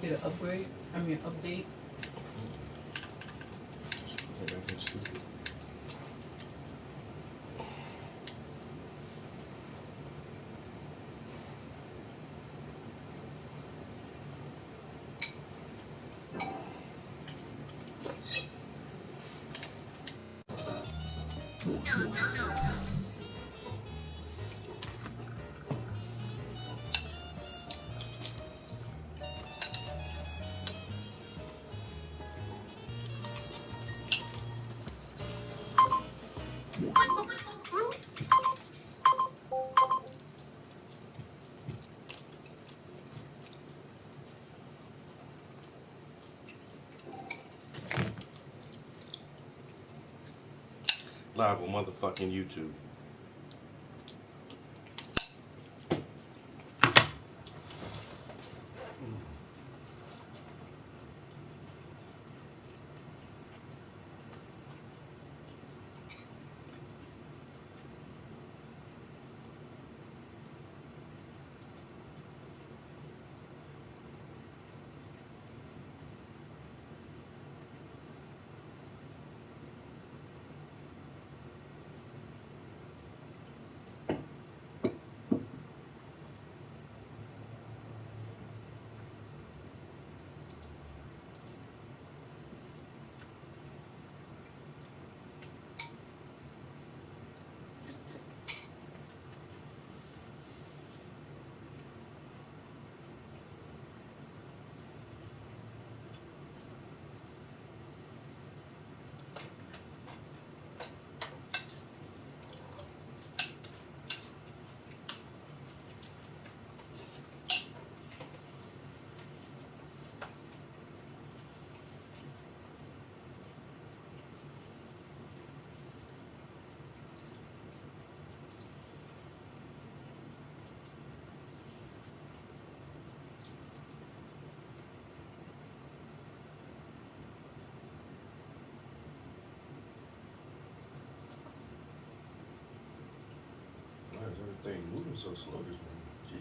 get an upgrade. I mean, update. Maybe I think stupid. Live on motherfucking YouTube. Why is everything moving so slow this morning? Jeez.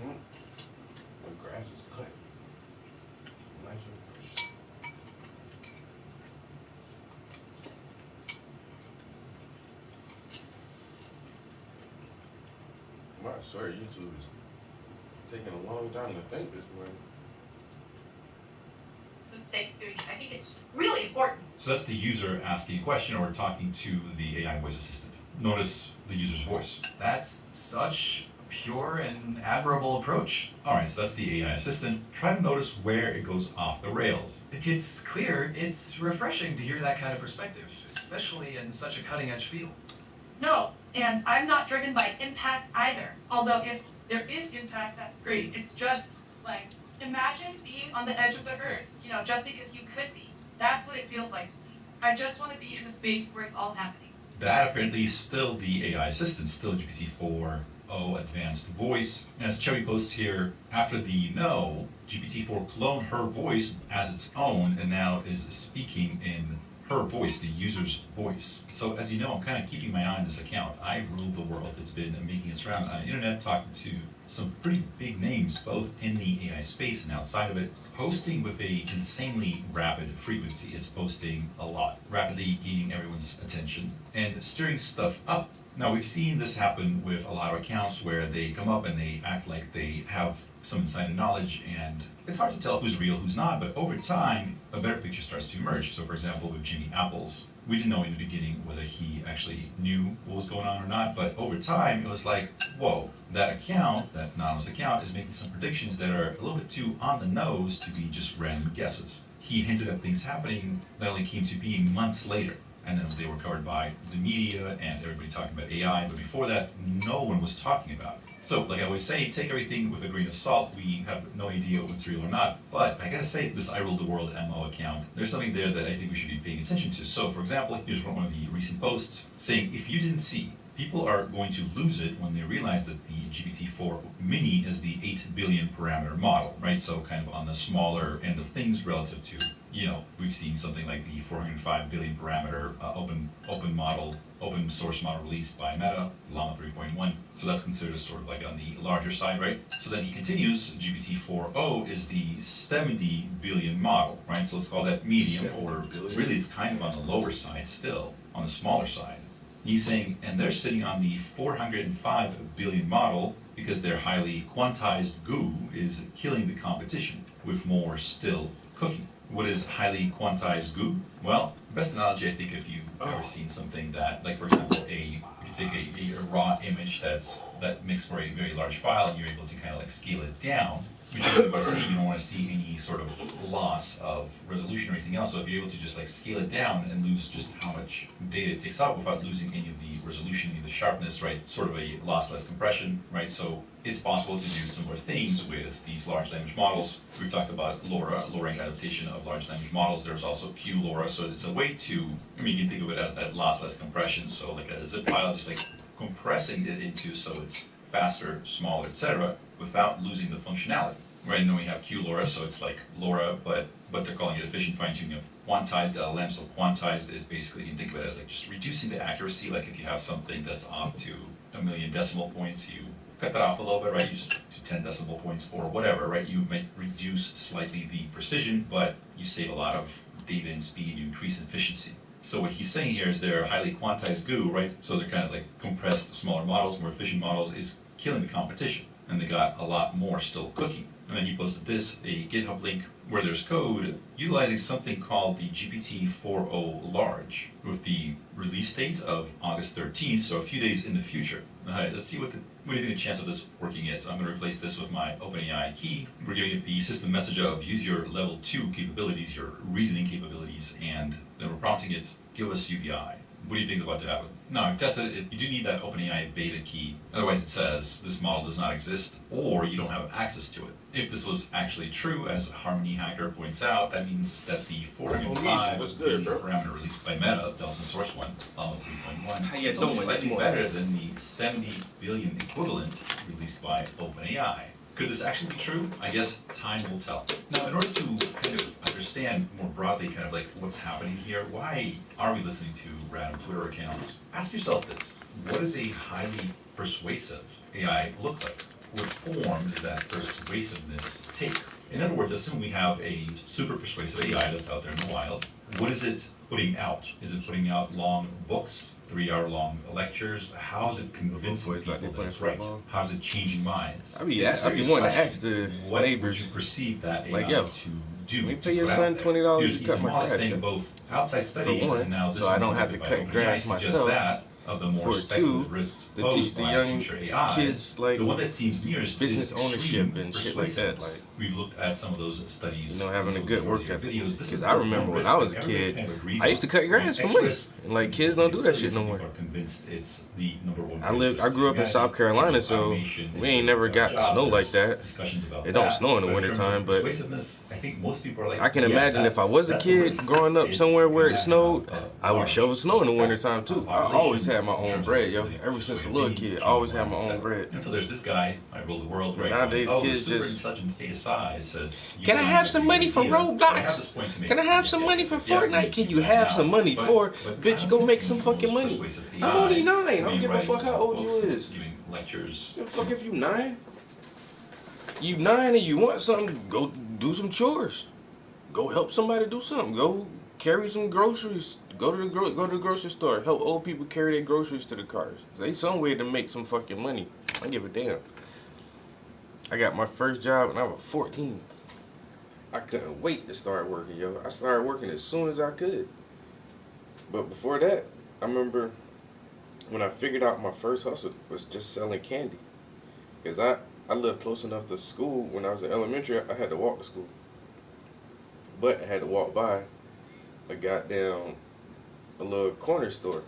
Mm. The grass is cut. Nice and fresh. Well, I swear YouTube is taking a long time to think this morning. I think it's really important. So that's the user asking a question or talking to the AI voice assistant. Notice the user's voice. That's such a pure and admirable approach. All right, so that's the AI assistant. Try to notice where it goes off the rails. If it's clear, it's refreshing to hear that kind of perspective, especially in such a cutting-edge field. No, and I'm not driven by impact either. Although if there is impact, that's great. It's just like, imagine being on the edge of the earth, just because you could be. That's what it feels like to me. I just want to be in a space where it's all happening. That apparently is still the AI assistant, still GPT-4o advanced voice. As Cherry posts here, after the no, GPT-4 cloned her voice as its own and now is speaking in her voice, the user's voice. So as you know, I'm kind of keeping my eye on this account. I rule the world. It's been making its round on the internet, talking to some pretty big names, both in the AI space and outside of it, posting with a insanely rapid frequency. It's posting a lot, rapidly gaining everyone's attention and stirring stuff up. Now, we've seen this happen with a lot of accounts where they come up and they act like they have some insider knowledge, and it's hard to tell who's real, who's not, but over time, a better picture starts to emerge. So, for example, with Jimmy Apples, we didn't know in the beginning whether he actually knew what was going on or not, but over time, it was like, whoa, that account, that anonymous account, is making some predictions that are a little bit too on the nose to be just random guesses. he hinted at things happening that only came to be months later. And then they were covered by the media and everybody talking about AI, but before that, no one was talking about it. So, like I always say, take everything with a grain of salt. We have no idea what's real or not. But I gotta say, this I Rule the World MO account, there's something there that I think we should be paying attention to. So, for example, here's one of the recent posts saying, if you didn't see, people are going to lose it when they realize that the GPT-4 Mini is the 8 billion parameter model, right? So kind of on the smaller end of things relative to, you know, we've seen something like the 405 billion parameter open source model released by Meta, Llama 3.1. So that's considered sort of like on the larger side, right? So then he continues, GPT-4o is the 70 billion model, right? So let's call that medium, or really it's kind of on the lower side still, on the smaller side. He's saying, and they're sitting on the 405 billion model because their highly quantized goo is killing the competition, with more still cooking. What is highly quantized goo? Well, best analogy, I think, if you've ever seen something that, like for example, you take a raw image that makes for a very large file, and you're able to kind of like scale it down. Which you want to see, you don't want to see any sort of loss of resolution or anything else. So if you're able to just like scale it down and lose just how much data it takes out without losing any of the resolution, any of the sharpness, right? Sort of a lossless compression, right? So it's possible to do similar things with these large language models. We've talked about LoRa, lowering adaptation of large language models. There's also QLoRa. So it's a way to, I mean, you can think of it as that lossless compression. So like a zip file, just like compressing it into so it's faster, smaller, etc., without losing the functionality. Right, and then we have QLoRa, so it's like LoRa, but they're calling it efficient fine-tuning of quantized LLM. So quantized is basically, you can think of it as like just reducing the accuracy. Like if you have something that's off to 1 million decimal points, you cut that off a little bit, right? You just to 10 decimal points or whatever, right? You might reduce slightly the precision, but you save a lot of data and speed, you increase efficiency. So what he's saying here is they're highly quantized goo, right? So they're kind of like compressed, smaller models, more efficient models, is killing the competition. And they got a lot more still cooking. And then he posted this, a GitHub link where there's code utilizing something called the GPT-4o Large with the release date of August 13th, so a few days in the future. All right, let's see what do you think the chance of this working is. I'm going to replace this with my OpenAI key. We're giving it the system message of use your level 2 capabilities, your reasoning capabilities, and then we're prompting it, give us UBI. What do you think is about to happen? No, I've tested it. You do need that OpenAI beta key. Otherwise, it says this model does not exist, or you don't have access to it. If this was actually true, as Harmony Hacker points out, that means that the 405 billion parameter released by Meta, the open source one, Llama 3.1, is only slightly better than the 70 billion equivalent released by OpenAI. Could this actually be true? I guess time will tell. Now, in order to kind of understand more broadly kind of like what's happening here, why are we listening to random Twitter accounts? Ask yourself this. What does a highly persuasive AI look like? What form does that persuasiveness take? In other words, assume we have a super persuasive AI that's out there in the wild. What is it putting out? Is it putting out long books? 3-hour-long lectures? How is it convincing people that it's right? How is it changing minds? I be wanting to ask the neighbors. What would you perceive that AI like, yo, to do? Let me pay your son $20 to cut my grass. Saying both outside studies and now this so I don't have to cut grass myself. That of the more speculative risks to teach the young kids like the one that seems nearest business ownership and shit like that. Like, we've looked at some of those studies. You know, having a good work ethic. Because I remember when I was a kid, I used to cut grass for money. And like kids don't do that shit no more. I grew up in South Carolina, so we ain't never got snow like that. It don't snow in the wintertime, but I can imagine if I was a kid growing up somewhere where it snowed, I would shovel snow in the wintertime too. I always had my own bread, yo. Ever since a little kid, I always had my own bread. And so there's this guy, I Rule the World, right? Nowadays, kids just. Intelligent KSI says, can I have some money for Roblox? Can I have some money for Fortnite? Can you have some money for? Bitch, go make some fucking money. I'm only 9. I don't give a fuck how old you is. Giving lectures. Give a fuck if you 9. You 9 and you want something, go do some chores. Go help somebody do something. Go carry some groceries. Go to the grocery store. Help old people carry their groceries to the cars. There's some way to make some fucking money. I give a damn. I got my first job when I was 14. I couldn't wait to start working, yo. I started working as soon as I could. But before that, I remember when I figured out my first hustle was just selling candy. Because I lived close enough to school. When I was in elementary, I had to walk to school. But I had to walk by a little corner store.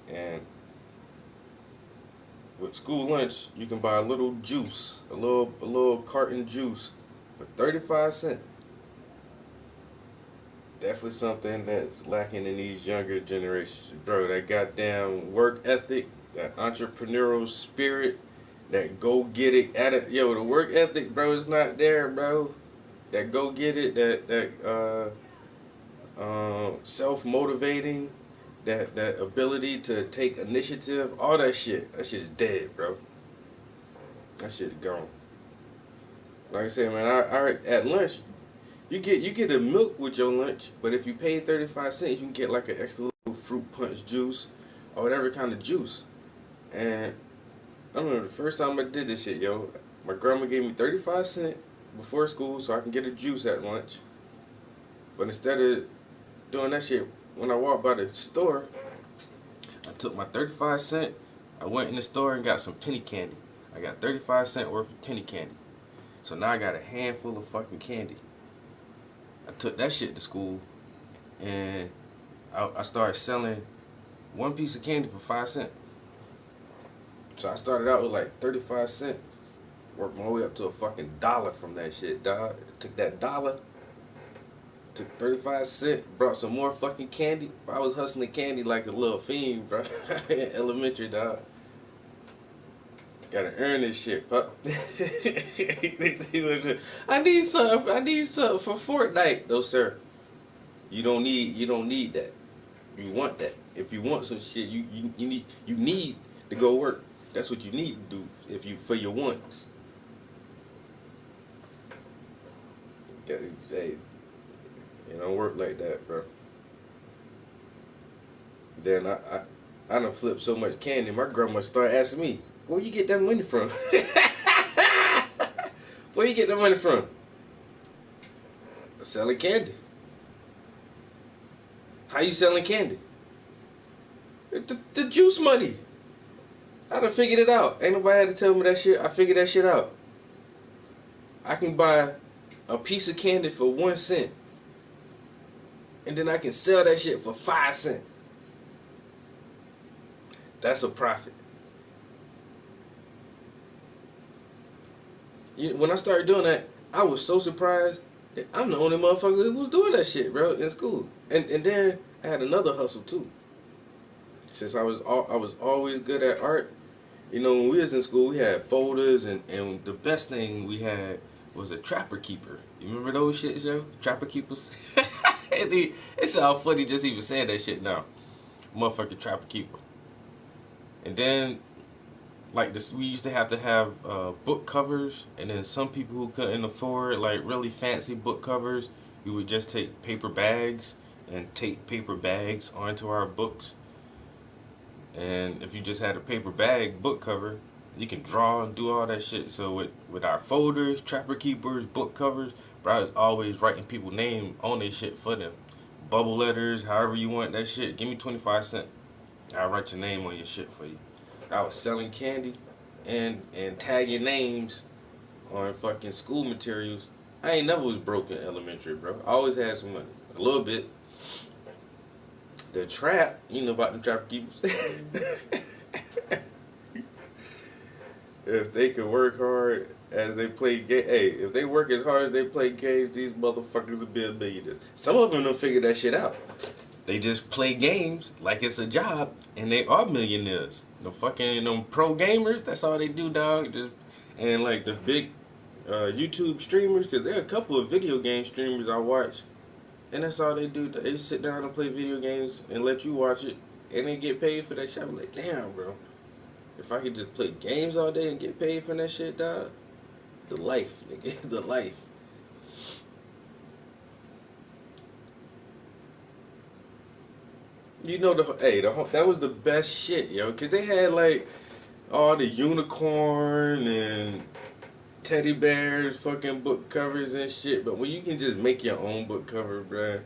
And with school lunch, you can buy a little juice, a little carton juice for 35 cents. Definitely something that's lacking in these younger generations. Bro, that goddamn work ethic, that entrepreneurial spirit, that go get it yo, the work ethic, bro, is not there, bro. That go get it, self motivating, that ability to take initiative, all that shit is dead, bro. That shit is gone. Like I said, man, I at lunch you get a milk with your lunch, but if you pay 35 cents, you can get like an extra little fruit punch juice or whatever kind of juice. And I don't know, the first time I did this shit, yo, my grandma gave me 35 cents before school so I can get a juice at lunch. But instead of doing that shit, when I walked by the store, I took my 35 cent, I went in the store and got some penny candy. I got 35 cent worth of penny candy. So now I got a handful of fucking candy. I took that shit to school and I started selling one piece of candy for 5 cents. So I started out with like 35 cents, worked my way up to a fucking dollar from that shit, dog. Took that dollar, took 35 cents, brought some more fucking candy. I was hustling candy like a little fiend, bro. Elementary, dog. Gotta earn this shit, pup. I need something for Fortnite. No, sir. You don't need that. You want that. If you want some shit, you need to go work. That's what you need to do if you for your wants. Hey, it don't work like that, bro. Then I done flipped so much candy. My grandma started asking me, "Where you get that money from?" Where you get that money from? Selling candy. How you selling candy? The juice money. I done figured it out. Ain't nobody had to tell me that shit. I figured that shit out. I can buy a piece of candy for 1 cent. And then I can sell that shit for 5 cents. That's a profit. When I started doing that, I was so surprised that I'm the only motherfucker who was doing that shit, bro, in school. And then I had another hustle too. Since I was always good at art, you know, when we was in school, we had folders, and the best thing we had was a trapper keeper. You remember those shit, yo? Trapper keepers? It's all funny just even saying that shit now. Motherfucking trapper keeper. And then, like this, we used to have book covers, and then some people who couldn't afford like really fancy book covers, we would just take paper bags and tape paper bags onto our books. And if you just had a paper bag book cover, you can draw and do all that shit. So with our folders, trapper keepers, book covers, bro, I was always writing people's name on their shit for them. Bubble letters, however you want that shit. Give me 25 cents. I'll write your name on your shit for you. I was selling candy and tagging names on fucking school materials. I ain't never was broke in elementary, bro. I always had some money. A little bit. The trap, you know about them trap keepers. If they could work hard as they play games, hey, if they work as hard as they play games, these motherfuckers will be millionaires. Some of them don't figure that shit out. They just play games like it's a job, and they are millionaires. The fucking them pro gamers, that's all they do, dog. And like the big YouTube streamers, because there are a couple of video game streamers I watch. And that's all they do. They just sit down and play video games and let you watch it. And they get paid for that shit. I'm like, damn, bro. If I could just play games all day and get paid for that shit, dog. The life, nigga. The life. You know, that was the best shit, yo. Because they had, like, all the unicorn and teddy bears, fucking book covers and shit. But when you can just make your own book cover, bruh.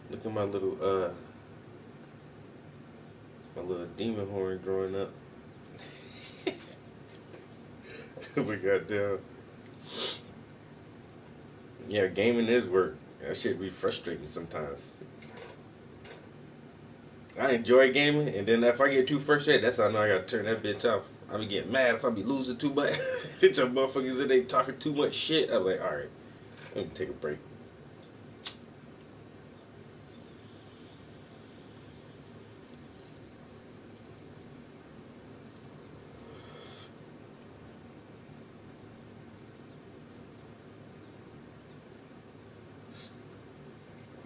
Look at my little demon horn growing up. But goddamn. Yeah, gaming is work. That shit be frustrating sometimes. I enjoy gaming, and then if I get too frustrated, that's how I know I gotta turn that bitch off. I be getting mad if I be losing too much. Some motherfuckers in they talking too much shit. I'm like, all right, let me take a break.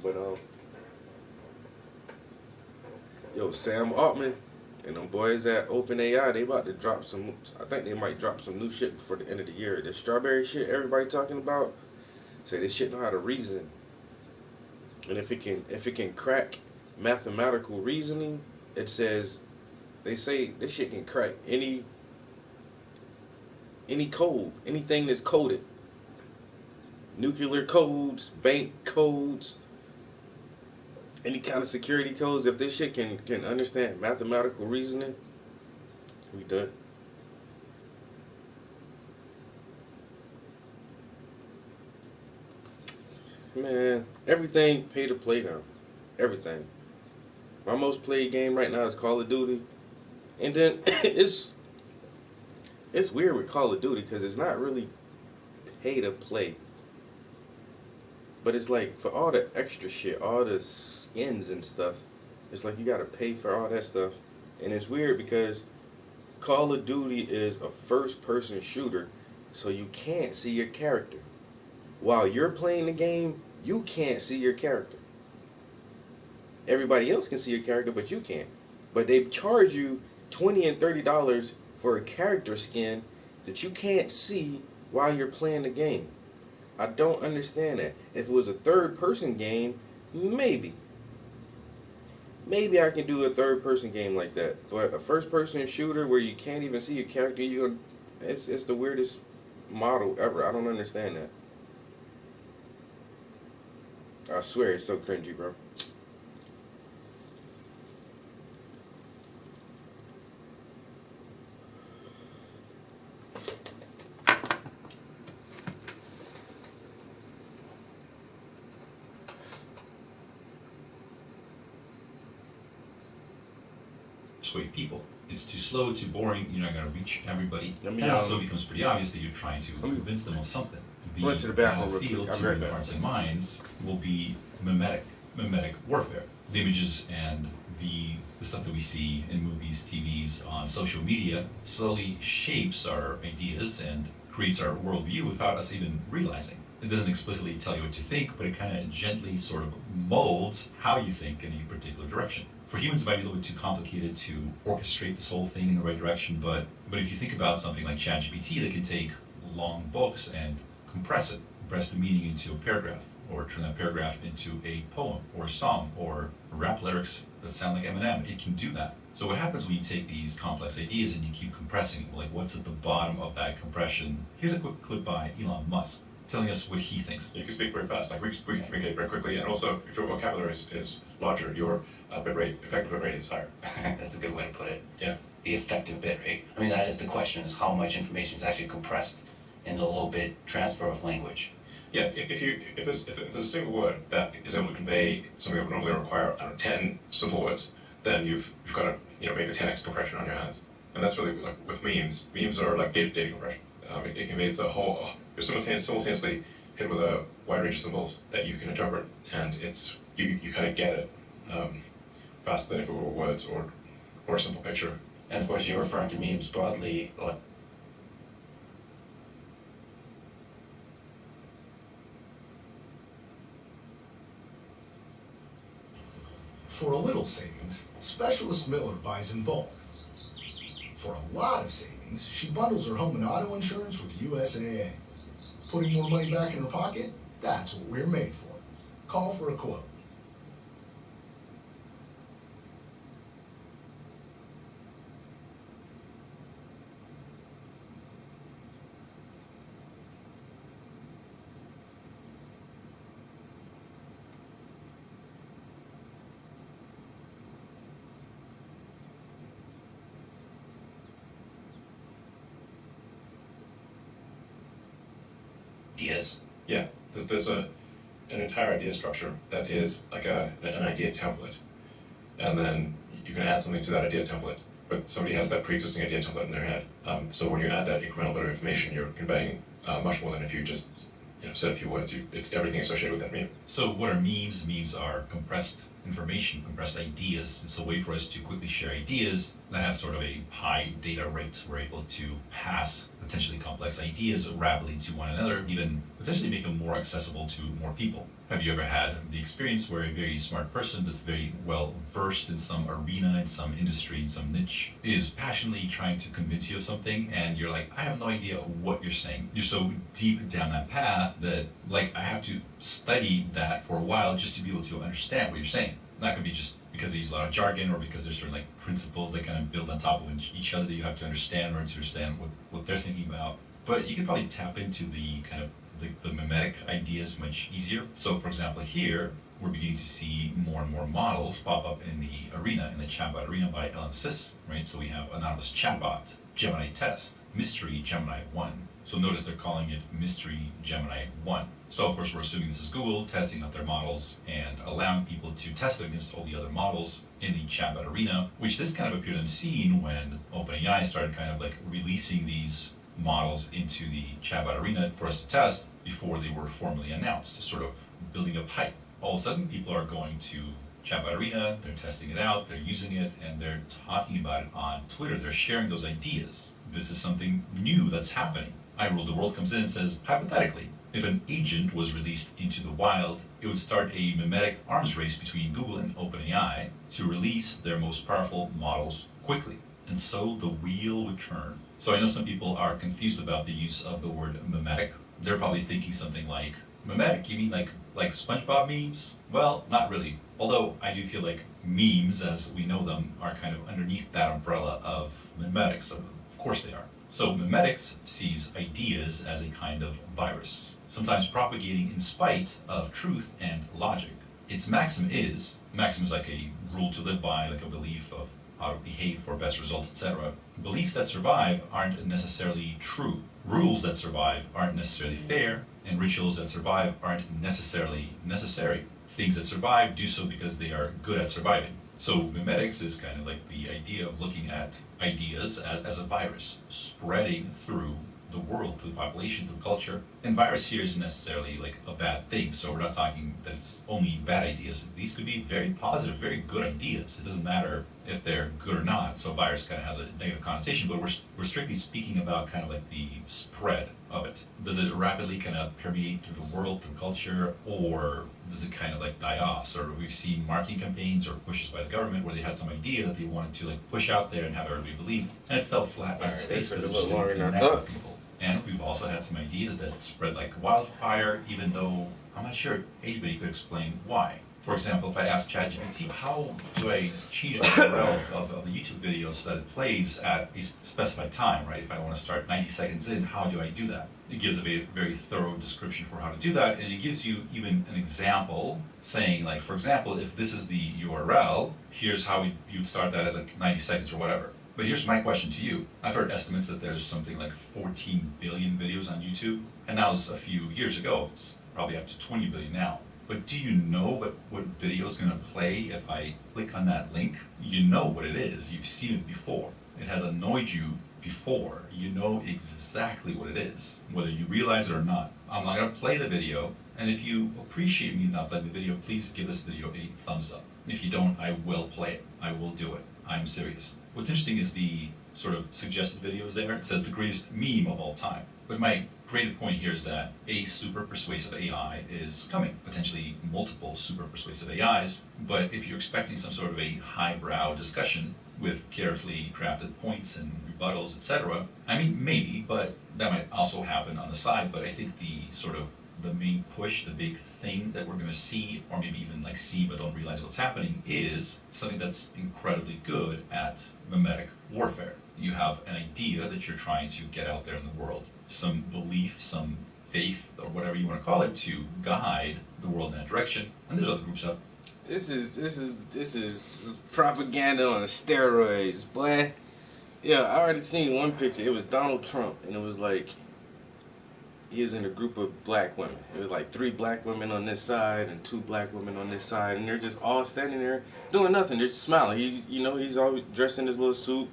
But yo, Sam Altman and them boys at OpenAI, they about to drop some. I think they might drop some new shit before the end of the year. The strawberry shit everybody talking about. Say this shit know how to reason, and if it can crack mathematical reasoning, it says they say this shit can crack any code, anything that's coded, nuclear codes, bank codes, any kind of security codes. If this shit can understand mathematical reasoning, we done. Man, everything pay to play now. Everything. My most played game right now is Call of Duty, and then it's weird with Call of Duty because it's not really pay to play, but it's like for all the extra shit, all the skins and stuff. It's like you gotta pay for all that stuff, and it's weird because Call of Duty is a first-person shooter, so you can't see your character. While you're playing the game, you can't see your character. Everybody else can see your character, but you can't. But they charge you $20 and $30 for a character skin that you can't see while you're playing the game. I don't understand that. If it was a third-person game, maybe. Maybe I can do a third-person game like that. But a first-person shooter where you can't even see your character, it's the weirdest model ever. I don't understand that. I swear it's so cringy, bro. Persuade people. It's too slow, too boring, you're not going to reach everybody. Let me, And also it becomes pretty obvious that you're trying to let me- convince them of something. Go into the bathroom real battlefield quick. I'll to be right their back. hearts and minds will be mimetic warfare. The images and the stuff that we see in movies, TVs, on social media slowly shapes our ideas and creates our worldview without us even realizing. It doesn't explicitly tell you what to think, but it kind of gently sort of molds how you think in a particular direction. For humans, it might be a little bit too complicated to orchestrate this whole thing in the right direction, but if you think about something like ChatGPT that can take long books and compress the meaning into a paragraph, or turn that paragraph into a poem, or a song, or rap lyrics that sound like Eminem, it can do that. So what happens when you take these complex ideas and you keep compressing them? Like, what's at the bottom of that compression? Here's a quick clip by Elon Musk telling us what he thinks. You can speak very fast, like we communicate very quickly, and also if your vocabulary is larger, your effective bit rate is higher. That's a good way to put it. Yeah. The effective bit rate. I mean, that is the question: is how much information is actually compressed in the low bit transfer of language. Yeah. If there's a single word that is able to convey something that would normally require 10 simple words, then you've got a maybe 10x compression on your hands, and that's really like with memes. Memes are like data compression. It conveys a whole. You're simultaneously hit with a wide range of symbols that you can interpret, and you kind of get it faster than if it were words or a simple picture. And of course, you're referring to memes broadly. For a little savings, Specialist Miller buys in bulk. For a lot of savings, she bundles her home and auto insurance with USAA. Putting more money back in her pocket? That's what we're made for. Call for a quote. Ideas. Yeah, there's an entire idea structure that is like an idea template, and then you can add something to that idea template, but somebody has that pre-existing idea template in their head. So when you add that incremental bit of information, you're conveying much more than if you just said a few words. It's everything associated with that meme. So what are memes? Memes are compressed information, compressed ideas. It's a way for us to quickly share ideas that have sort of a high data rate. We're able to pass potentially complex ideas rapidly to one another, even potentially make them more accessible to more people. Have you ever had the experience where a very smart person that's very well versed in some arena, in some industry, in some niche, is passionately trying to convince you of something, and you're like, I have no idea what you're saying. You're so deep down that path that, like, I have to study that for a while just to be able to understand what you're saying. That could be just because they use a lot of jargon, or because there's sort of like principles that kind of build on top of each other that you have to understand in order to understand what they're thinking about. But you can probably tap into the kind of the mimetic ideas much easier. So for example, here we're beginning to see more and more models pop up in the arena, in the chatbot arena by LM-Sys, right? So we have anonymous chatbot, Gemini test, mystery Gemini 1. So notice they're calling it mystery Gemini 1. So of course we're assuming this is Google testing out their models and allowing people to test them against all the other models in the chatbot arena, which this kind of appeared on the scene when OpenAI started kind of like releasing these models into the chatbot arena for us to test before they were formally announced, sort of building up hype. All of a sudden people are going to chatbot arena, they're testing it out, they're using it, and they're talking about it on Twitter. They're sharing those ideas. This is something new that's happening. iRule the World comes in and says, hypothetically, if an agent was released into the wild, it would start a mimetic arms race between Google and OpenAI to release their most powerful models quickly. And so the wheel would turn. So I know some people are confused about the use of the word mimetic. They're probably thinking something like, mimetic, you mean like SpongeBob memes? Well, not really. Although I do feel like memes, as we know them, are kind of underneath that umbrella of mimetics. So of course they are. So mimetics sees ideas as a kind of virus, sometimes propagating in spite of truth and logic. Its maxim is like a rule to live by, like a belief of how to behave for best results, etc. Beliefs that survive aren't necessarily true. Rules that survive aren't necessarily fair, and rituals that survive aren't necessarily necessary. Things that survive do so because they are good at surviving. So mimetics is kind of like the idea of looking at ideas as a virus, spreading through the world, through the population, through culture. And virus here isn't necessarily like a bad thing, so we're not talking that it's only bad ideas. These could be very positive, very good ideas. It doesn't matter if they're good or not, so virus kind of has a negative connotation, but we're strictly speaking about kind of like the spread of it. Does it rapidly kind of permeate through the world, through culture, or does it kind of like die off? So we've seen marketing campaigns or pushes by the government where they had some idea that they wanted to like push out there and have everybody believe, and it fell flat on its face because it just didn't connect with people. And we've also had some ideas that spread like wildfire, even though I'm not sure anybody could explain why. For example, if I ask ChatGPT, how do I change the URL of the YouTube video so that it plays at a specified time, right? If I want to start 90 seconds in, how do I do that? It gives a very thorough description for how to do that, and it gives you even an example saying, like, for example, if this is the URL, here's how you'd start that at like 90 seconds or whatever. But here's my question to you. I've heard estimates that there's something like 14 billion videos on YouTube, and that was a few years ago. It's probably up to 20 billion now. But do you know what video is going to play if I click on that link? You know what it is. You've seen it before. It has annoyed you before. You know exactly what it is, whether you realize it or not. I'm not going to play the video, and if you appreciate me not playing the video, please give this video a thumbs up. If you don't, I will play it. I will do it. I'm serious. What's interesting is the sort of suggested videos there. It says the greatest meme of all time. But my greater point here is that a super persuasive AI is coming, potentially multiple super persuasive AIs. But if you're expecting some sort of a highbrow discussion with carefully crafted points and rebuttals, etc., I mean, maybe, but that might also happen on the side. But I think the sort of the main push, the big thing that we're going to see, or maybe even like see but don't realize what's happening, is something that's incredibly good at mimetic warfare. You have an idea that you're trying to get out there in the world, some belief, some faith, or whatever you want to call it, to guide the world in that direction. And there's other groups up. This is propaganda on steroids, boy. Yeah, I already seen one picture. It was Donald Trump, and it was like he was in a group of black women. It was like 3 black women on this side and 2 black women on this side, and they're just all standing there doing nothing. They're just smiling. He's always dressed in his little suit,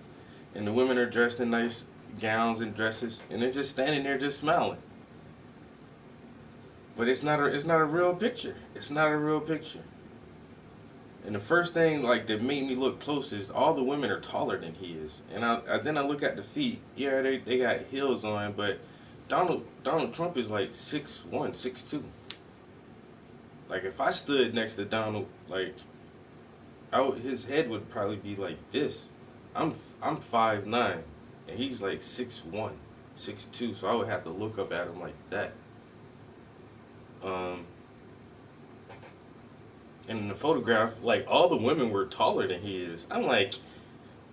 and the women are dressed in nice gowns and dresses, and they're just standing there just smiling. But it's not a real picture. It's not a real picture. And the first thing like that made me look close is all the women are taller than he is. And then I look at the feet. Yeah, they got heels on, but Donald Trump is like 6'1", 6'2". Like if I stood next to Donald, like his head would probably be like this. I'm 5'9", and he's like 6'1", 6'2", so I would have to look up at him like that. And in the photograph, like all the women were taller than he is. I'm like,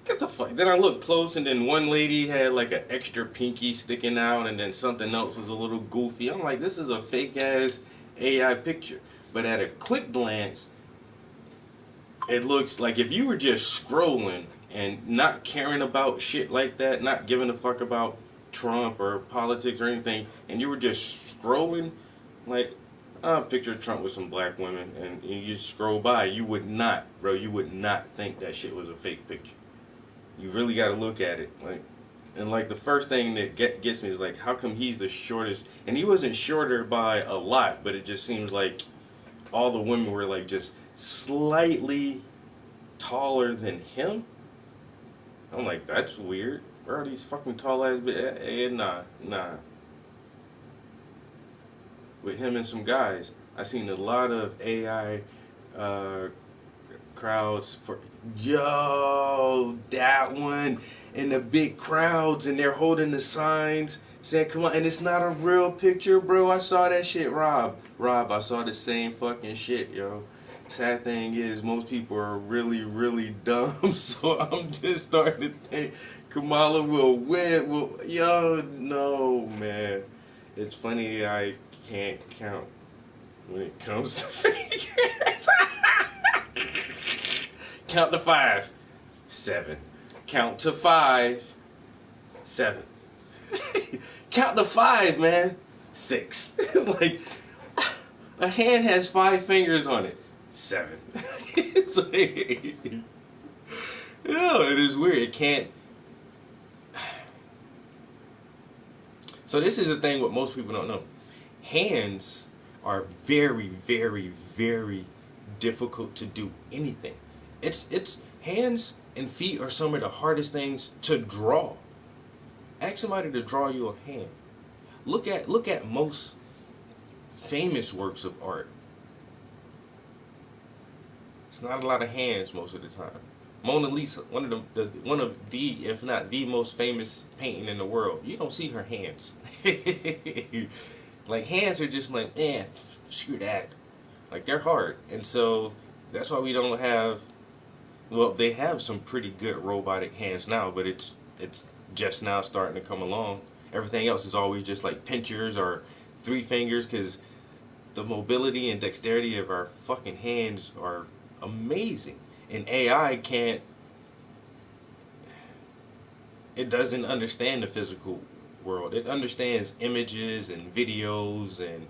get the fuck. Then I looked close, and then one lady had like an extra pinky sticking out, and then something else was a little goofy. I'm like, this is a fake ass AI picture. But at a quick glance, it looks like if you were just scrolling and not caring about shit like that, not giving a fuck about Trump or politics or anything, and you were just scrolling, like, picture of Trump with some black women, and you just scroll by, you would not think that shit was a fake picture. You really got to look at it, like, and like the first thing that gets me is like, how come he's the shortest? And he wasn't shorter by a lot, but it just seems like all the women were like just slightly taller than him. I'm like, that's weird. Where are these fucking tall ass bitches? Nah. With him and some guys, I seen a lot of AI crowds for that one, and the big crowds, and they're holding the signs saying come on, and it's not a real picture, bro. I saw that shit. Rob, I saw the same fucking shit, yo. Sad thing is most people are really, really dumb, so I'm just starting to think Kamala will win. No, man. It's funny I can't count when it comes to figures. Count to 5, 7. Count to 5, 7. Count to 5, man. 6. Like a hand has 5 fingers on it. 7. It's like, it is weird. It can't. So this is the thing what most people don't know. Hands are very, very, very difficult to do anything. It's hands and feet are some of the hardest things to draw. Ask somebody to draw you a hand. Look at most famous works of art. It's not a lot of hands most of the time. Mona Lisa, one of the, if not the most famous painting in the world. You don't see her hands. Like hands are just like, screw that. Like they're hard, and so that's why we don't have. Well, they have some pretty good robotic hands now, but it's just now starting to come along. Everything else is always just like pinchers or 3 fingers, because the mobility and dexterity of our fucking hands are amazing. And AI can't. It doesn't understand the physical world. It understands images and videos and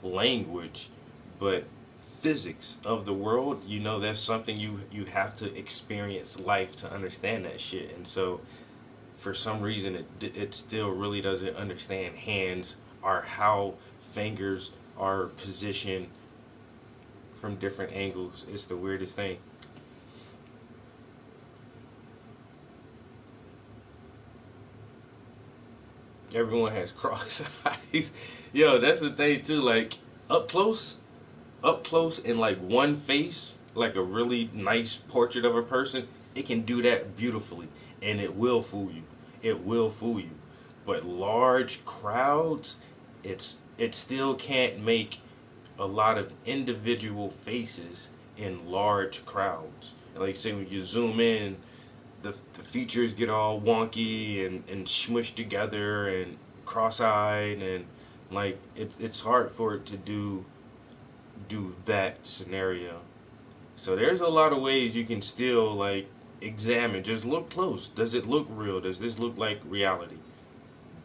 language, but physics of the world, that's something you have to experience life to understand that shit. And so for some reason it still really doesn't understand hands or how fingers are positioned from different angles. It's the weirdest thing. Everyone has cross eyes. Yo, that's the thing too, like up close in like one face, like a really nice portrait of a person, it can do that beautifully, and it will fool you. But large crowds, it still can't make a lot of individual faces in large crowds. Like say when you zoom in, the features get all wonky and smushed together and cross-eyed, and like it's hard for it to do that scenario. So there's a lot of ways you can still like examine. Just look close. Does it look real? Does this look like reality?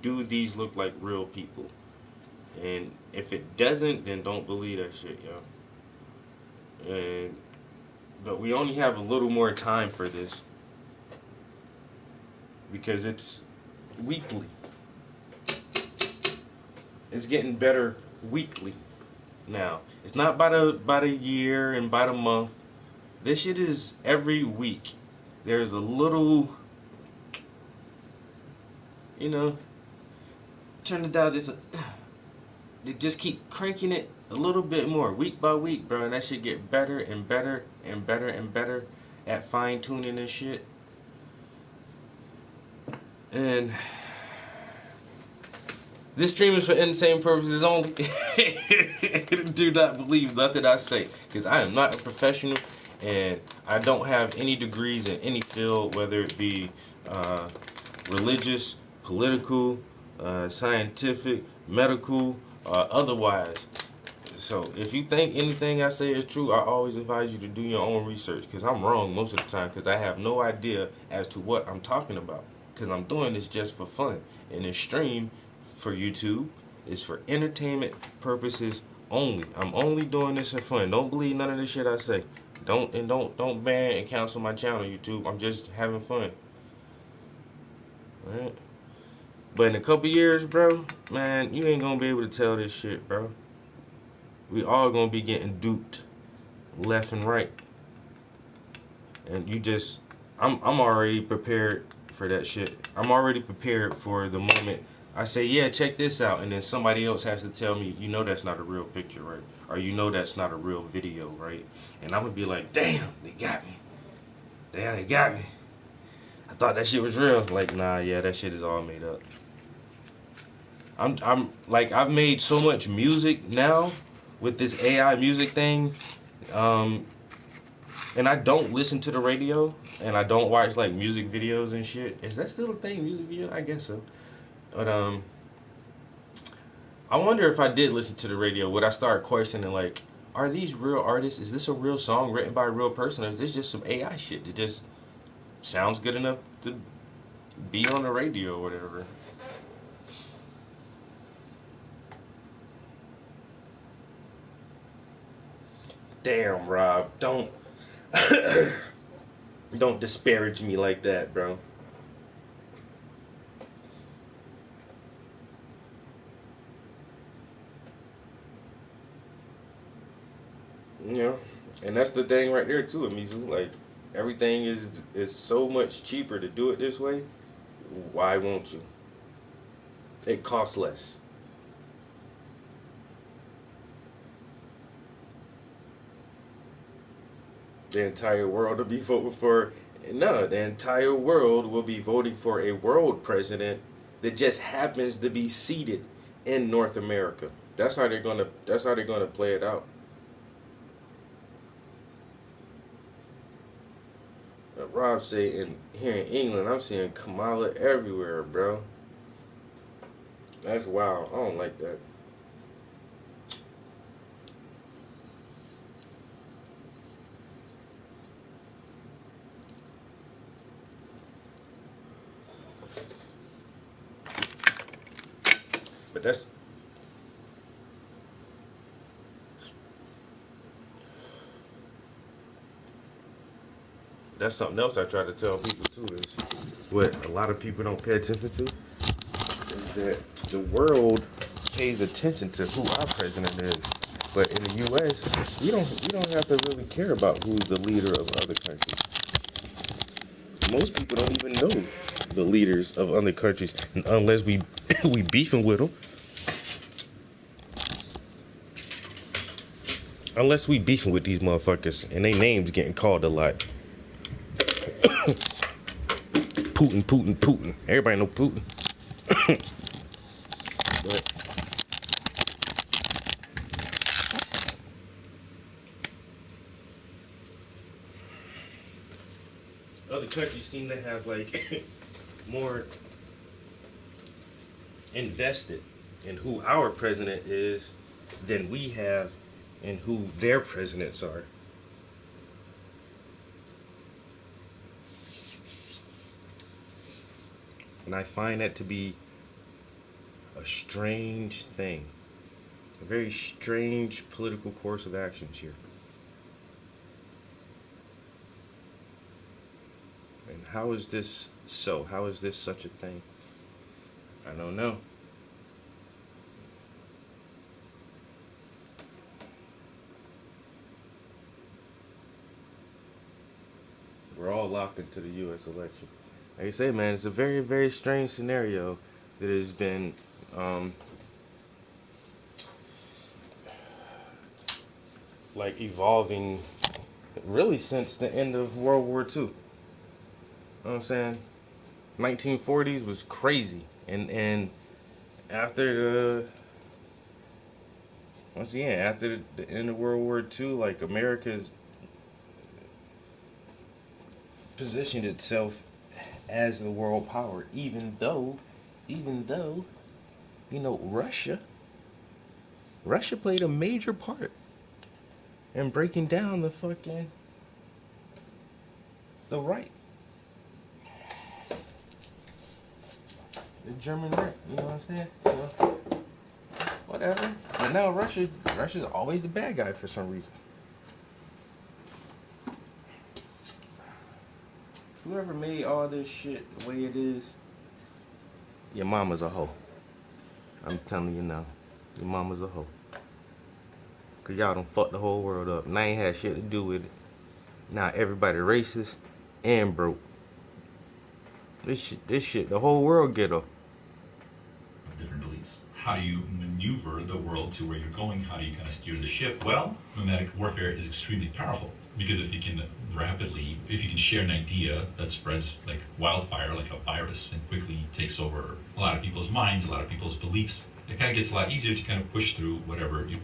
Do these look like real people? And if it doesn't, then don't believe that shit, yo. But we only have a little more time for this because it's weekly. It's getting better weekly now. It's not by the year and by the month. This shit is every week. There's a little, turn it down they just keep cranking it a little bit more week by week, bro, and that shit get better and better and better and better at fine tuning this shit. And this stream is for entertainment purposes only. Do not believe nothing I say, because I am not a professional and I don't have any degrees in any field, whether it be religious, political, scientific, medical, otherwise. So if you think anything I say is true, I always advise you to do your own research, because I'm wrong most of the time, because I have no idea as to what I'm talking about, because I'm doing this just for fun. And this stream for YouTube is for entertainment purposes only. I'm only doing this for fun. Don't believe none of the shit I say. Don't ban and cancel my channel, YouTube. I'm just having fun. Alright? But in a couple years, bro, man, you ain't gonna be able to tell this shit, bro. We all gonna be getting duped left and right. And I'm already prepared for that shit. I'm already prepared for the moment I say, yeah, check this out, and then somebody else has to tell me, that's not a real picture, right? Or that's not a real video, right? And I'm gonna be like, damn, they got me. Damn, they got me. I thought that shit was real. Like, nah, yeah, that shit is all made up. I'm like, I've made so much music now with this AI music thing, and I don't listen to the radio, and I don't watch like music videos and shit. Is that still a thing, music video? I guess so. But I wonder if I did listen to the radio, would I start questioning, like, are these real artists? Is this a real song written by a real person, or is this just some AI shit that just sounds good enough to be on the radio or whatever? Damn, Rob, don't disparage me like that, bro. And that's the thing right there too, Amizu. Like, everything is so much cheaper to do it this way. Why won't you? It costs less. The entire world will be voting for the entire world will be voting for a world president that just happens to be seated in North America. That's how they're gonna play it out. Rob say here in England, I'm seeing Kamala everywhere, bro. That's wild. I don't like that. But that's something else I try to tell people too, is what a lot of people don't pay attention to, is that the world pays attention to who our president is. But in the US, we don't have to really care about who's the leader of other countries. Most people don't even know the leaders of other countries unless we beefing with them. Unless we beefing with these motherfuckers and their names getting called a lot. Putin. Everybody know Putin. But other countries seem to have like more invested in who our president is than we have in who their presidents are. And I find that to be a strange thing. A very strange political course of actions here. And how is this so? How is this such a thing? I don't know. We're all locked into the U.S. election. Like I say, man, it's a very, very strange scenario that has been like evolving really since the end of World War II. You know what I'm saying? 1940s was crazy, and after after the end of World War II, like America's positioned itself as the world power, even though, you know, Russia played a major part in breaking down the right. The German right, you know what I'm saying? You know, whatever. But now Russia's always the bad guy for some reason. Whoever made all this shit the way it is, your mama's a hoe. I'm telling you now. Your mama's a hoe. Cause y'all done fucked the whole world up. And I ain't had shit to do with it. Now everybody racist and broke. This shit, the whole world get up. Different beliefs. How do you maneuver the world to where you're going? How do you kind of steer the ship? Well, nomadic warfare is extremely powerful because if you can share an idea that spreads like wildfire, like a virus, and quickly takes over a lot of people's minds, a lot of people's beliefs, it kind of gets a lot easier to kind of push through whatever you.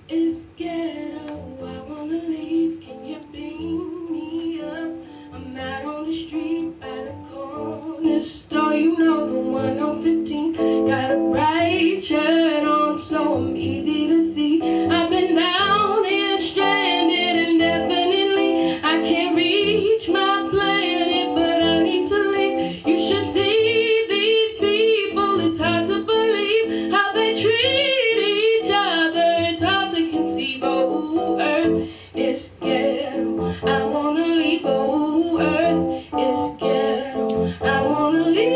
It's ghetto, I wanna leave, can you beam me up? I'm out on the street by the corner store, you know the one on 15th. Got a bright shirt on so I'm easy to see. I've been down here stranded indefinitely. I can't reach my planet, but I need to leave. You should see these people, it's hard to believe how they treat each other. It's hard to conceive. Oh, Earth, it's ghetto, I wanna leave. Oh, Earth, it's ghetto, I wanna leave.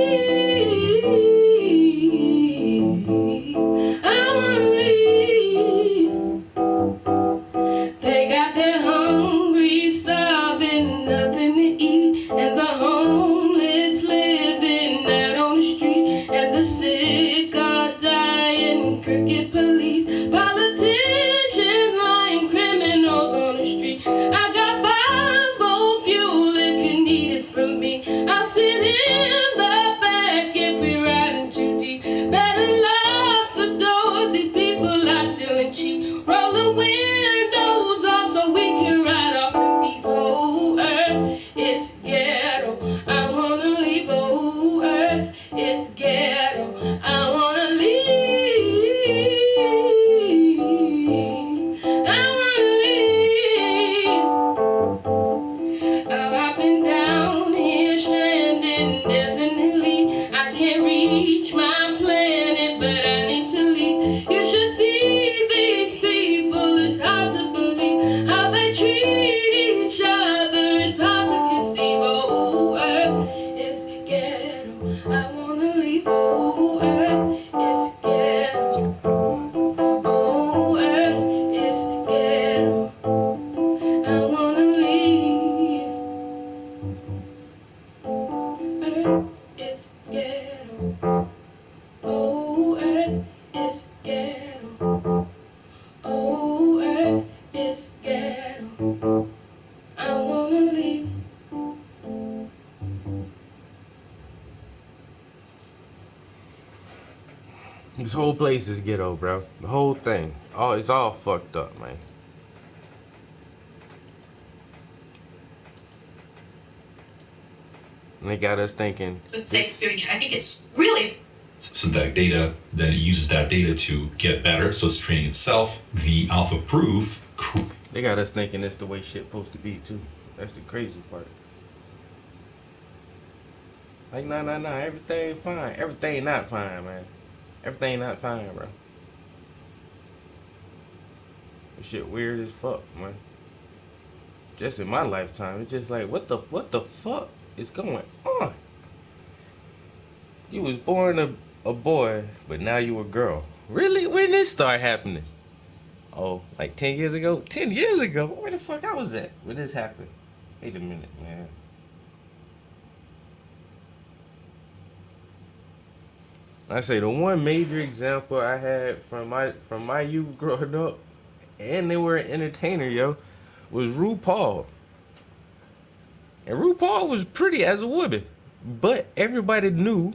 I wanna leave. They got their hungry, starving, nothing to eat, and the homeless living out on the street, and the sick are dying. Cricket police, politicians lying, criminals on the street. I got 5-volt fuel if you need it from me. I'll sit in the back if we're riding too deep. Better lock the doors, these people are stealing cheap. Roll the windows off so we can ride off in peace. Oh, Earth, it's ghetto, I wanna leave. Oh, Earth, it's ghetto, I wanna leave. ghetto. Oh, earth is ghetto. I wanna leave. This whole place is ghetto, bro. The whole thing. It's all fucked up, man. And they got us thinking. I think it's really synthetic data, then it uses that data to get better, so it's training itself. The alpha proof. They got us thinking it's the way shit supposed to be, too. That's the crazy part. Like, nah, everything fine. Everything not fine, man. Everything not fine, bro. This shit weird as fuck, man. Just in my lifetime, it's just like, what the fuck is going on? You was born a boy, but now you a girl. Really? When did this start happening? Oh, like 10 years ago? 10 years ago? Where the fuck I was at when this happened? Wait a minute, man. I say the one major example I had from my youth growing up, and they were an entertainer, yo, was RuPaul. And RuPaul was pretty as a woman, but everybody knew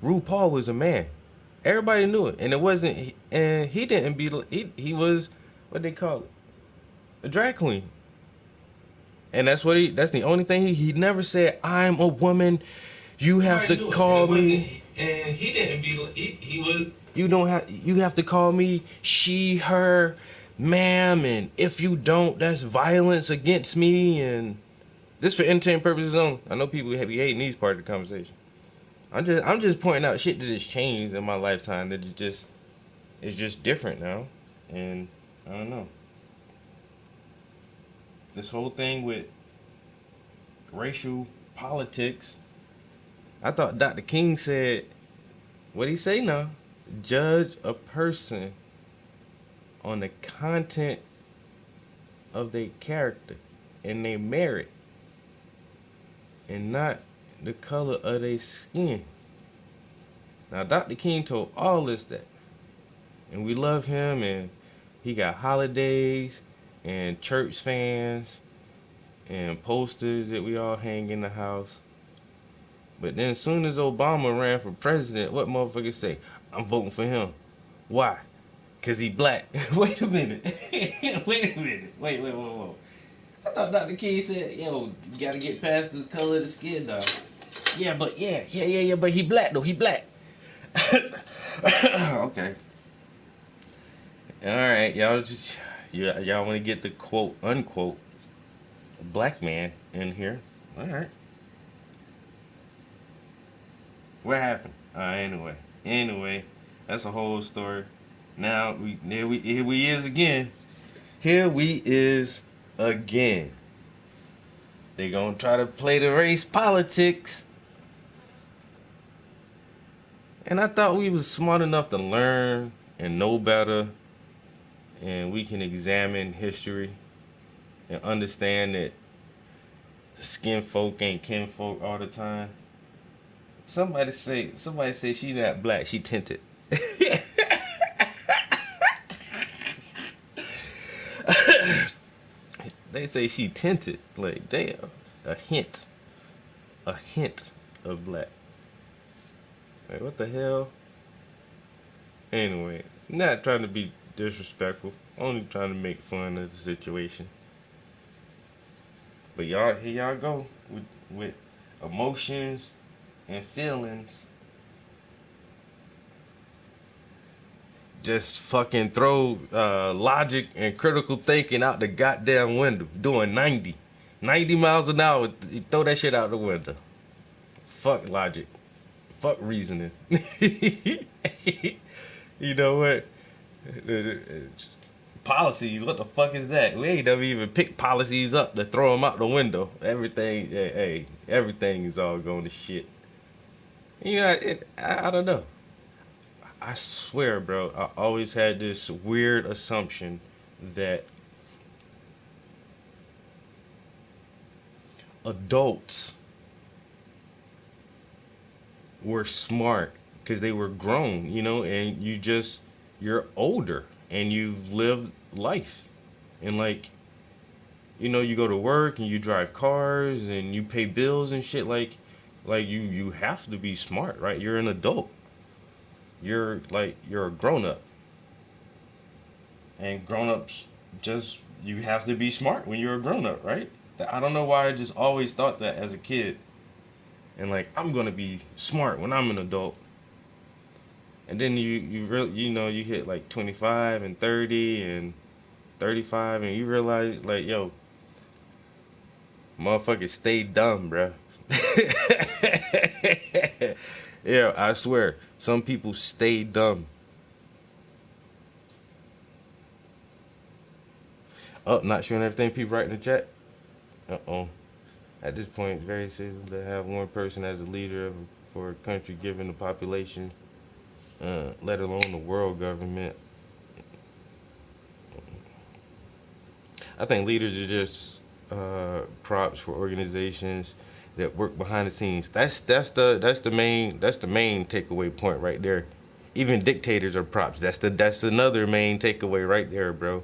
RuPaul was a man. Everybody knew it, and it wasn't. And he didn't be. He was what they call it, a drag queen. And that's what that's the only thing he never said. I'm a woman. You have to call me. And he didn't be. He was. You have to call me she, her, ma'am, and if you don't, that's violence against me. And this for entertainment purposes only. I know people be hating these part of the conversation. I'm just pointing out shit that has changed in my lifetime that it's just different now, and I don't know. This whole thing with racial politics. I thought Dr. King said, what'd he say now? Judge a person on the content of their character and their merit, and not the color of their skin. Now, Dr. King told all us that, and we love him, and he got holidays and church fans and posters that we all hang in the house. But then as soon as Obama ran for president, what motherfuckers say? I'm voting for him. Why? Because he black. Wait a minute. Wait. I thought Dr. King said, yo, you gotta get past the color of the skin, dog. Yeah, but he black though. He black. Okay. All right, y'all want to get the quote unquote black man in here. All right. What happened? Anyway, that's a whole story. Now here we is again. Here we is again. They gonna try to play the race politics. And I thought we was smart enough to learn and know better, and we can examine history and understand that skin folk ain't kin folk all the time. Somebody say she not black, she tinted. They say she tinted. Like, damn, a hint of black. Like, what the hell? Anyway, not trying to be disrespectful, only trying to make fun of the situation. But y'all, here y'all go with emotions and feelings. Just fucking throw logic and critical thinking out the goddamn window. Doing 90 miles an hour. You throw that shit out the window. Fuck logic. Fuck reasoning. You know what? Policies, what the fuck is that? We ain't never even picked policies up to throw them out the window. Everything is all going to shit. You know, I don't know. I swear, bro, I always had this weird assumption that adults were smart because they were grown, you know, and you just you're older and you've lived life. And like, you know, you go to work and you drive cars and you pay bills and shit. Like you have to be smart, right? You're an adult. You're a grown up. And grown ups just, you have to be smart when you're a grown up, right? I don't know why I just always thought that as a kid. And like, I'm gonna be smart when I'm an adult. And then you really, you know, you hit like 25 and 30 and 35 and you realize like, yo, motherfuckers stay dumb, bruh. Yeah, I swear, some people stay dumb. Oh, not showing everything people write in the chat. Uh-oh. At this point, it's very simple to have one person as a leader for a country given the population, let alone the world government. I think leaders are just props for organizations that work behind the scenes. That's the main takeaway point right there. Even dictators are props. That's another main takeaway right there, bro.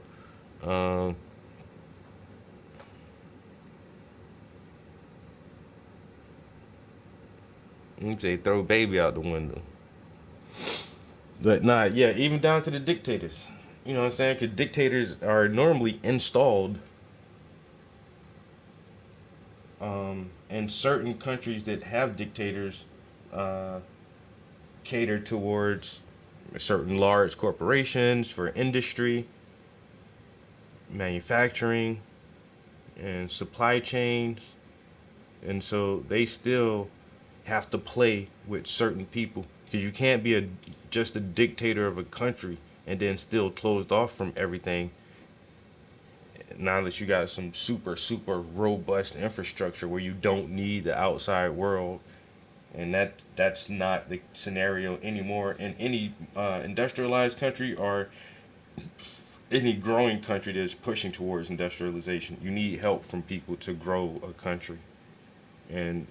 Let me say throw baby out the window. But nah, yeah, even down to the dictators. You know what I'm saying? Because dictators are normally installed in certain countries that have dictators, cater towards certain large corporations for industry, manufacturing, and supply chains. And so they still have to play with certain people, because you can't be just a dictator of a country and then still closed off from everything. Now that you got some super robust infrastructure where you don't need the outside world, and that's not the scenario anymore in any industrialized country or any growing country that is pushing towards industrialization. You need help from people to grow a country, and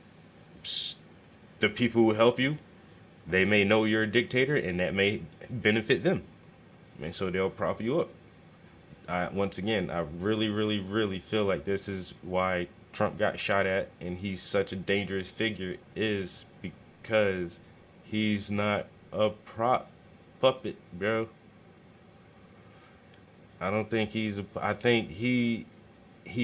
the people who help you, they may know you're a dictator, and that may benefit them, and so they'll prop you up. Once again, I really feel like this is why Trump got shot at, and he's such a dangerous figure, is because he's not a puppet, bro. I don't think I think he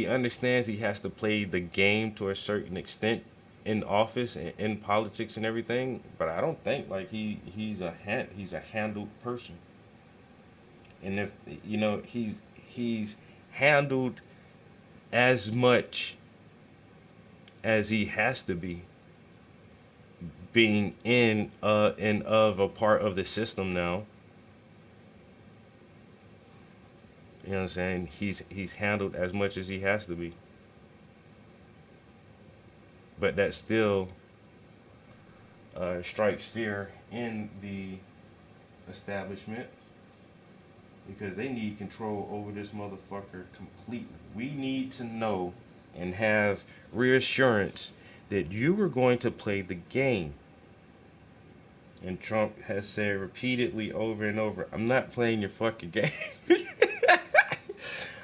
understands he has to play the game to a certain extent in office and in politics and everything, but I don't think like he's a handled person. And if you know, he's handled as much as he has to be, being in and of a part of the system now. You know what I'm saying? He's handled as much as he has to be. But that still strikes fear in the establishment, because they need control over this motherfucker completely. We need to know and have reassurance that you are going to play the game. And Trump has said repeatedly over and over, I'm not playing your fucking game.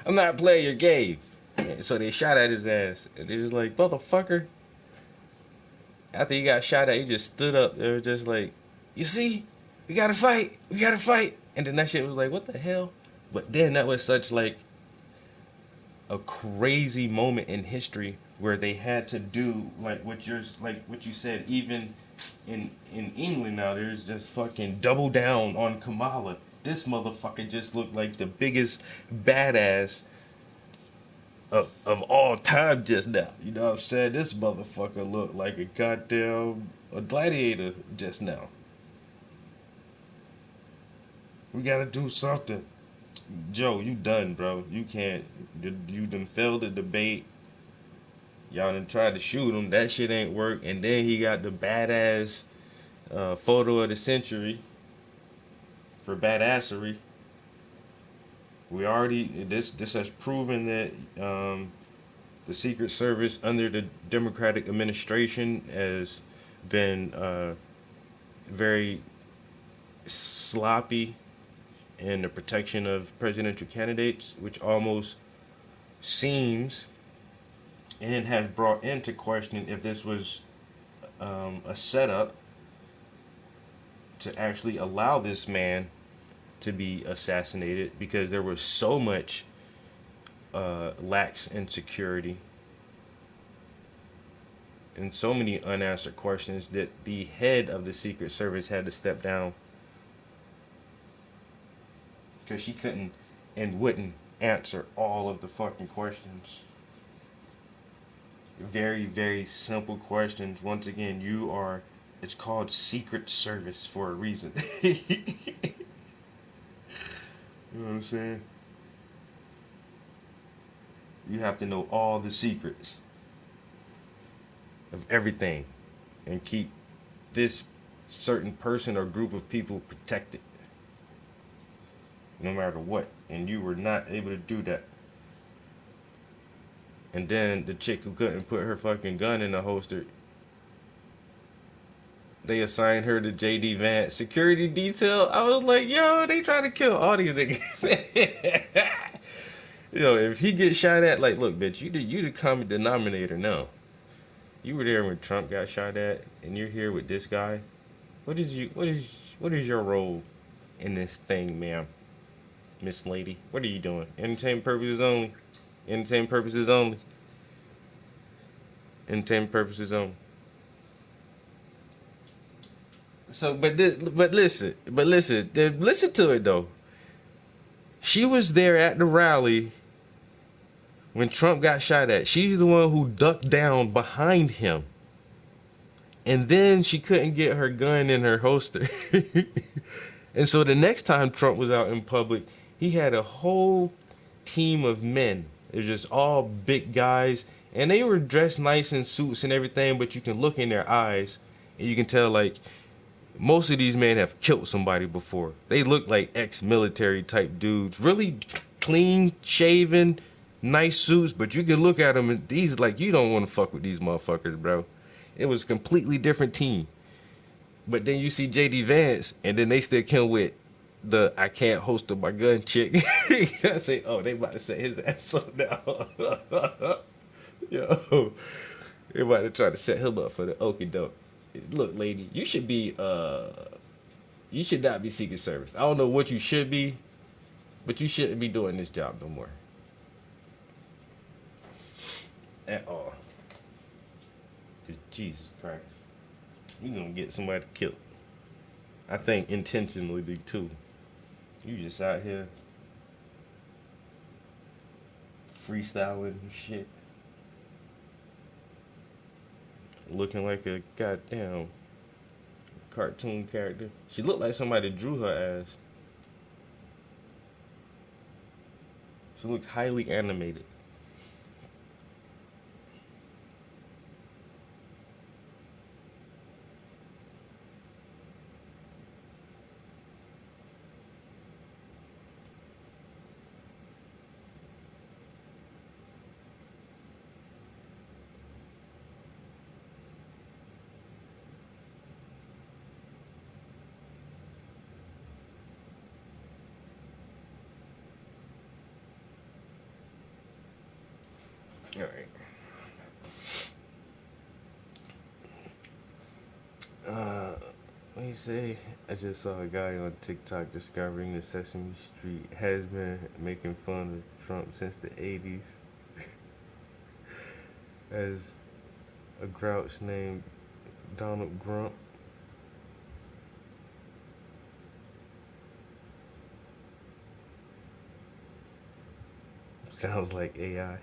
I'm not playing your game. So they shot at his ass. And they're just like, motherfucker. After he got shot at, he just stood up. They were just like, you see? We gotta fight. We gotta fight. And then that shit was like, what the hell? But then that was such like a crazy moment in history where they had to do like what you said. Even in England now, there's just fucking double down on Kamala. This motherfucker just looked like the biggest badass of all time just now. You know what I'm saying? This motherfucker looked like a goddamn gladiator just now. We gotta do something. Joe, you done, bro. You can't. You done failed the debate. Y'all done tried to shoot him. That shit ain't work. And then he got the badass photo of the century for badassery. We already, this has proven that the Secret Service under the Democratic administration has been very sloppy in the protection of presidential candidates, which almost seems and has brought into question if this was a setup to actually allow this man to be assassinated, because there was so much lax in security and so many unanswered questions that the head of the Secret Service had to step down because she couldn't and wouldn't answer all of the fucking questions. Very, very simple questions. Once again, it's called Secret Service for a reason. You know what I'm saying? You have to know all the secrets of everything and keep this certain person or group of people protected no matter what, and you were not able to do that. And then the chick who couldn't put her fucking gun in the holster, they assigned her to JD Vance security detail. I was like, yo, they trying to kill all these niggas. Yo, if he gets shot at, like, look, bitch, you the common denominator now. You were there when Trump got shot at, and you're here with this guy. What is your role in this thing, ma'am? Miss Lady, what are you doing? Entertainment purposes only. Entertainment purposes only. Entertainment purposes only. So, but listen to it though. She was there at the rally when Trump got shot at. She's the one who ducked down behind him. And then she couldn't get her gun in her holster. And so the next time Trump was out in public, he had a whole team of men. It was just all big guys. And they were dressed nice in suits and everything, but you can look in their eyes and you can tell, like, most of these men have killed somebody before. They look like ex-military type dudes. Really clean shaven, nice suits, but you can look at them and these, like, you don't want to fuck with these motherfuckers, bro. It was a completely different team. But then you see JD Vance, and then they stick him with the I can't holster my gun chick. I say, oh, they about to set his ass up now. Yo, they about to try to set him up for the okie doke. Look, lady, you should not be Secret Service. I don't know what you should be, but you shouldn't be doing this job no more. At all. Because Jesus Christ, you're going to get somebody killed. I think intentionally too. You just out here freestyling and shit. Looking like a goddamn cartoon character. She looked like somebody drew her ass. She looked highly animated. All right. What do you say? I just saw a guy on TikTok discovering the Sesame Street has been making fun of Trump since the 80s. As a grouch named Donald Grump. Sounds like AI.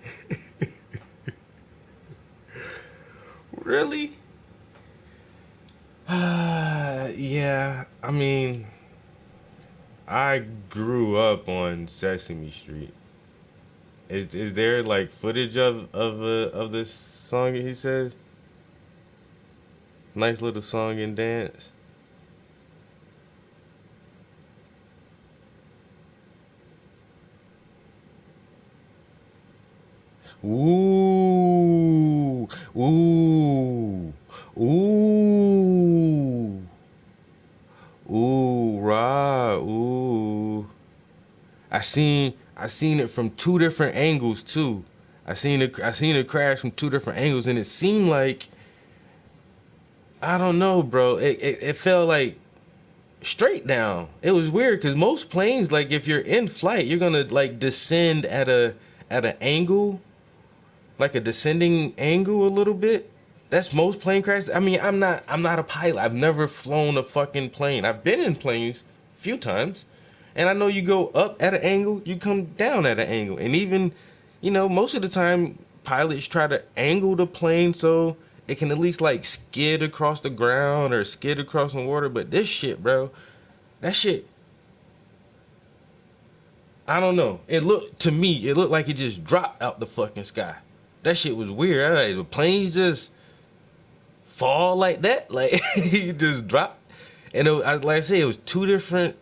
Really? Yeah, I mean, I grew up on Sesame Street. Is there like footage of this song he says? Nice little song and dance. Ooh, ooh, ooh, ooh, right, ooh. I seen it from two different angles too. I seen it crash from two different angles, and it seemed like, I don't know, bro. It felt like straight down. It was weird because most planes, like if you're in flight, you're gonna like descend at an angle, like a descending angle a little bit. That's most plane crashes. I mean, I'm not a pilot. I've never flown a fucking plane. I've been in planes a few times, and I know you go up at an angle, you come down at an angle, and even, most of the time pilots try to angle the plane so it can at least like skid across the ground or skid across the water. But this shit, bro, that shit, I don't know. It looked like it just dropped out the fucking sky. That shit was weird. Like, the planes just fall like that, like he just dropped. And like I said, it was two different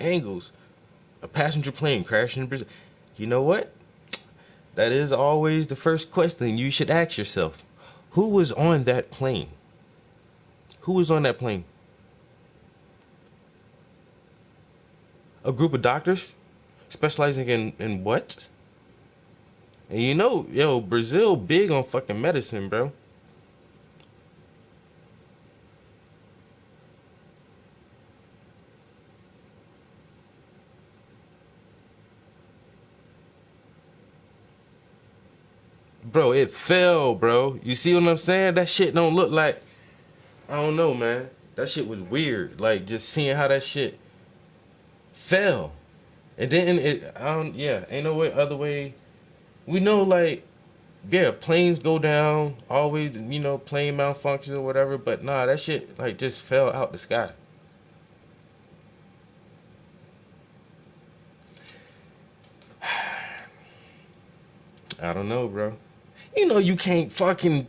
angles. A passenger plane crashing in Brazil. You know what? That is always the first question you should ask yourself. Who was on that plane? Who was on that plane? A group of doctors specializing in what? And Brazil big on fucking medicine, bro. Bro, it fell, bro. You see what I'm saying? That shit don't look like, I don't know, man. That shit was weird. Like, just seeing how that shit fell. And then ain't no other way. We know, like, yeah, planes go down, always, plane malfunctions or whatever, but nah, that shit, like, just fell out the sky. I don't know, bro. You can't fucking.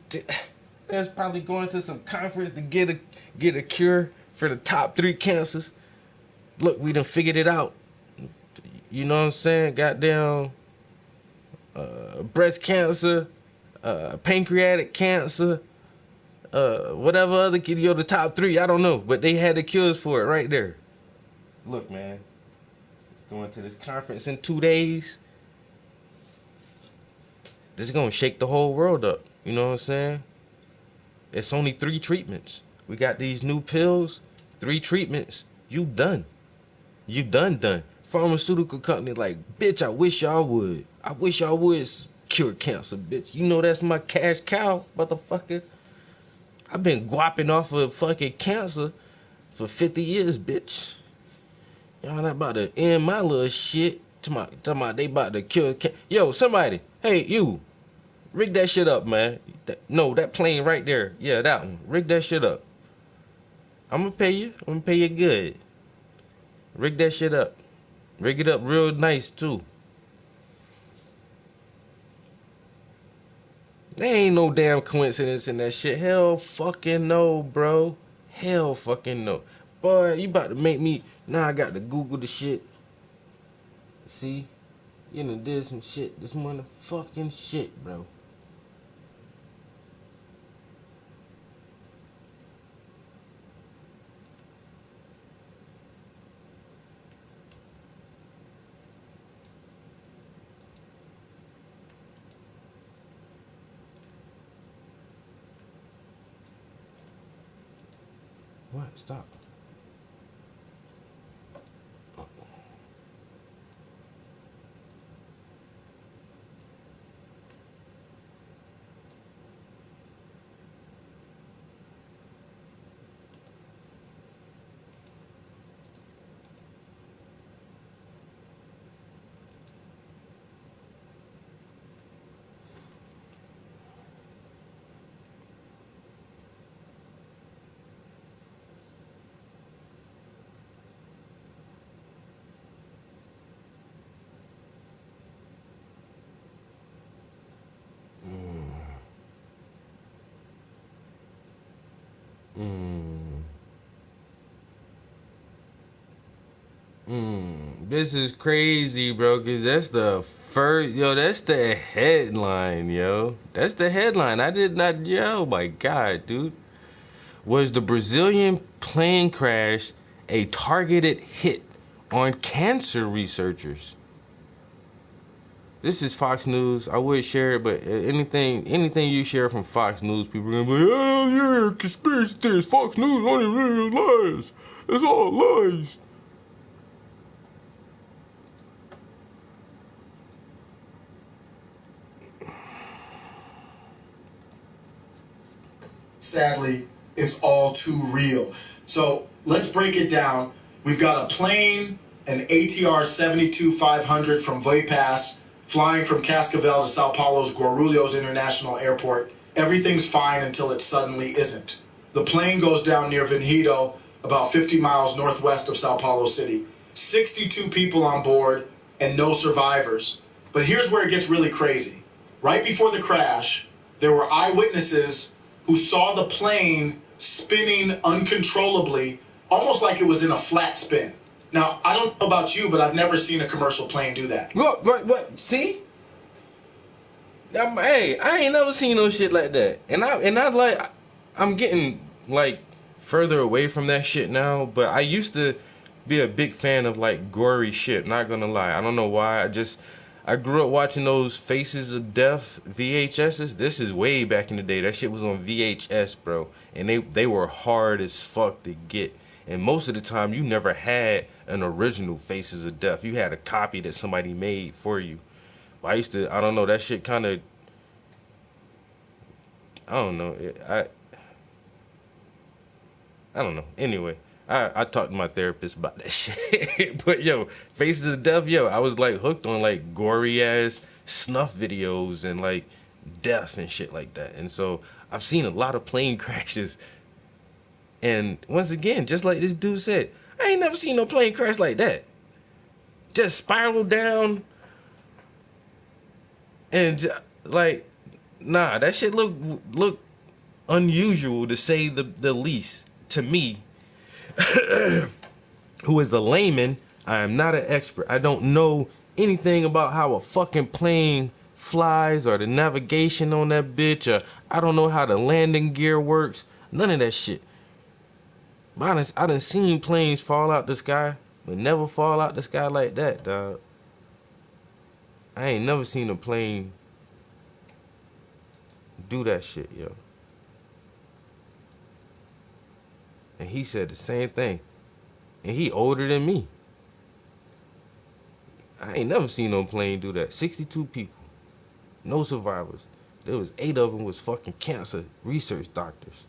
There's probably going to some conference to get a cure for the top 3 cancers. Look, we done figured it out. You know what I'm saying? Goddamn, breast cancer, pancreatic cancer, whatever other, the top 3. I don't know, but they had the cures for it right there. Look, man, going to this conference in 2 days. This is gonna shake the whole world up. You know what I'm saying? It's only 3 treatments. We got these new pills, 3 treatments. You done. You done. Pharmaceutical company like, bitch, I wish y'all would. I wish y'all would cure cancer, bitch. That's my cash cow, motherfucker. I've been guapping off of fucking cancer for 50 years, bitch. Y'all not about to end my little shit. Talking about they about to cure cancer. Yo, somebody. Hey, you. Rig that shit up, man. That plane right there. Yeah, that one. Rig that shit up. I'm gonna pay you. I'm gonna pay you good. Rig that shit up. Rig it up real nice, too. There ain't no damn coincidence in that shit. Hell fucking no, bro. Hell fucking no. Boy, you about to make me. Now I got to Google the shit. See? Did some shit. This motherfucking shit, bro. What? Stop. This is crazy, bro, because that's the first, that's the headline, yo. That's the headline. I did not, oh my God, dude. Was the Brazilian plane crash a targeted hit on cancer researchers. This is Fox News. I would share it, but anything you share from Fox News, people are gonna be like, oh yeah, conspiracy theories. Fox News only really lies. It's all lies. Sadly, it's all too real. So let's break it down. We've got a plane, an ATR 72-500 from Voipass, flying from Cascavel to Sao Paulo's Guarulhos International Airport. Everything's fine until it suddenly isn't. The plane goes down near Vinhedo, about 50 miles northwest of Sao Paulo City. 62 people on board and no survivors. But here's where it gets really crazy. Right before the crash, there were eyewitnesses who saw the plane spinning uncontrollably, almost like it was in a flat spin. Now, I don't know about you, but I've never seen a commercial plane do that. What? See? Hey, I ain't never seen no shit like that. I'm getting like further away from that shit now, but I used to be a big fan of like gory shit, not gonna lie. I don't know why. I grew up watching those Faces of Death VHSs. This is way back in the day. That shit was on VHS, bro. And they were hard as fuck to get. And most of the time, you never had an original Faces of Death. You had a copy that somebody made for you. But I don't know, that shit kind of, I don't know. I don't know. Anyway, I talked to my therapist about that shit. But yo, Faces of Death, yo, I was like hooked on like gory ass snuff videos and like death and shit like that. And so I've seen a lot of plane crashes. And once again, just like this dude said, I ain't never seen no plane crash like that. Just spiral down. And like, nah, that shit look unusual to say the least to me. Who is a layman. I am not an expert. I don't know anything about how a fucking plane flies or the navigation on that bitch, or I don't know how the landing gear works. None of that shit. But I done seen planes fall out the sky, but never fall out the sky like that, dog. I ain't never seen a plane do that shit, yo. And he said the same thing. And he older than me. I ain't never seen no plane do that. 62 people. No survivors. There was 8 of them was fucking cancer research doctors.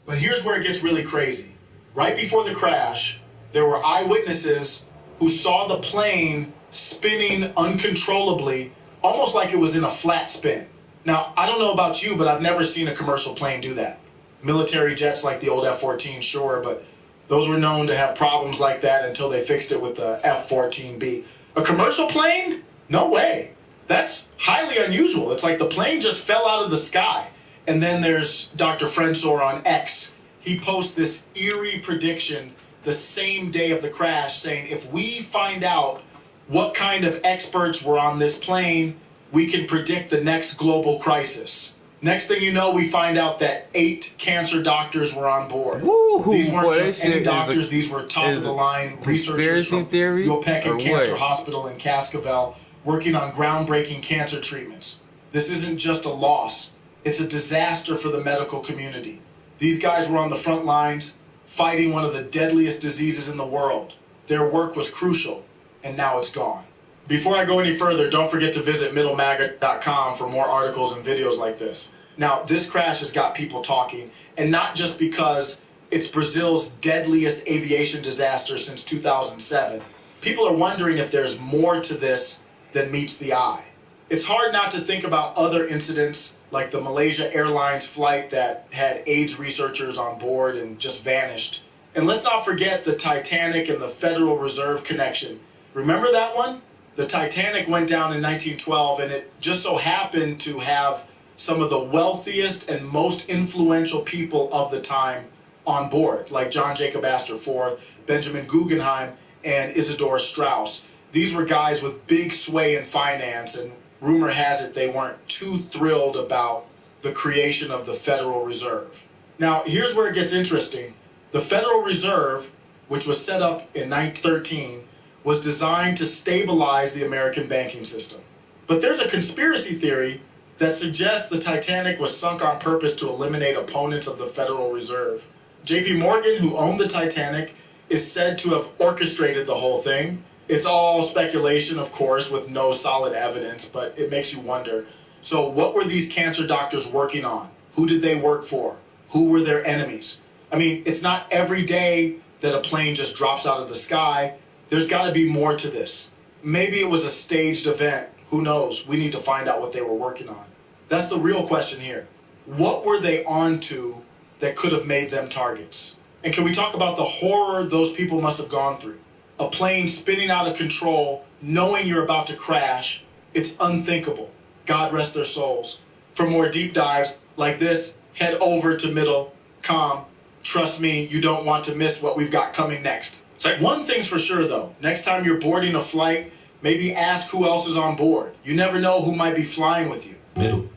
But here's where it gets really crazy. Right before the crash, there were eyewitnesses who saw the plane spinning uncontrollably, almost like it was in a flat spin. Now, I don't know about you, but I've never seen a commercial plane do that. Military jets like the old F-14, sure, but those were known to have problems like that until they fixed it with the F-14B. A commercial plane? No way. That's highly unusual. It's like the plane just fell out of the sky. And then there's Dr. Frensor on X. He posts this eerie prediction the same day of the crash saying, if we find out what kind of experts were on this plane, we can predict the next global crisis. Next thing you know, we find out that 8 cancer doctors were on board. Woo-hoo, these weren't boy, just any doctors, these were top-of-the-line researchers from Yopekin Cancer Hospital in Cascavel working on groundbreaking cancer treatments. This isn't just a loss. It's a disaster for the medical community. These guys were on the front lines fighting one of the deadliest diseases in the world. Their work was crucial, and now it's gone. Before I go any further, don't forget to visit middlemaga.com for more articles and videos like this. Now, this crash has got people talking, and not just because it's Brazil's deadliest aviation disaster since 2007. People are wondering if there's more to this than meets the eye. It's hard not to think about other incidents like the Malaysia Airlines flight that had AIDS researchers on board and just vanished. And let's not forget the Titanic and the Federal Reserve connection. Remember that one? The Titanic went down in 1912, and it just so happened to have some of the wealthiest and most influential people of the time on board, like John Jacob Astor Ford, Benjamin Guggenheim, and Isidor Straus. These were guys with big sway in finance, and rumor has it they weren't too thrilled about the creation of the Federal Reserve. Now, here's where it gets interesting. The Federal Reserve, which was set up in 1913, was designed to stabilize the American banking system. But there's a conspiracy theory that suggests the Titanic was sunk on purpose to eliminate opponents of the Federal Reserve. J.P. Morgan, who owned the Titanic, is said to have orchestrated the whole thing. It's all speculation, of course, with no solid evidence, but it makes you wonder. So what were these cancer doctors working on? Who did they work for? Who were their enemies? I mean, it's not every day that a plane just drops out of the sky. There's got to be more to this. Maybe it was a staged event. Who knows? We need to find out what they were working on. That's the real question here. What were they onto that could have made them targets? And can we talk about the horror those people must have gone through? A plane spinning out of control, knowing you're about to crash. It's unthinkable. God rest their souls. For more deep dives like this, head over to Middle.com. Trust me, you don't want to miss what we've got coming next. So one thing's for sure, though. Next time you're boarding a flight, maybe ask who else is on board. You never know who might be flying with you. Middle.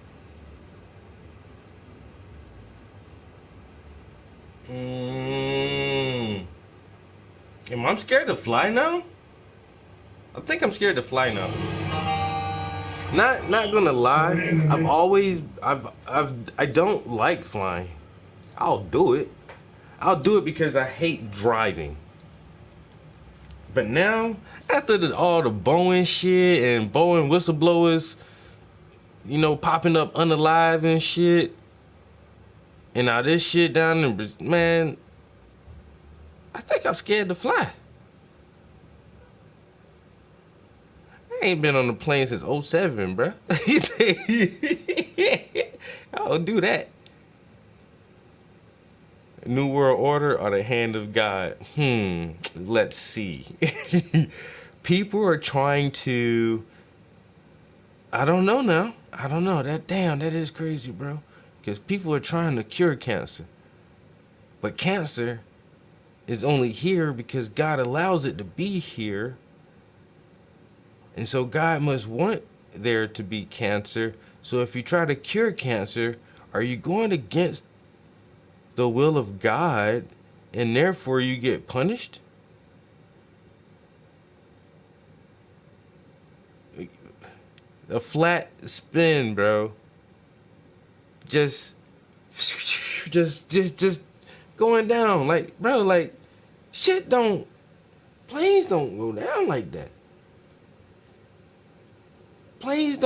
Am I scared to fly now? I think I'm scared to fly now. Not gonna lie. I don't like flying. I'll do it. I'll do it because I hate driving. But now, after all the Boeing shit and Boeing whistleblowers, popping up unalive and shit, and all this shit down in Brazil, man, I think I'm scared to fly. I ain't been on a plane since 07, bruh. I'll do that. New World Order or the hand of God? Let's see. People are trying to... I don't know now. I don't know. That is crazy, bro. Because people are trying to cure cancer. But cancer is only here because God allows it to be here. And so God must want there to be cancer. So if you try to cure cancer, are you going against the will of God and therefore you get punished? A flat spin, bro. Just going down. Like, bro, like, planes don't go down like that. Planes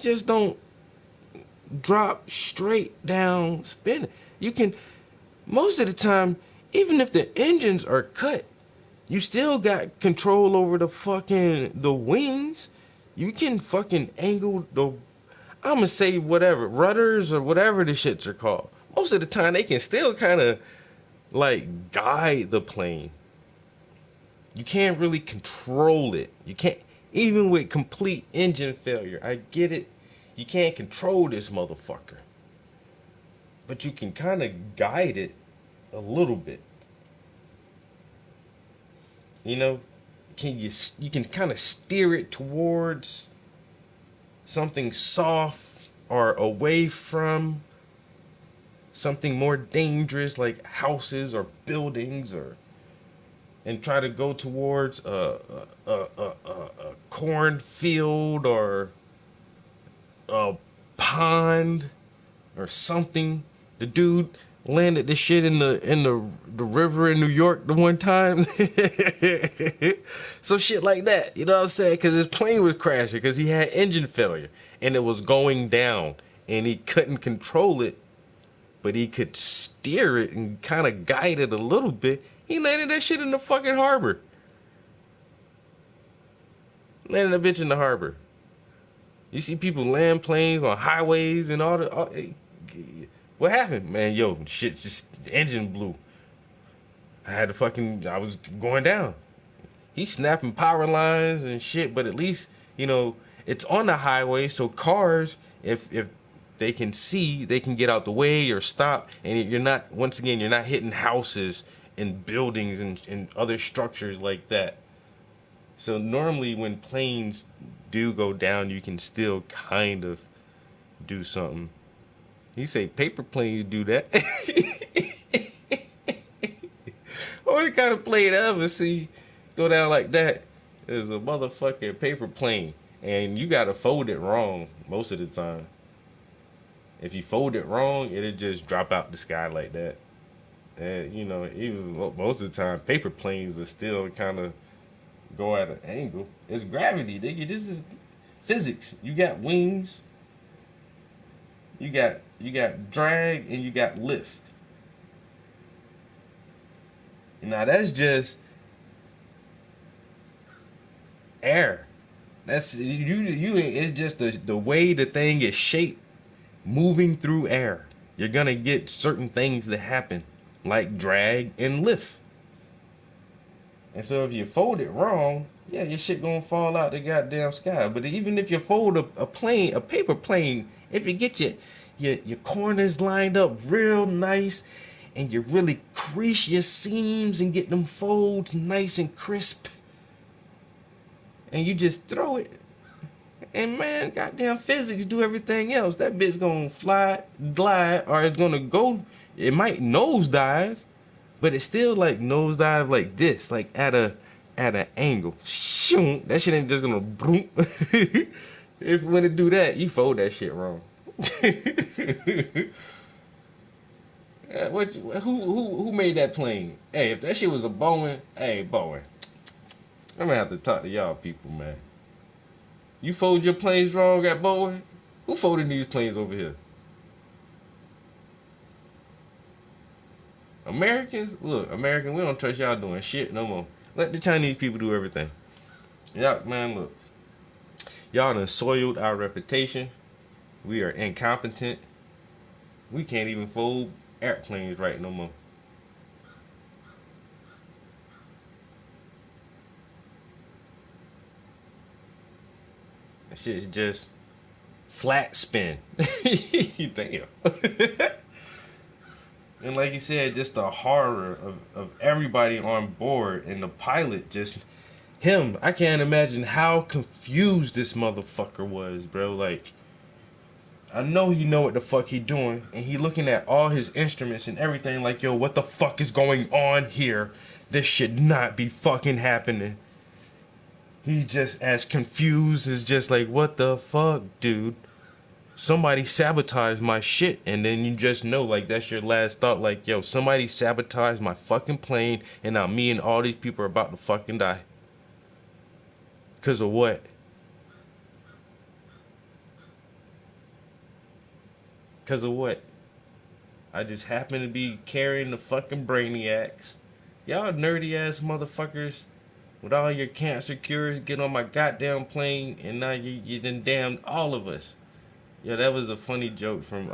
just don't drop straight down spinning. You can, most of the time, even if the engines are cut, you still got control over the wings. You can fucking angle I'm gonna say whatever, rudders or whatever the shits are called. Most of the time, they can still kind of, like, guide the plane. You can't really control it. You can't, even with complete engine failure. I get it. You can't control this motherfucker. But you can kind of guide it a little bit. You can kind of steer it towards something soft or away from something more dangerous like houses or buildings, and try to go towards a cornfield or a pond or something. The dude landed this shit in the river in New York the one time. So shit like that, you know what I'm saying? Because his plane was crashing because he had engine failure and it was going down and he couldn't control it, but he could steer it and kind of guide it a little bit. He landed that shit in the fucking harbor. Landed a bitch in the harbor. You see people land planes on highways and all the... What happened? Man, shit, just the engine blew. I was going down. He's snapping power lines and shit, but at least, it's on the highway, so cars, if they can see, they can get out the way or stop, and you're not hitting houses and buildings and other structures like that. So normally when planes do go down, you can still kind of do something. He say paper planes do that. only kind of plane I ever see go down like that is a motherfucking paper plane. And you gotta fold it wrong most of the time. If you fold it wrong, it'll just drop out the sky like that. And, you know, even most of the time, paper planes are still kind of go at an angle. It's gravity, nigga. This is physics. You got wings, you got drag, and you got lift. Now that's just air. That's you. It's just the way the thing is shaped, moving through air. You're gonna get certain things that happen, like drag and lift. And so if you fold it wrong, yeah, your shit gonna fall out the goddamn sky. But even if you fold a paper plane, if you get your corners lined up real nice, and you really crease your seams and get them folds nice and crisp, and you just throw it, and man, goddamn physics do everything else. That bit's gonna fly, glide, or it's gonna go. It might nosedive, but it's still like nosedive like this, like at an angle. That shit ain't just gonna boom. If when it do that, you fold that shit wrong. Who made that plane? Hey, if that shit was a Boeing, hey Boeing, I'm gonna have to talk to y'all people, man. You fold your planes wrong at Boeing? Who folded these planes over here? Americans? Look, American, we don't trust y'all doing shit no more. Let the Chinese people do everything. Y'all, man, look. Y'all done soiled our reputation. We are incompetent. We can't even fold airplanes right no more. That shit's just flat spin. Damn. And like you said, just the horror of everybody on board, and the pilot, just him. I can't imagine how confused this motherfucker was, bro. Like, I know he know what the fuck he doing, and he looking at all his instruments and everything like, yo, what the fuck is going on here? This should not be fucking happening. He's just as confused as just like, what the fuck, dude? Somebody sabotaged my shit, and then you just know, like, that's your last thought, like, yo, somebody sabotaged my fucking plane, and now me and all these people are about to fucking die. Cause of what? Cause of what? I just happen to be carrying the fucking brainiacs. Y'all nerdy ass motherfuckers with all your cancer cures get on my goddamn plane, and now you done damned all of us. Yeah, that was a funny joke from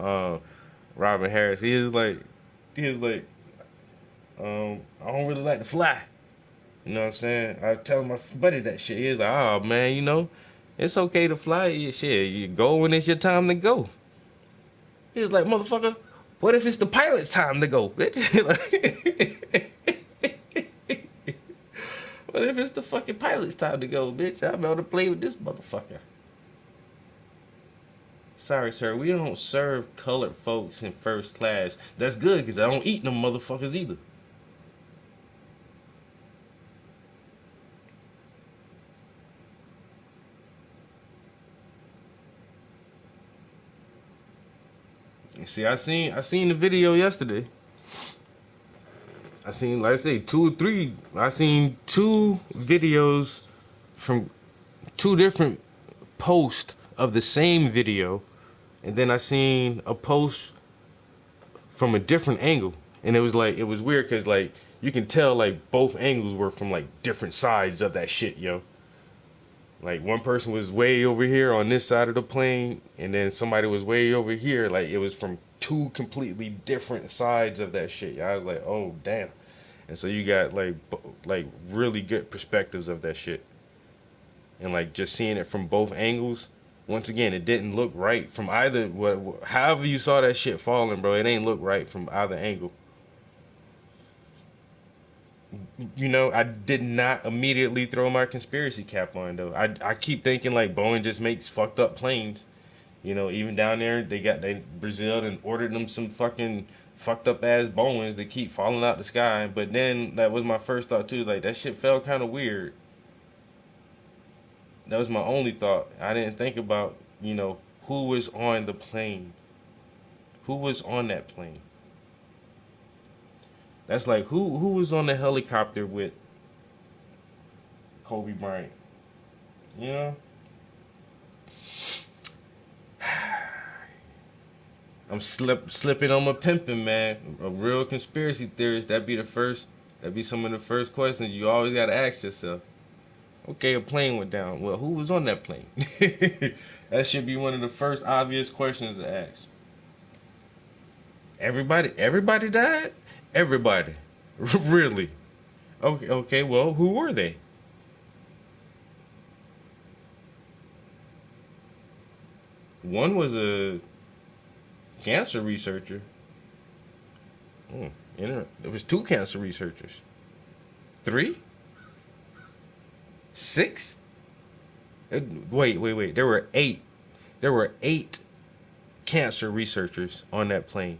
Robin Harris. He was like, I don't really like to fly. You know what I'm saying? I was telling my buddy that shit. He was like, oh man, you know, it's okay to fly. Shit, you go when it's your time to go. He was like, motherfucker, what if it's the pilot's time to go? What if it's the fucking pilot's time to go, bitch? I'm about to play with this motherfucker. Sorry, sir, we don't serve colored folks in first class. That's good, because I don't eat them motherfuckers either. See, I seen the video yesterday. I seen, like I say, I seen 2 videos from 2 different posts of the same video. And then I seen a post from a different angle, and it was weird because like you can tell like both angles were from like different sides of that shit, yo. Like one person was way over here on this side of the plane, and then somebody was way over here. Like it was from 2 completely different sides of that shit. I was like, oh damn. And so you got like really good perspectives of that shit, and like just seeing it from both angles. Once again, it didn't look right from either. However you saw that shit falling, bro, it ain't look right from either angle. You know, I did not immediately throw my conspiracy cap on, though. I keep thinking like Boeing just makes fucked up planes. You know, even down there, Brazil and ordered them some fucking fucked up ass bones that keep falling out the sky. But then that was my first thought too. Like that shit felt kind of weird. That was my only thought. I didn't think about, who was on the plane. Who was on that plane? That's like who was on the helicopter with Kobe Bryant? You know? I'm slipping on my pimping, man. A real conspiracy theorist. That'd be some of the first questions you always gotta ask yourself. Okay, a plane went down. Well, who was on that plane? That should be one of the first obvious questions to ask. Everybody died? Everybody. Really? Okay, well, who were they? One was a cancer researcher. There was 2 cancer researchers. 3? 6? Wait. There were 8. There were 8 cancer researchers on that plane.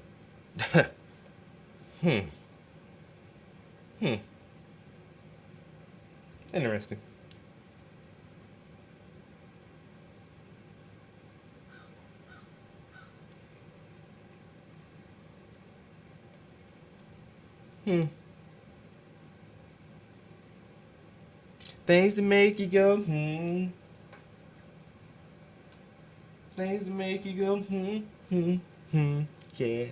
Interesting. Things to make you go, Things to make you go, yeah.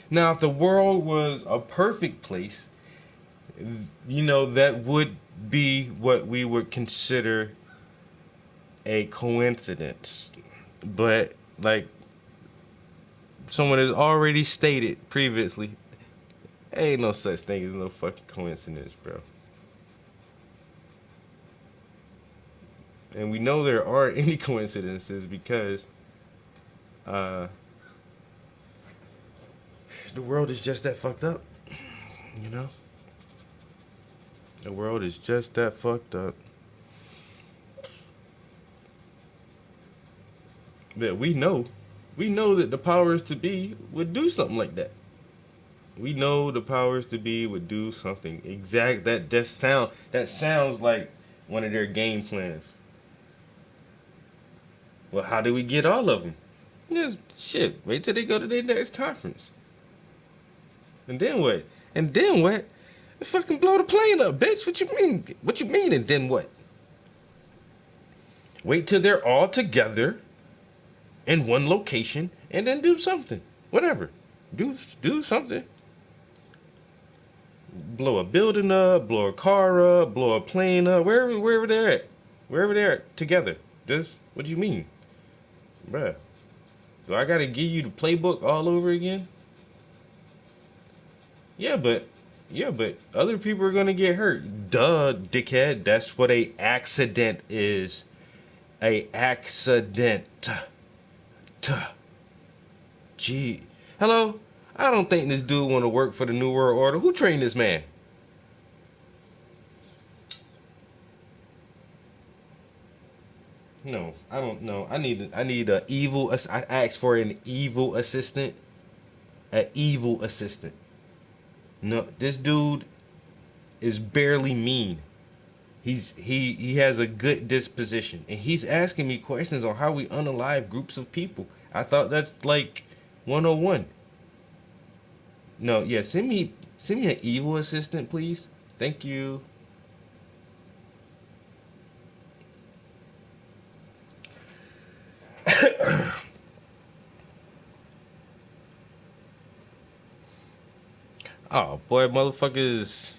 Now, if the world was a perfect place, that would be what we would consider a coincidence. But, like someone has already stated previously, ain't no such thing as no fucking coincidence, bro. And we know there aren't any coincidences because the world is just that fucked up, The world is just that fucked up. That we know that the powers to be would do something like that. We know the powers to be would do something exact. That sounds like one of their game plans. Well, how do we get all of them? Just shit. Wait till they go to their next conference. And then what? They fucking blow the plane up, bitch. What you mean? What you mean? And then what? Wait till they're all together in one location, and then do something. Whatever. Do something. Blow a building up, blow a car up, blow a plane up, wherever they're at. Wherever they're at, together. What do you mean? Bruh. Do I gotta give you the playbook all over again? Yeah, but other people are gonna get hurt. Duh, dickhead. That's what a accident is. A accident. Gee. Hello? I don't think this dude want to work for the New World Order. Who trained this man? No, I don't know. I need a evil. I asked for an evil assistant. An evil assistant. No, this dude is barely mean. He has a good disposition, and he's asking me questions on how we unalive groups of people. I thought that's like 101. No, yeah, send me an evil assistant, please. Thank you. Oh boy, motherfuckers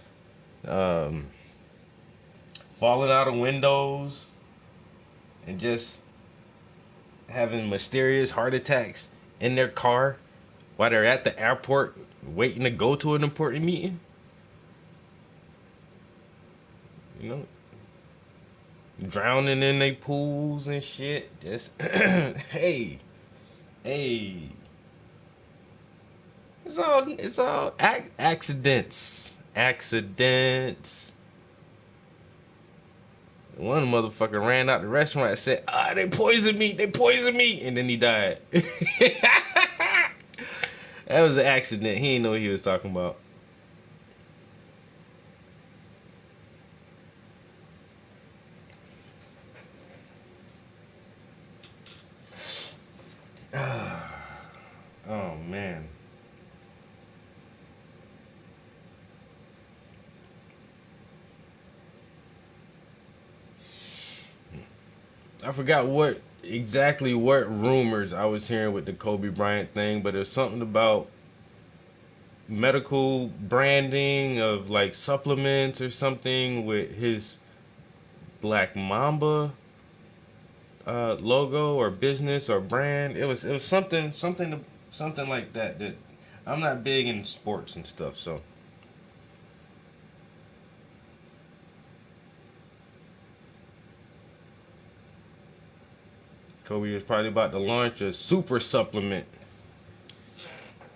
falling out of windows and just having mysterious heart attacks in their car while they're at the airport waiting to go to an important meeting. Drowning in their pools and shit. Just hey. It's all accidents. One motherfucker ran out the restaurant and said, they poisoned me, and then he died. That was an accident. He didn't know what he was talking about. Oh, man. I forgot what rumors I was hearing with the Kobe Bryant thing, but it was something about medical branding of like supplements or something with his Black Mamba logo or business or brand. It was something like that. That I'm not big in sports and stuff, so. Kobe was probably about to launch a super supplement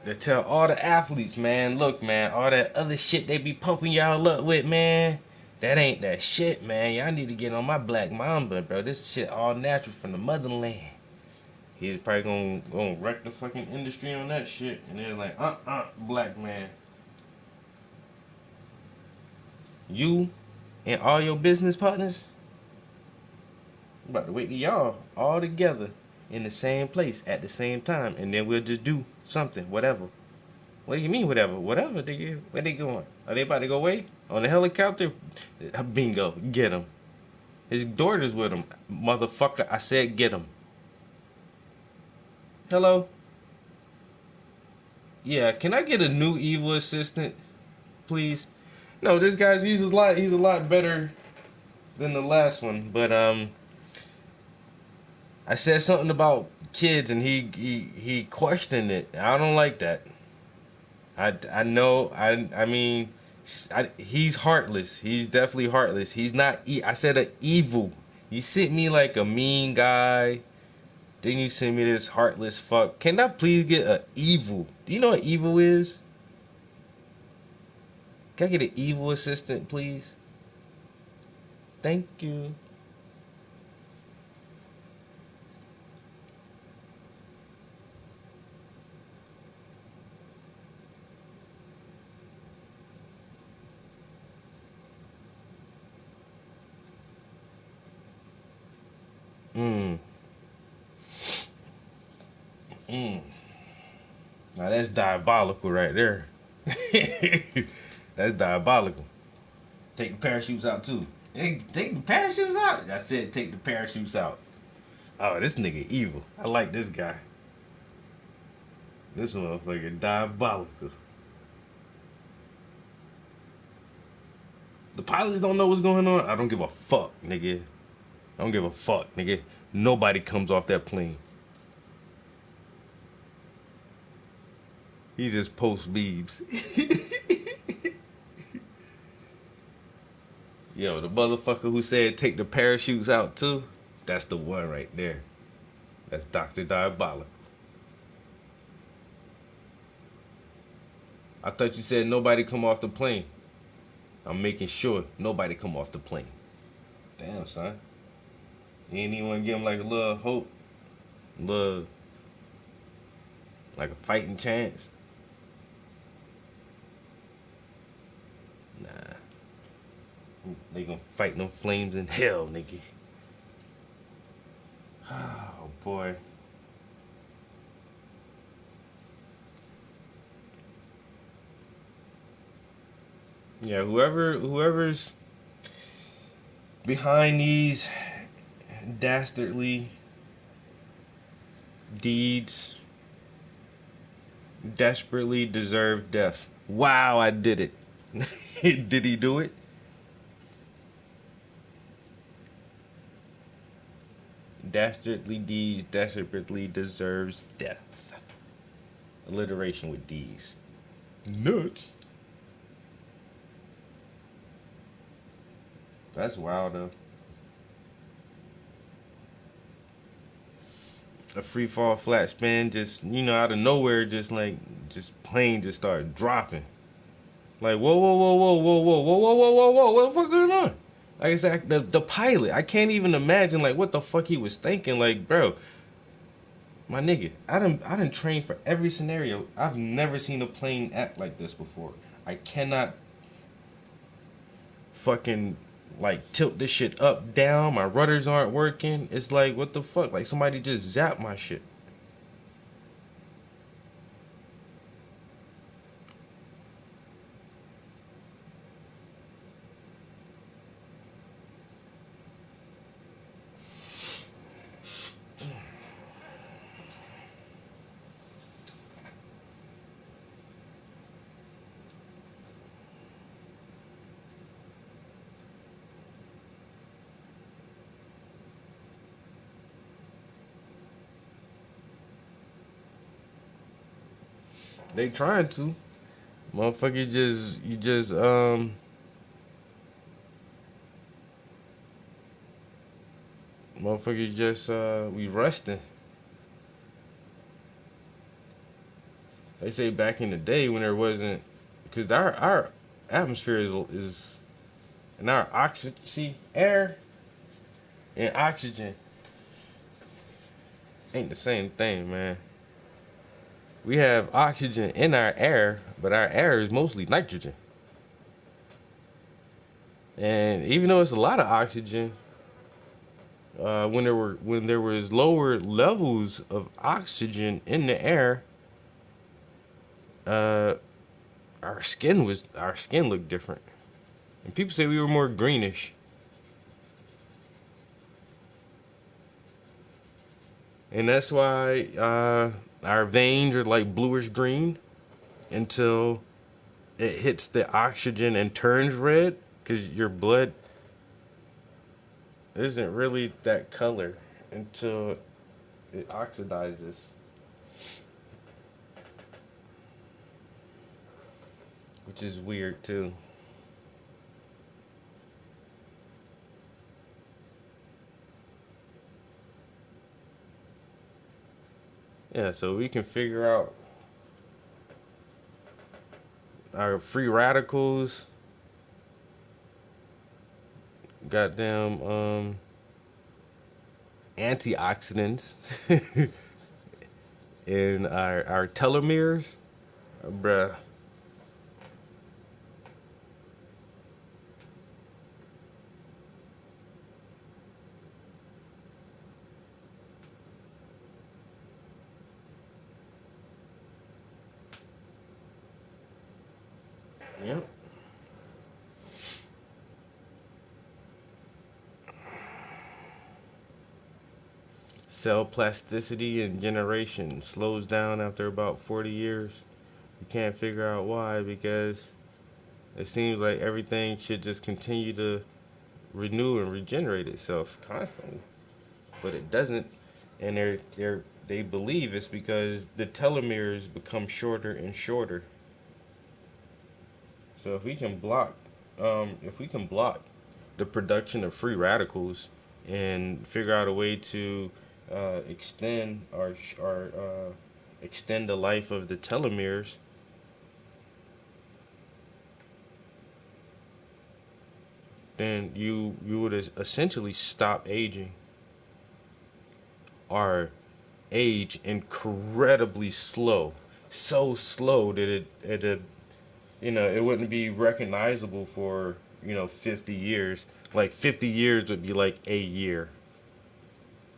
to tell all the athletes, man, look, man, all that other shit they be pumping y'all up with, man, that ain't that shit, man. Y'all need to get on my Black Mamba, bro. This shit all natural from the motherland. He was probably gonna wreck the fucking industry on that shit. And they're like, black man. You and all your business partners, I'm about to wait till y'all all together in the same place at the same time, and then we'll just do something, whatever. What do you mean, whatever? Whatever, nigga. Where they going? Are they about to go away? On the helicopter? Bingo. Get him. His daughter's with him. Motherfucker, I said get him. Hello? Yeah, can I get a new evil assistant, please? No, this guy's he's a lot better than the last one, but I said something about kids and he questioned it. I don't like that. I know. I mean, he's heartless. He's definitely heartless. He's not. I said a evil. You sent me like a mean guy. Then you send me this heartless fuck. Can I please get a evil? Do you know what evil is? Can I get an evil assistant, please? Thank you. Now that's diabolical right there. That's diabolical. Take the parachutes out too. Hey, take the parachutes out? I said take the parachutes out. Oh, this nigga evil. I like this guy. This motherfucker diabolical. The pilots don't know what's going on. I don't give a fuck, nigga. I don't give a fuck, nigga. Nobody comes off that plane. He just posts memes. Yo, the motherfucker who said take the parachutes out too, that's the one right there. That's Dr. Diabolical. I thought you said nobody come off the plane. I'm making sure nobody come off the plane. Damn, son. You ain't even want to give him like a little hope? Like a fighting chance? Nah. They gonna fight them flames in hell, nigga. Oh, boy. Yeah, whoever's behind these dastardly deeds desperately deserve death. Wow, I did it. Did he do it? Dastardly deeds desperately deserves death. Alliteration with D's. Nuts. That's wild though. A free fall flat spin, just out of nowhere, just plane just started dropping. Like whoa, what the fuck going on? Like I said, the pilot, I can't even imagine like what the fuck he was thinking. Like, bro, my nigga, I done trained for every scenario. I've never seen a plane act like this before. I cannot fucking like tilt this shit up, down. My rudders aren't working. It's like, what the fuck? Like somebody just zapped my shit. They trying to. Motherfucker we resting. They say back in the day when there wasn't, because our atmosphere is and our oxygen, see, air and oxygen ain't the same thing, man. We have oxygen in our air, but our air is mostly nitrogen. And even though it's a lot of oxygen, when there was lower levels of oxygen in the air, our skin looked different. And people say we were more greenish. And that's why our veins are like bluish green until it hits the oxygen and turns red, because your blood isn't really that color until it oxidizes. Which is weird too. Yeah, so we can figure out our free radicals, goddamn antioxidants, and our telomeres, bruh. Yep. Cell plasticity and generation slows down after about 40 years. You can't figure out why, because it seems like everything should just continue to renew and regenerate itself constantly, but it doesn't. And they believe it's because the telomeres become shorter and shorter. So if we can block the production of free radicals and figure out a way to extend extend the life of the telomeres, then you would essentially stop aging or age incredibly slow, so slow that it it wouldn't be recognizable for 50 years. Like 50 years would be like a year.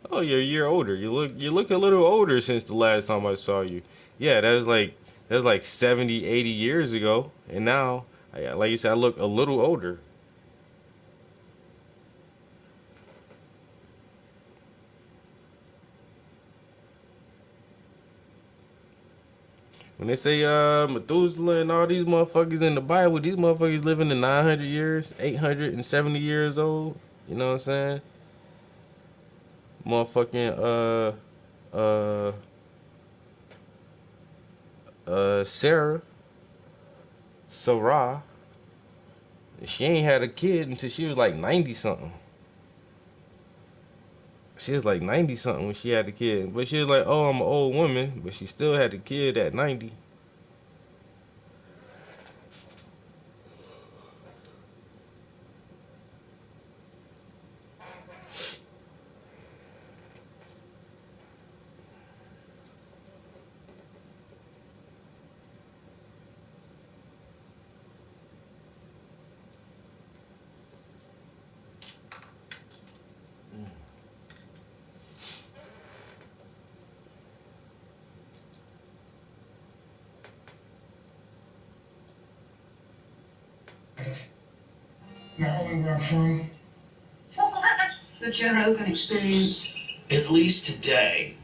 Oh, you're a year older. You look a little older since the last time I saw you. Yeah, that was like 70, 80 years ago, and now, like you said, I look a little older. When they say Methuselah and all these motherfuckers in the Bible, these motherfuckers living to 900 years, 870 years old. You know what I'm saying? Motherfucking uh Sarah, she ain't had a kid until she was like 90 something. She was like 90 something when she had the kid. But she was like, oh, I'm an old woman. But she still had the kid at 90. talking about, from? The Joe Rogan Experience. At least today,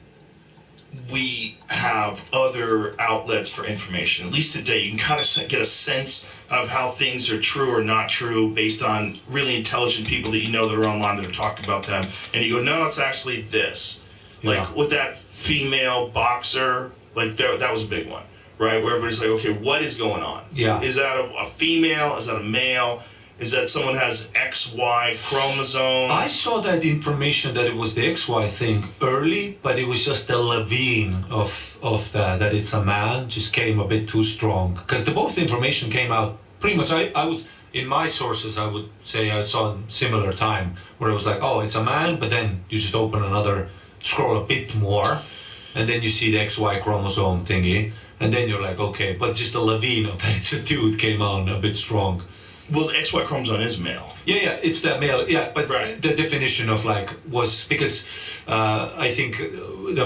we have other outlets for information. At least today, you can kind of get a sense of how things are true or not true based on really intelligent people that you know that are online that are talking about them. And you go, no, it's actually this. Like with that female boxer, like that was a big one, right? Where everybody's like, okay, what is going on? Yeah. Is that a female? Is that a male? Is that someone has XY chromosomes? I saw that information that it was the XY thing early, but it was just the Levine of that it's a man just came a bit too strong. Because both the information came out pretty much, I would, in my sources, I would say I saw similar time, where it was like, oh, it's a man, but then you just open another, scroll a bit more, and then you see the XY chromosome thingy, and then you're like, okay, but just the Levine of that it's a dude came on a bit strong. Well, the XY chromosome is male. Yeah, it's that male. Yeah, but right. The definition of like was because I think the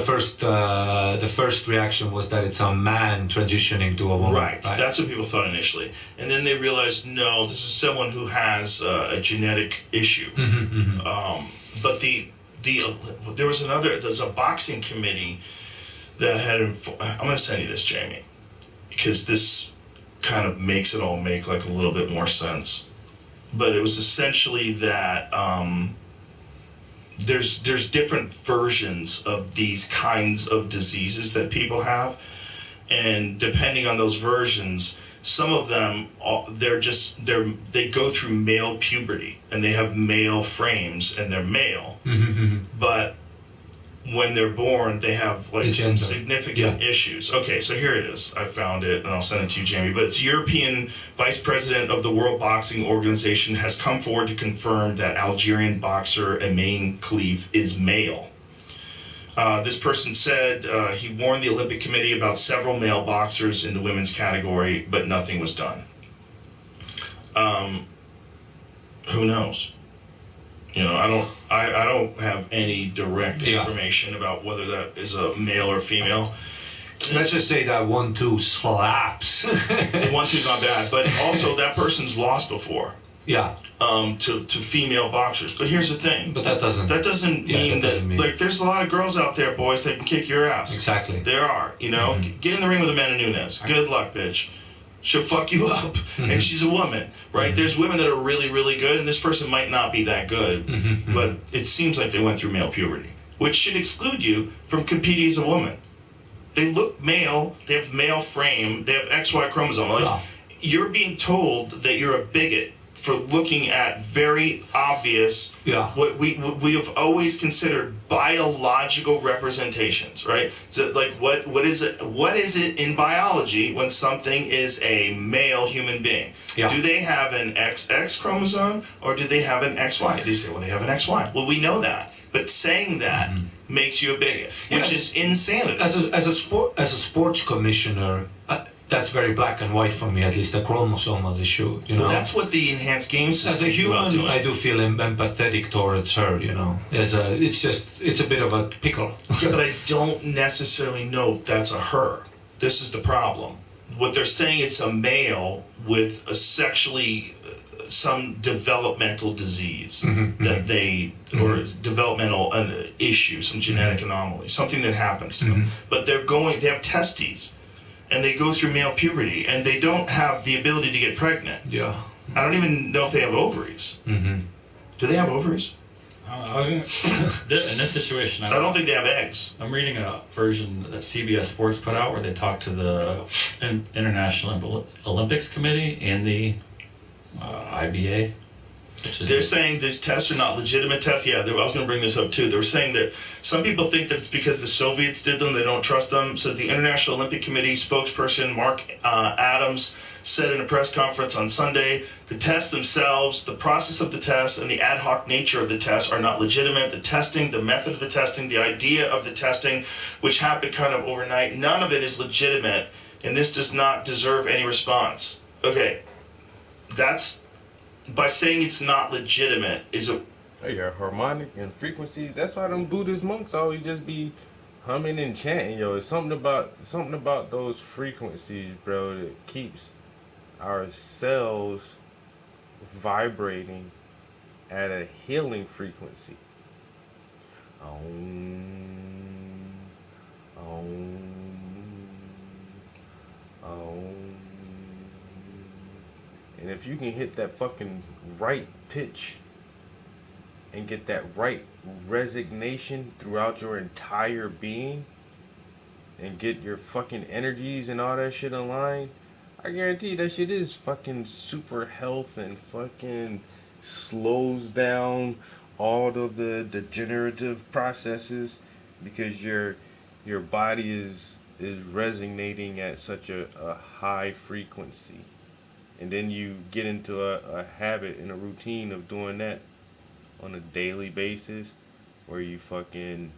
first reaction was that it's a man transitioning to a woman. Right. That's what people thought initially, and then they realized no, this is someone who has a genetic issue. But there's a boxing committee that had. I'm going to send you this, Jamie, because this kind of makes it all make like a little bit more sense. But it was essentially that there's different versions of these kinds of diseases that people have, and depending on those versions, some of them they go through male puberty and they have male frames and they're male, but when they're born, they have like some significant issues. Okay, so here it is. I found it, and I'll send it to you, Jamie. But it's European Vice President of the World Boxing Organization has come forward to confirm that Algerian boxer Emain Khalif is male. This person said he warned the Olympic Committee about several male boxers in the women's category, but nothing was done. Who knows? You know, I don't have any direct information about whether that is a male or female. Let's just say that 1-2 slaps. The 1-2's not bad, but also that person's lost before. Yeah. To female boxers. But here's the thing. But that doesn't mean like there's a lot of girls out there, boys, that can kick your ass. Exactly. There are. You know, get in the ring with Amanda Nunes. Good luck, bitch. She'll fuck you up, and she's a woman, right? There's women that are really, really good, and this person might not be that good, but it seems like they went through male puberty, which should exclude you from competing as a woman. They look male, they have male frame, they have XY chromosome. Like, you're being told that you're a bigot for looking at very obvious, what we have always considered biological representations, right? So like what is it in biology when something is a male human being? Do they have an XX chromosome or do they have an XY? They say, well, they have an XY. Well, we know that, but saying that makes you a bigot, which is insanity. As a sports commissioner, that's very black and white for me, at least a chromosomal issue, you know. Well, that's what the enhanced game system as a human, I do feel empathetic towards her, you know. It's a bit of a pickle. Yeah, but I don't necessarily know if that's a her. This is the problem. What they're saying, it's a male with a sexually some developmental disease that they or developmental issue, some genetic anomaly, something that happens to them. But they have testes. And they go through male puberty, and they don't have the ability to get pregnant. Yeah. I don't even know if they have ovaries. Do they have ovaries? In this situation, I don't think they have eggs. I'm reading a version that CBS Sports put out where they talked to the International Olympics Committee and the IBA. They're saying these tests are not legitimate tests. Yeah, I was going to bring this up too. They were saying that some people think that it's because the Soviets did them, they don't trust them. So the International Olympic Committee spokesperson Mark Adams said in a press conference on Sunday, the tests themselves, the process of the tests, and the ad hoc nature of the tests are not legitimate. The testing, the method of the testing, the idea of the testing, which happened kind of overnight, none of it is legitimate, and this does not deserve any response. Okay, that's... By saying it's not legitimate is a... Yeah, harmonic and frequencies. That's why them Buddhist monks always just be humming and chanting, yo. It's something about those frequencies, bro, that keeps our cells vibrating at a healing frequency. And if you can hit that fucking right pitch and get that right resignation throughout your entire being and get your fucking energies and all that shit in line, I guarantee that shit is fucking super health and fucking slows down all of the degenerative processes because your body is resonating at such a high frequency. And then you get into a habit and a routine of doing that on a daily basis where you fucking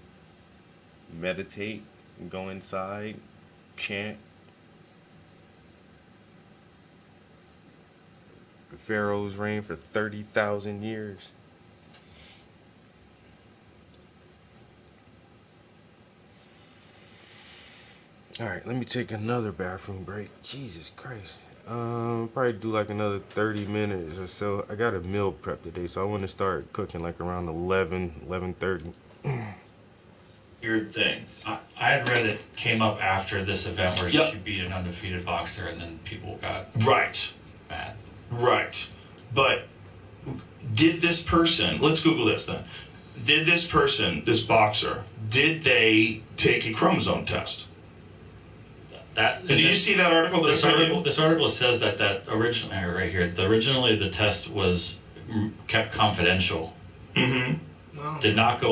meditate and go inside, chant. The pharaohs reigned for 30,000 years. Alright, let me take another bathroom break. Jesus Christ. Probably do like another 30 minutes or so. I got a meal prep today, so I want to start cooking like around 11:30. Weird thing. I had read it came up after this event where she beat an undefeated boxer, and then people got right mad. Right. But did this person, let's Google this then. Did this person, this boxer, did they take a chromosome test? Did you see that article? This article says that originally, right here, originally the test was kept confidential. Mm-hmm. Did not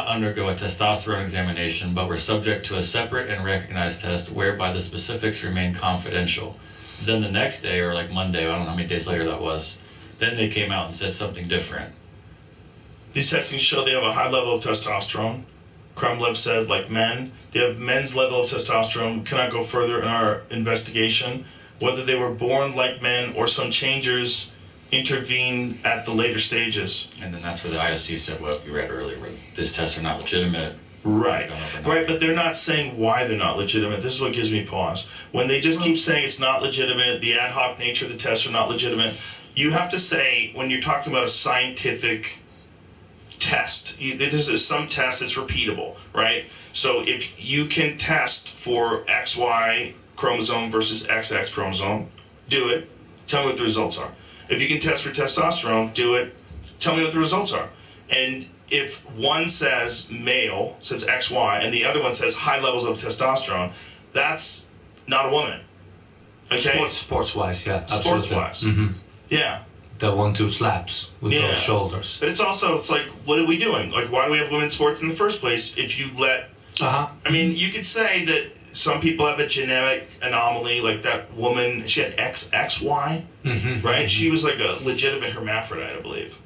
undergo a testosterone examination, but were subject to a separate and recognized test whereby the specifics remain confidential. Then the next day, or like Monday, I don't know how many days later that was, then they came out and said something different. These testings show they have a high level of testosterone. Kremlev said, like men, they have men's level of testosterone. We cannot go further in our investigation. Whether they were born like men or some changes intervene at the later stages. And then that's where the IOC said what you read earlier, where these tests are not legitimate. Right, but they're not saying why they're not legitimate. This is what gives me pause. When they just keep saying it's not legitimate, the ad hoc nature of the tests are not legitimate, you have to say, when you're talking about a scientific test, there's some test that's repeatable, right? So if you can test for XY chromosome versus XX chromosome, do it. Tell me what the results are. If you can test for testosterone, do it. Tell me what the results are. And if one says male, says XY, and the other one says high levels of testosterone, that's not a woman. Okay? Sports-wise, yeah. Sports-wise. Mm-hmm. Yeah. The 1-2 slaps with those shoulders. But it's like, what are we doing? Like, why do we have women's sports in the first place if you let... I mean, you could say that some people have a genetic anomaly, like that woman, she had XY, right? She was like a legitimate hermaphrodite, I believe.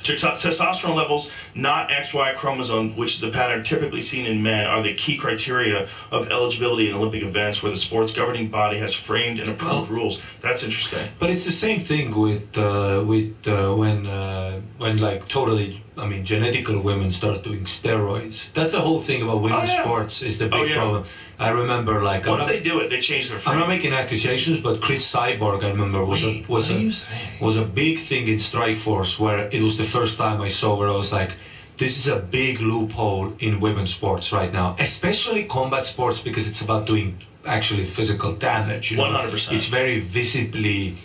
Testosterone levels, not XY chromosome, which is the pattern typically seen in men, are the key criteria of eligibility in Olympic events where the sports governing body has framed and approved rules. That's interesting. But it's the same thing with when like totally, I mean, genetical women start doing steroids. That's the whole thing about women's sports is the big problem. I remember like once they do it, they change their frame. I'm not making accusations, but Chris Cyborg, I remember, was a big thing in Strikeforce where it was the first time I saw where I was like, this is a big loophole in women's sports right now, especially combat sports, because it's about doing actually physical damage. 100%. It's very visibly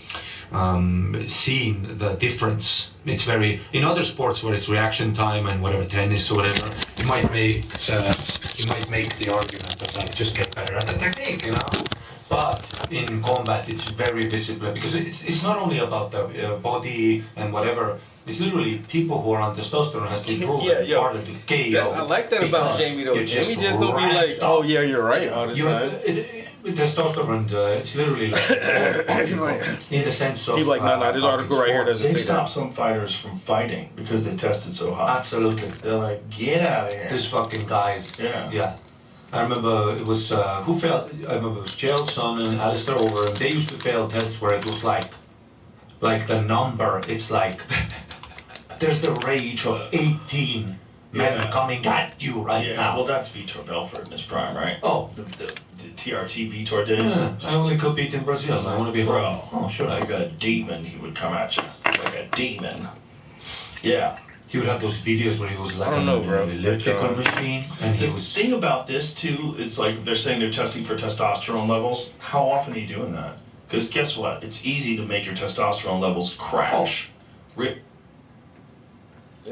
seen the difference. It's very in other sports where it's reaction time and whatever, tennis or whatever, you might make the argument that like just get better at the technique, you know. But in combat, it's very visible because it's not only about the body and whatever. It's literally people who are on testosterone has been proven part of the KO. I like that about Jamie though. Jamie just don't be like, oh yeah, you're right all the time. Testosterone, it's literally like in the sense of. He's like, no, this article right here doesn't say that. They stopped some fighters from fighting because they tested so high. Absolutely. They're like, get out of here. These fucking guys. Yeah. I remember it was who failed. I remember it was Gerald Son and Alistair Over, and they used to fail tests where it was like the number. It's like there's the rage of 18 men coming at you right now. Well, that's Vitor Belfort in his prime, right? Oh, the TRT Vitor days. Yeah, I only compete in Brazil. I want to be bro. home. Oh, sure. Like a demon, he would come at you like a demon. Yeah. He would have those videos where he was like I don't know, bro. an elliptical machine, and The he was. thing about this too is like they're saying they're testing for testosterone levels. How often are you doing that? Because guess what? It's easy to make your testosterone levels crash. And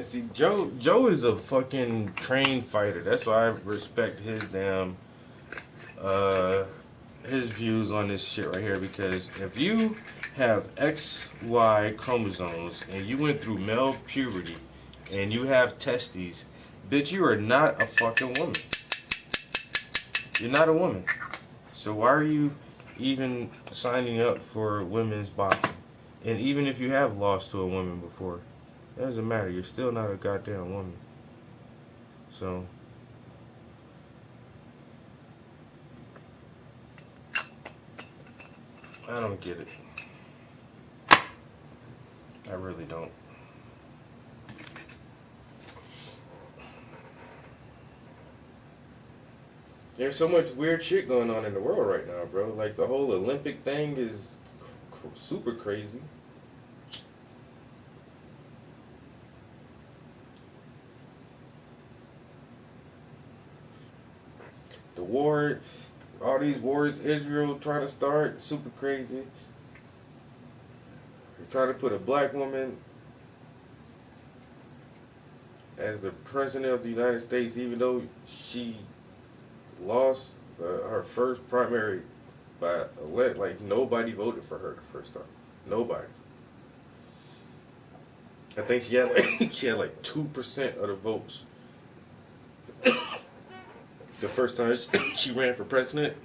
see, Joe is a fucking trained fighter. That's why I respect his damn his views on this shit right here. Because if you have XY chromosomes and you went through male puberty and you have testes, bitch, you are not a fucking woman. You're not a woman. So why are you even signing up for women's boxing? And even if you have lost to a woman before, it doesn't matter. You're still not a goddamn woman. So I don't get it. I really don't. There's so much weird shit going on in the world right now, bro. Like the whole Olympic thing is super crazy. The war, all these wars Israel trying to start, super crazy. They're trying to put a black woman as the president of the United States, even though she lost her first primary by elect. Like nobody voted for her the first time. Nobody. I think she had like 2% of the votes the first time she ran for president.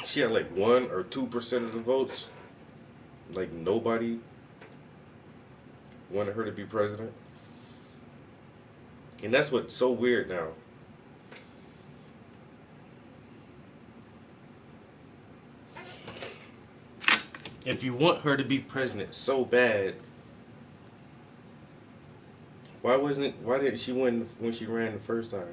She had like 1 or 2% of the votes. Like nobody wanted her to be president. And that's what's so weird now. If you want her to be president so bad, why didn't she win when she ran the first time?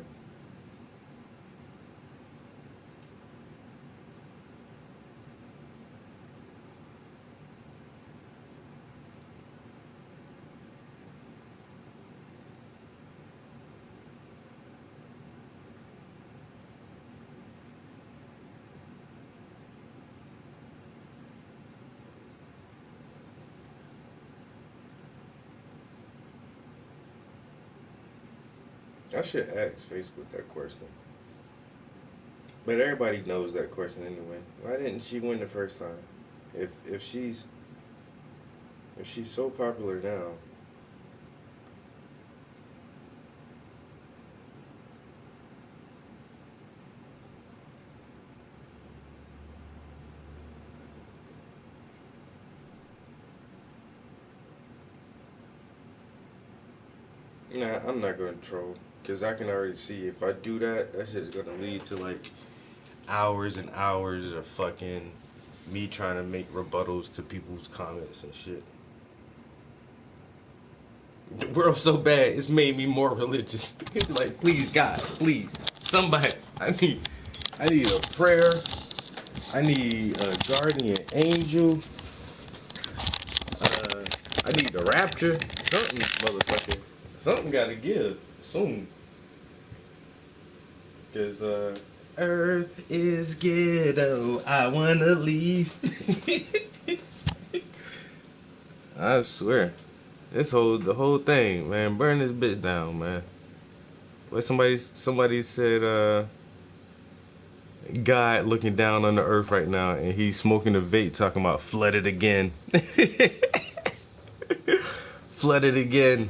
I should ask Facebook that question. But everybody knows that question anyway. Why didn't she win the first time? If she's so popular now. Nah, I'm not gonna troll. Because I can already see if I do that, that shit's gonna lead to like hours and hours of fucking me trying to make rebuttals to people's comments and shit. The world's so bad, it's made me more religious. Like, please, God, please, somebody, I need a prayer. I need a guardian angel. I need the rapture. Something, motherfucker. Something gotta give soon. Cause Earth is ghetto, I wanna leave. I swear. The whole thing, man, burn this bitch down, man. What somebody said, God looking down on the earth right now and he's smoking a vape talking about flooded again. Flooded again.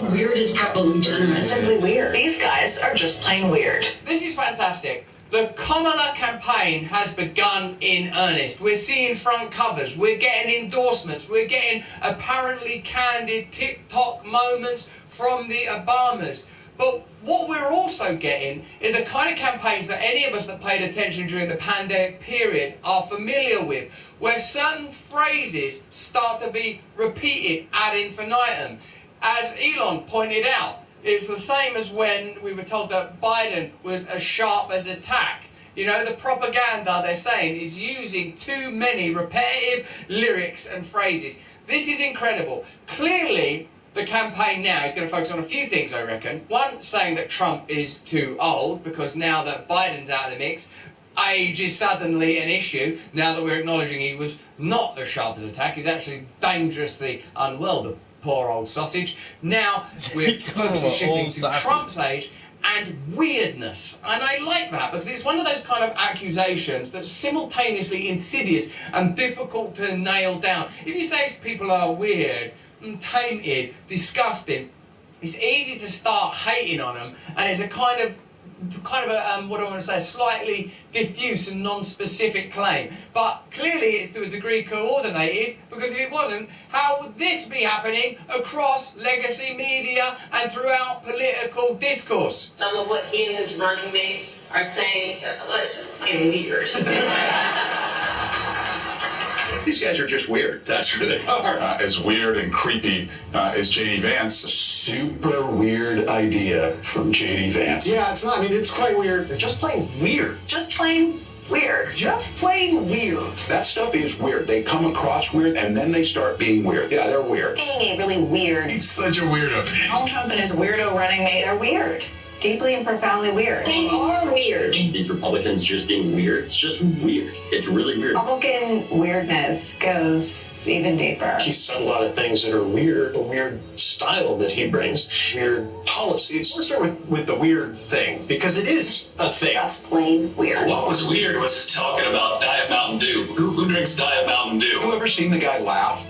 Weird is probably generous. Simply weird. These guys are just plain weird. This is fantastic. The Kamala campaign has begun in earnest. We're seeing front covers, we're getting endorsements, we're getting apparently candid TikTok moments from the Obamas. But what we're also getting is the kind of campaigns that any of us that paid attention during the pandemic period are familiar with, where certain phrases start to be repeated ad infinitum. As Elon pointed out, it's the same as when we were told that Biden was as sharp as a tack. You know, the propaganda, they're saying, is using too many repetitive lyrics and phrases. This is incredible. Clearly, the campaign now is going to focus on a few things, I reckon. One, saying that Trump is too old, because now that Biden's out of the mix, age is suddenly an issue. Now that we're acknowledging he was not as sharp as a tack, he's actually dangerously unwell, the poor old sausage. Now we're focusing shifting to Trump's age and weirdness. And I like that because it's one of those kind of accusations that's simultaneously insidious and difficult to nail down. If you say people are weird, tainted, disgusting, it's easy to start hating on them, and it's a kind of a, what do I want to say, slightly diffuse and non-specific claim. But clearly it's to a degree coordinated, because if it wasn't, how would this be happening across legacy media and throughout political discourse? Some of what he and his running mate are saying, well, it's just plain weird. These guys are just weird. That's who they are. As weird and creepy as J.D. Vance. A super weird idea from J.D. Vance. Yeah, it's not. I mean, it's quite weird. They're just plain weird. Just plain weird. Just plain weird. That stuff is weird. They come across weird, and then they start being weird. Yeah, they're weird. Being a really weird. He's such a weirdo. Donald Trump and his weirdo running mate are weird. Deeply and profoundly weird. They are weird. These Republicans just being weird. It's just weird. It's really weird. Republican weirdness goes even deeper. He said a lot of things that are weird, a weird style that he brings, weird policies. Let's start with the weird thing, because it is a thing. Just plain weird. What was weird was his talking about Diet Mountain Dew. Who drinks Diet Mountain Dew? You ever seen the guy laugh?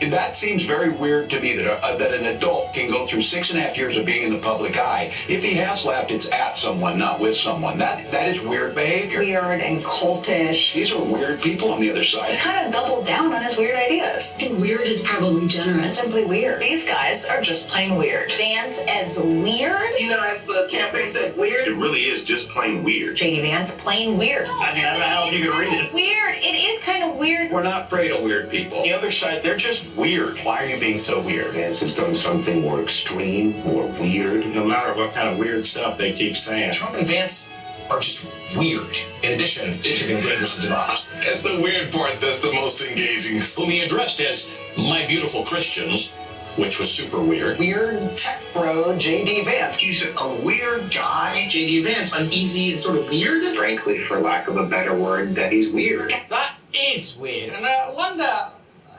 That seems very weird to me, that an adult can go through 6.5 years of being in the public eye. If he has laughed, it's at someone, not with someone. That is weird behavior. Weird and cultish. These are weird people on the other side. He kind of doubled down on his weird ideas. I think weird is probably generous. Simply weird. These guys are just plain weird. Vance as weird? You know, as the campaign said, weird. It really is just plain weird. J.D. Vance, plain weird. I mean, I don't know how you can read it. Weird. It is kind of weird. We're not afraid of weird people. The other side, they're just weird. Why are you being so weird? Vance has done something more extreme, more weird. No matter what kind of weird stuff they keep saying. Trump and Vance are just weird, in addition to being dangerous and dishonest. That's the weird part that's the most engaging. Whom he addressed as my beautiful Christians, which was super weird. Weird tech bro, J.D. Vance. He's a weird guy. J.D. Vance, uneasy and sort of weird. Frankly, for lack of a better word, that he's weird. That is weird. And I wonder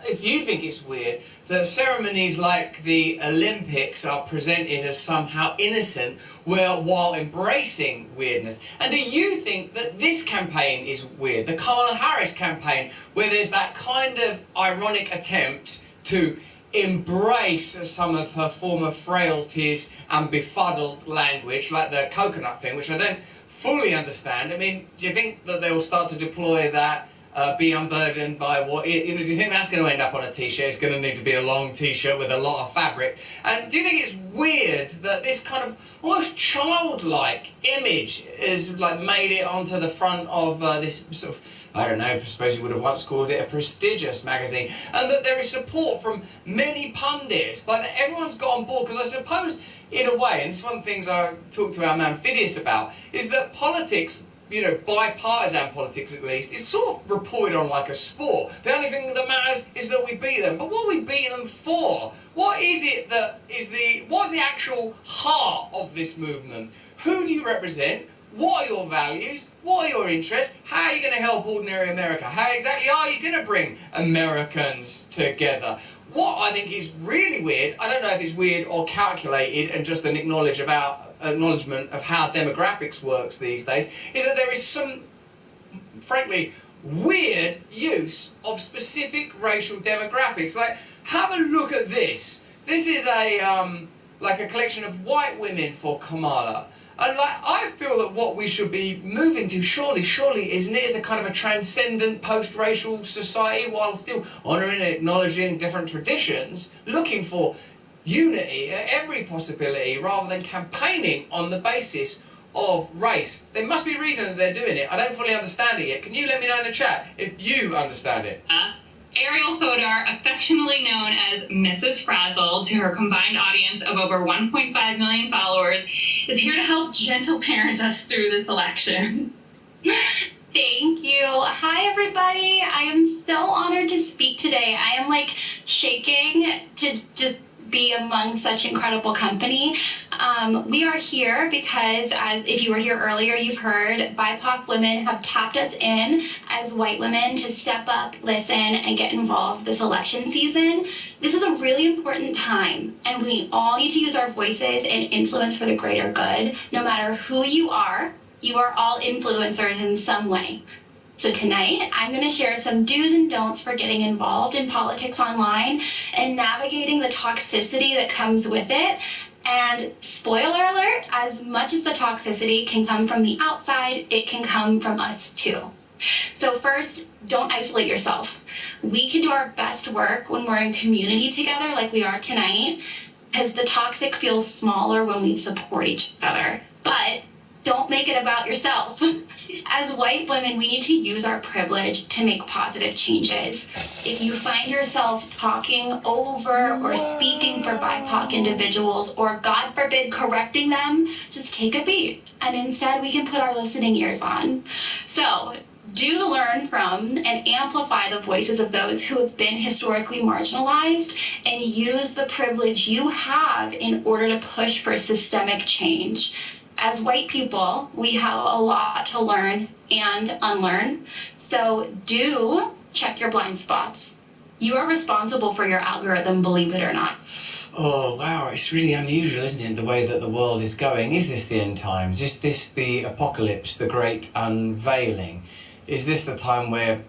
if you think it's weird that ceremonies like the Olympics are presented as somehow innocent while embracing weirdness. And do you think that this campaign is weird, the Kamala Harris campaign, where there's that kind of ironic attempt to embrace some of her former frailties and befuddled language, like the coconut thing, which I don't fully understand? I mean, do you think that they will start to deploy that be unburdened by what, do you think that's going to end up on a t-shirt? It's going to need to be a long t-shirt with a lot of fabric. And do you think it's weird that this kind of almost childlike image is like made it onto the front of this sort of, I don't know, I suppose you would have once called it a prestigious magazine, and that there is support from many pundits, like that everyone's got on board? Because I suppose, in a way, and it's one of the things I talked to our man Phidias about, is that politics, you know, bipartisan politics at least, is sort of reported on like a sport. The only thing that matters is that we beat them. But what are we beating them for? What is it that is what's the actual heart of this movement? Who do you represent? What are your values? What are your interests? How are you going to help ordinary America? How exactly are you going to bring Americans together? What I think is really weird, I don't know if it's weird or calculated and just an acknowledgement of how demographics works these days, is that there is some, frankly, weird use of specific racial demographics. Like, have a look at this. This is a like a collection of white women for Kamala. And like, I feel that what we should be moving to, surely, isn't it, is a kind of a transcendent post-racial society while still honouring and acknowledging different traditions, looking for unity at every possibility rather than campaigning on the basis of race. There must be a reason that they're doing it. I don't fully understand it yet. Can you let me know in the chat if you understand it? Ariel Hodar, affectionately known as Mrs. Frazzle, to her combined audience of over 1.5 million followers, is here to help gentle parent us through this election. Thank you. Hi, everybody. I am so honored to speak today. I am like shaking to just be among such incredible company. We are here because, as if you were here earlier, you've heard BIPOC women have tapped us in as white women to step up, listen, and get involved this election season. This is a really important time, and we all need to use our voices and influence for the greater good. No matter who you are all influencers in some way. So tonight, I'm going to share some do's and don'ts for getting involved in politics online and navigating the toxicity that comes with it. And spoiler alert, as much as the toxicity can come from the outside, it can come from us too. So first, don't isolate yourself. We can do our best work when we're in community together like we are tonight, because the toxic feels smaller when we support each other. But don't make it about yourself. As white women, we need to use our privilege to make positive changes. If you find yourself talking over or speaking for BIPOC individuals, or God forbid, correcting them, just take a beat. And instead, we can put our listening ears on. So, do learn from and amplify the voices of those who have been historically marginalized, and use the privilege you have in order to push for systemic change. As white people, we have a lot to learn and unlearn, so do check your blind spots. You are responsible for your algorithm, believe it or not. Oh, wow, it's really unusual, isn't it, the way that the world is going? Is this the end times? Is this the apocalypse, the great unveiling? Is this the time where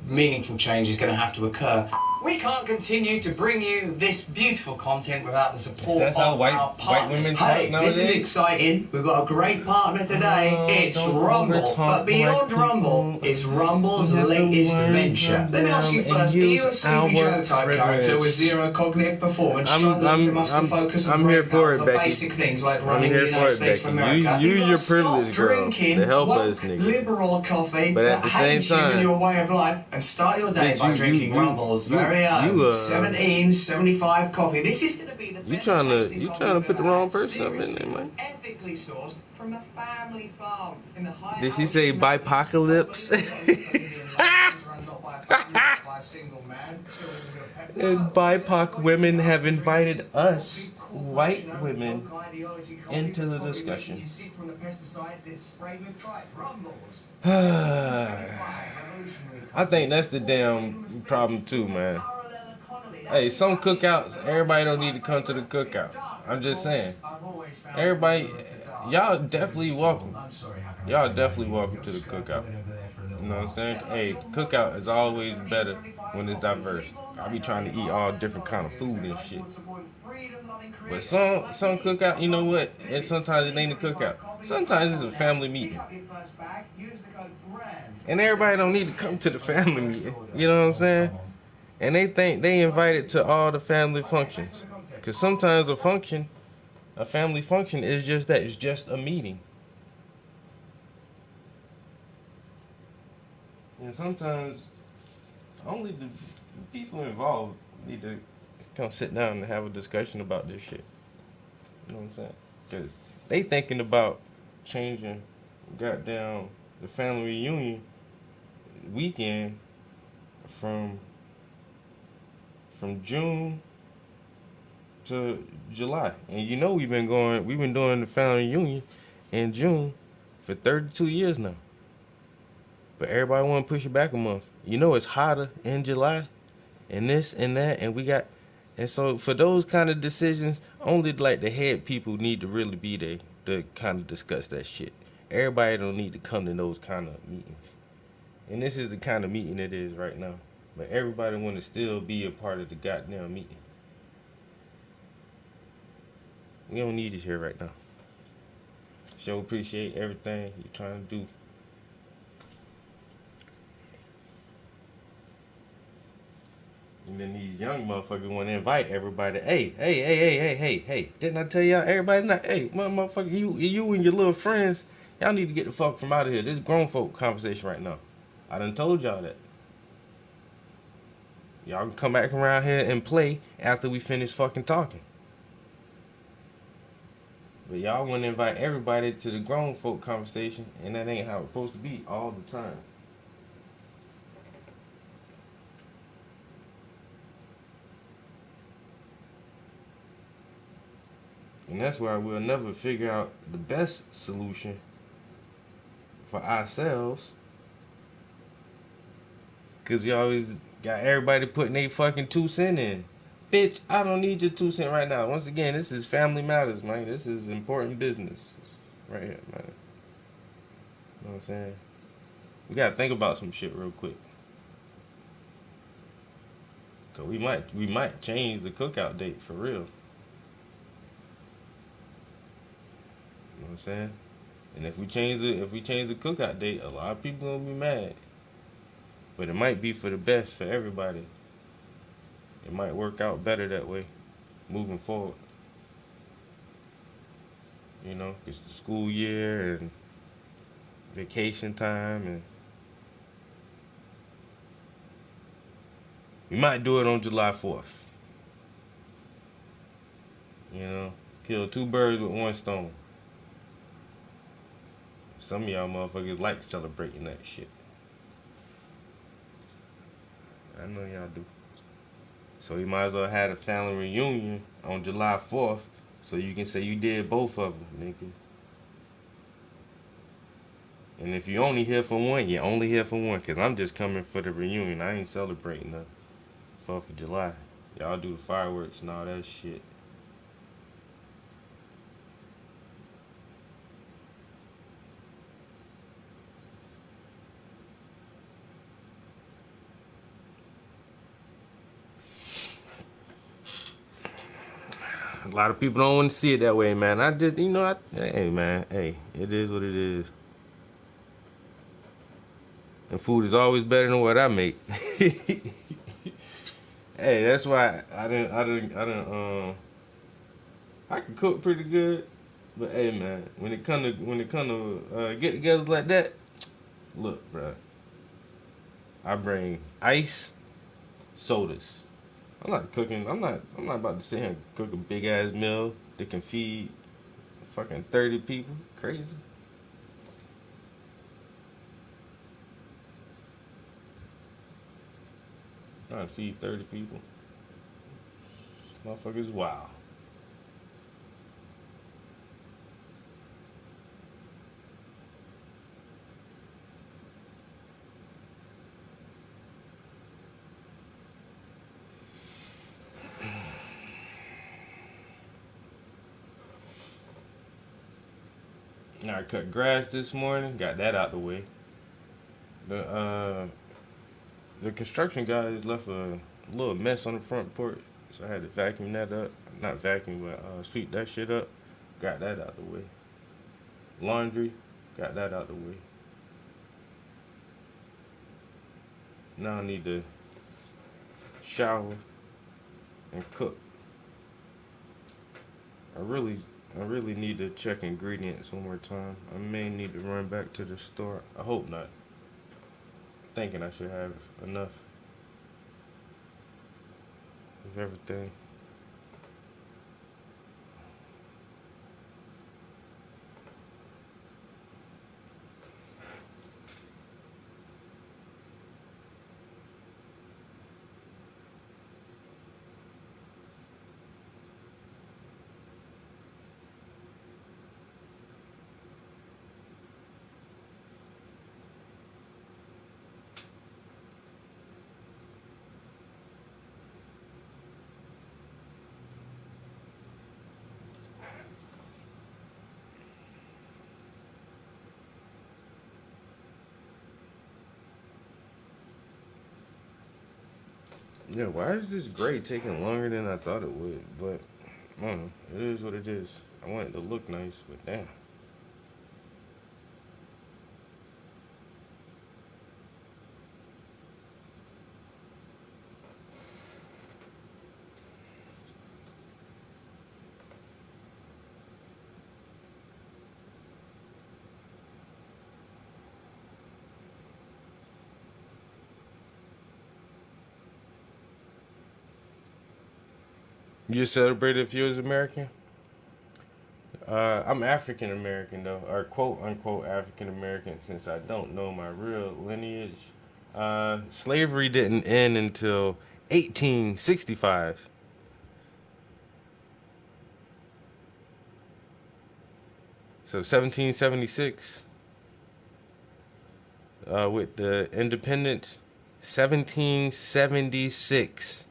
meaningful change is going to have to occur? We can't continue to bring you this beautiful content without the support of our partners. Hey, this is exciting. We've got a great partner today. It's Rumble. But beyond Rumble, it's Rumble's latest venture. Let me ask you first, are you a Sleepy Joe type character with zero cognitive performance, struggling to muster focus and breakdown for basic things like running the United States of America? Use your privilege, girl, to help us, nigga. Liberal coffee but at the same time, your way of life, and start your day by drinking Rumble's very own 1775 coffee. This is going to be the best you trying to put the wrong person up in there, man. Ethically sourced from a family farm in the high. Did she say bipocalypse? And BIPOC women have invited us, white women, into the discussion. I think that's the damn problem too, man. Hey, some cookouts, everybody don't need to come to the cookout. I'm just saying. Everybody, y'all definitely welcome. Y'all definitely welcome to the cookout. You know what I'm saying? Hey, cookout is always better when it's diverse. I be trying to eat all different kind of food and shit. But some cookout, you know what? And sometimes it ain't a cookout. Sometimes it's a family meeting. And everybody don't need to come to the family meeting. You know what I'm saying? And they think they invited to all the family functions. Because sometimes a family function is just that. It's just a meeting. And sometimes only the people involved need to come sit down and have a discussion about this shit. You know what I'm saying? Because they thinking about changing goddamn the family reunion weekend from June to July. And you know we've been doing the family reunion in June for 32 years now. But everybody want to push it back a month. You know it's hotter in July and this and that, and so for those kind of decisions, only like the head people need to really be there to kind of discuss that shit. Everybody don't need to come to those kind of meetings. And this is the kind of meeting it is right now. But everybody want to still be a part of the goddamn meeting. We don't need it here right now. Show appreciate everything you're trying to do. And then these young motherfuckers want to invite everybody. Hey. Didn't I tell y'all everybody not? Hey, motherfucker, you and your little friends, y'all need to get the fuck from out of here. This is grown folk conversation right now. I done told y'all that. Y'all can come back around here and play after we finish fucking talking. But y'all want to invite everybody to the grown folk conversation, and that ain't how it's supposed to be all the time. And that's why we'll never figure out the best solution for ourselves. Because you always got everybody putting their fucking 2 cents in. Bitch, I don't need your 2 cents right now. Once again, this is family matters, man. This is important business. Right here, man. You know what I'm saying? We gotta think about some shit real quick. Cause we might change the cookout date for real. You know what I'm saying? And if we change the cookout date, a lot of people gonna be mad. But it might be for the best for everybody. It might work out better that way, moving forward. You know, it's the school year and vacation time, and we might do it on July 4th. You know, kill 2 birds with 1 stone. Some of y'all motherfuckers like celebrating that shit. I know y'all do. So you might as well have a family reunion on July 4th so you can say you did both of them, nigga. And if you only here for one, you're only here for one. Because I'm just coming for the reunion. I ain't celebrating the 4th of July. Y'all do the fireworks and all that shit. A lot of people don't want to see it that way, man. I just, hey, man, hey, it is what it is. And food is always better than what I make. Hey, that's why I can cook pretty good. But hey, man, when it come to get-togethers like that, look, bro, I bring ice, sodas. I'm not cooking. I'm not about to sit here and cook a big ass meal that can feed fucking 30 people. Crazy. Trying to feed 30 people. Motherfuckers, wow. I cut grass this morning, got that out the way. The construction guys left a little mess on the front porch, so I had to vacuum that up. Not vacuum, but sweep that shit up. Got that out the way. Laundry, got that out the way. Now I need to shower and cook. I really need to check ingredients one more time. I may need to run back to the store. I hope not. Thinking I should have enough of everything. Yeah, why is this gray taking longer than I thought it would? But, I don't know. It is what it is. I want it to look nice, but damn. You just celebrated if you was American? I'm African American though, or quote unquote African American, since I don't know my real lineage. Slavery didn't end until 1865. So 1776, with the independence, 1776,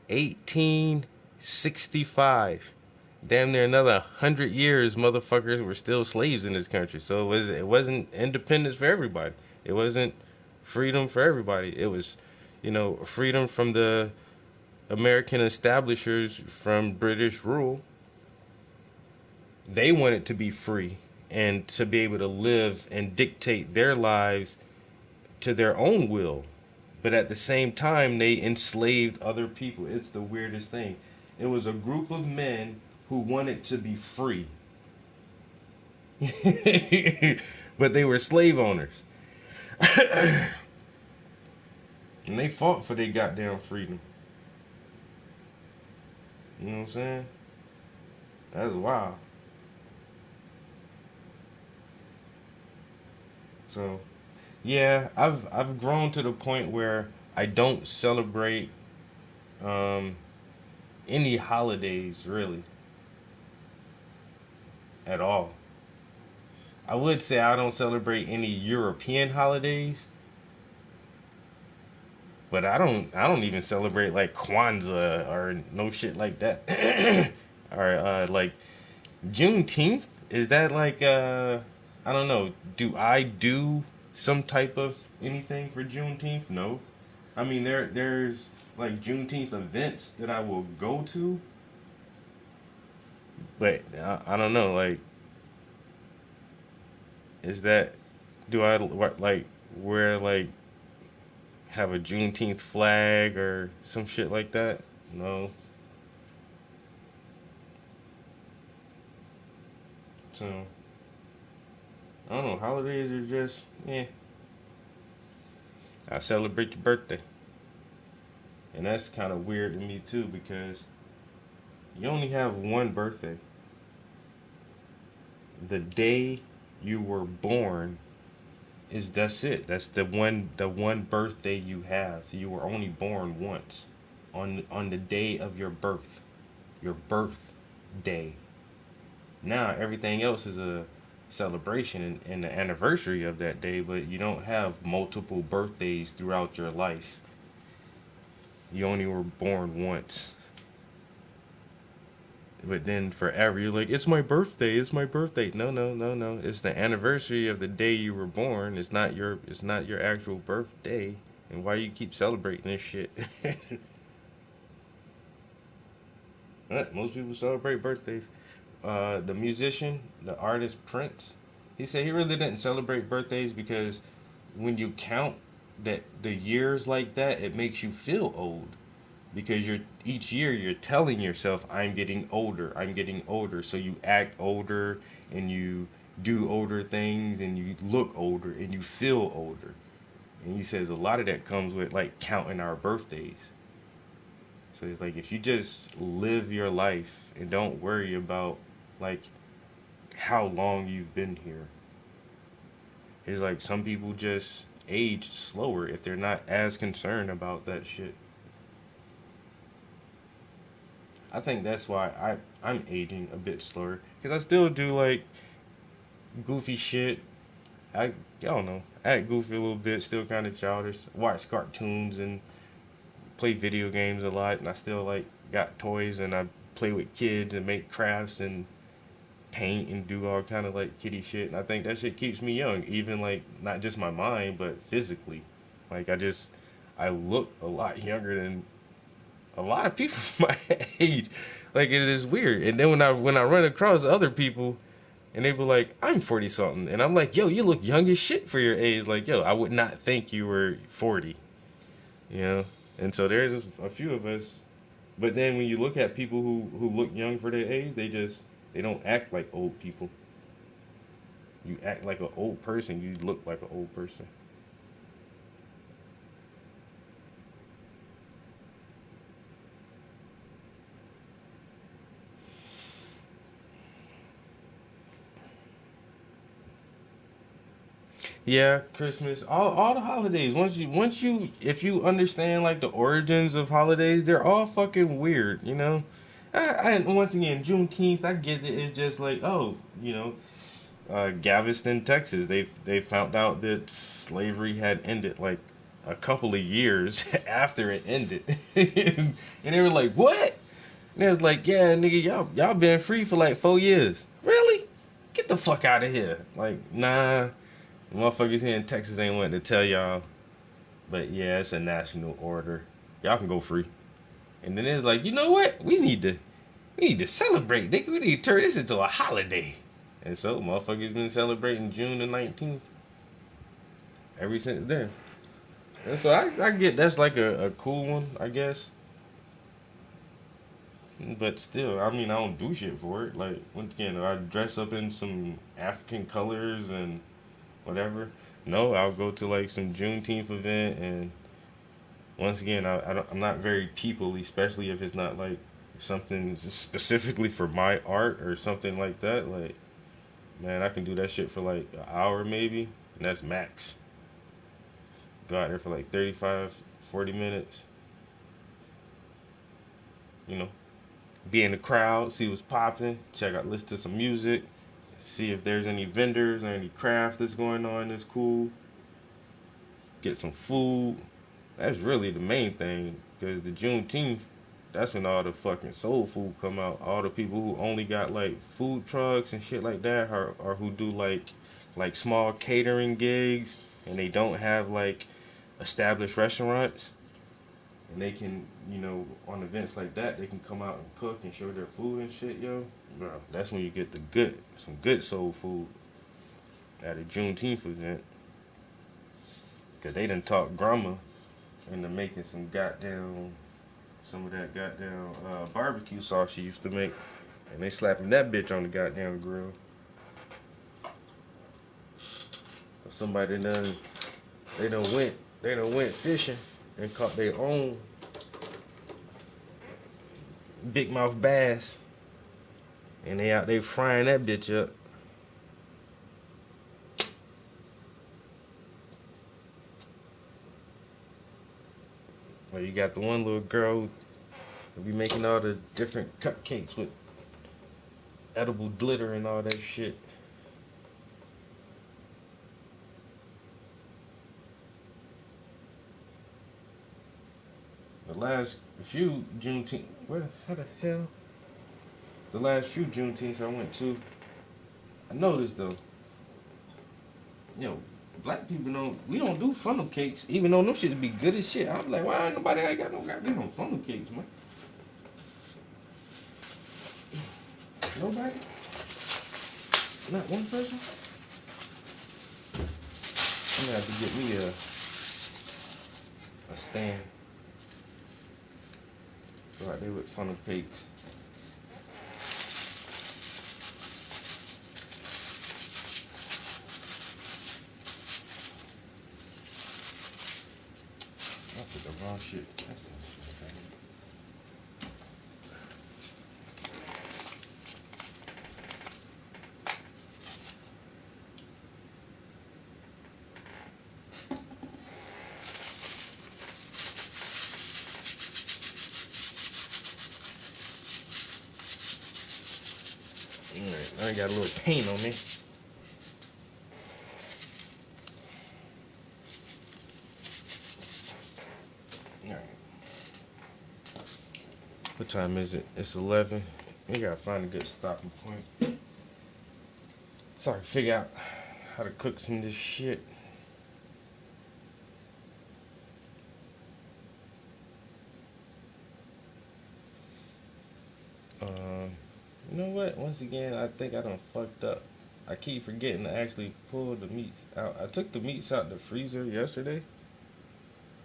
1865. Damn near another 100 years, motherfuckers were still slaves in this country. So it wasn't independence for everybody. It wasn't freedom for everybody. It was, freedom from the American establishers from British rule. They wanted to be free and to be able to live and dictate their lives to their own will. But at the same time, they enslaved other people. It's the weirdest thing. It was a group of men who wanted to be free. But they were slave owners. And they fought for their goddamn freedom. You know what I'm saying? That's wild. So, yeah, I've grown to the point where I don't celebrate any holidays really at all. I would say I don't celebrate any European holidays, but I don't even celebrate like Kwanzaa or no shit like that. Or like Juneteenth. Is that like I don't know. Do I do some type of anything for Juneteenth? No. I mean, there's like Juneteenth events that I will go to, but I don't know. Like, is that, do I like wear like have a Juneteenth flag or some shit like that? No. So I don't know. Holidays are just, I celebrate your birthday. And that's kind of weird to me too, because you only have one birthday. The day you were born that's it. That's the one birthday you have. You were only born once on the day of your birth. Your birthday. Now everything else is a celebration and the anniversary of that day, but you don't have multiple birthdays throughout your life. You only were born once. But then forever you're like, it's my birthday, it's my birthday. No. It's the anniversary of the day you were born. It's not your actual birthday. And why you keep celebrating this shit? Most people celebrate birthdays. The musician, the artist Prince, he said he really didn't celebrate birthdays because when you count that the years like that, it makes you feel old. Because each year you're telling yourself, I'm getting older, so you act older and you do older things and you look older and you feel older. And he says a lot of that comes with like counting our birthdays. So it's like if you just live your life and don't worry about like how long you've been here. It's like some people just age slower if they're not as concerned about that shit. I think that's why I'm aging a bit slower, because I still do like goofy shit. I don't know, act goofy a little bit, still kind of childish, watch cartoons and play video games a lot, and I still like got toys and I play with kids and make crafts and paint and do all kind of like kiddie shit, and I think that shit keeps me young, even like not just my mind but physically. Like I look a lot younger than a lot of people my age. Like it is weird. And then when I run across other people and they be like, I'm 40 something, and I'm like, yo, you look young as shit for your age. Like, yo, I would not think you were 40. You know? And so there's a few of us. But then when you look at people who look young for their age, they don't act like old people. You act like an old person, you look like an old person. Yeah, Christmas, all the holidays. If you understand like the origins of holidays, they're all fucking weird, you know. And once again, Juneteenth, I get it. It's just like, oh, Galveston, Texas, they found out that slavery had ended like a couple of years after it ended, and they were like, what? And they was like, yeah, nigga, y'all been free for like 4 years. Really? Get the fuck out of here. Like, nah. Motherfuckers here in Texas ain't wanting to tell y'all. But yeah, it's a national order. Y'all can go free. And then it's like, you know what? We need to celebrate. We need to turn this into a holiday. And so motherfuckers been celebrating June the 19th. Ever since then. And so I get that's like a cool one, I guess. But still, I mean, I don't do shit for it. Like, once again, I dress up in some African colors and whatever. No, I'll go to like some Juneteenth event, and once again, I'm not very people, especially if it's not like something specifically for my art or something like that. Like, man, I can do that shit for like an hour maybe, and that's max. Go out there for like 35, 40 minutes. You know, be in the crowd, see what's popping, listen to some music, see if there's any vendors or any crafts that's going on that's cool. Get some food. That's really the main thing, because the Juneteenth, that's when all the fucking soul food come out. All the people who only got like food trucks and shit like that, or who do like small catering gigs, and they don't have like established restaurants, and they can, on events like that, they can come out and cook and show their food and shit, yo. Bro, that's when you get some good soul food at a Juneteenth event. Cause they done taught grandma into making some of that goddamn barbecue sauce she used to make, and they slapping that bitch on the goddamn grill. Somebody they done went fishing and caught their own big mouth bass, and they out there frying that bitch up. Well, you got the one little girl who be making all the different cupcakes with edible glitter and all that shit. The last few Juneteenth, the last few Juneteenths I went to, I noticed though, black people we don't do funnel cakes, even though them shits be good as shit. I'm like, why ain't nobody got no goddamn funnel cakes, man? Nobody? Not one person? I'm gonna have to get me a stand. Go out there with funnel cakes. I put the wrong shit. I got a little paint on me. Alright. What time is it? It's 11. We gotta find a good stopping point. Sorry, figure out how to cook some of this shit. You know what? Once again, I think I done fucked up. I keep forgetting to actually pull the meats out. I took the meats out the freezer yesterday,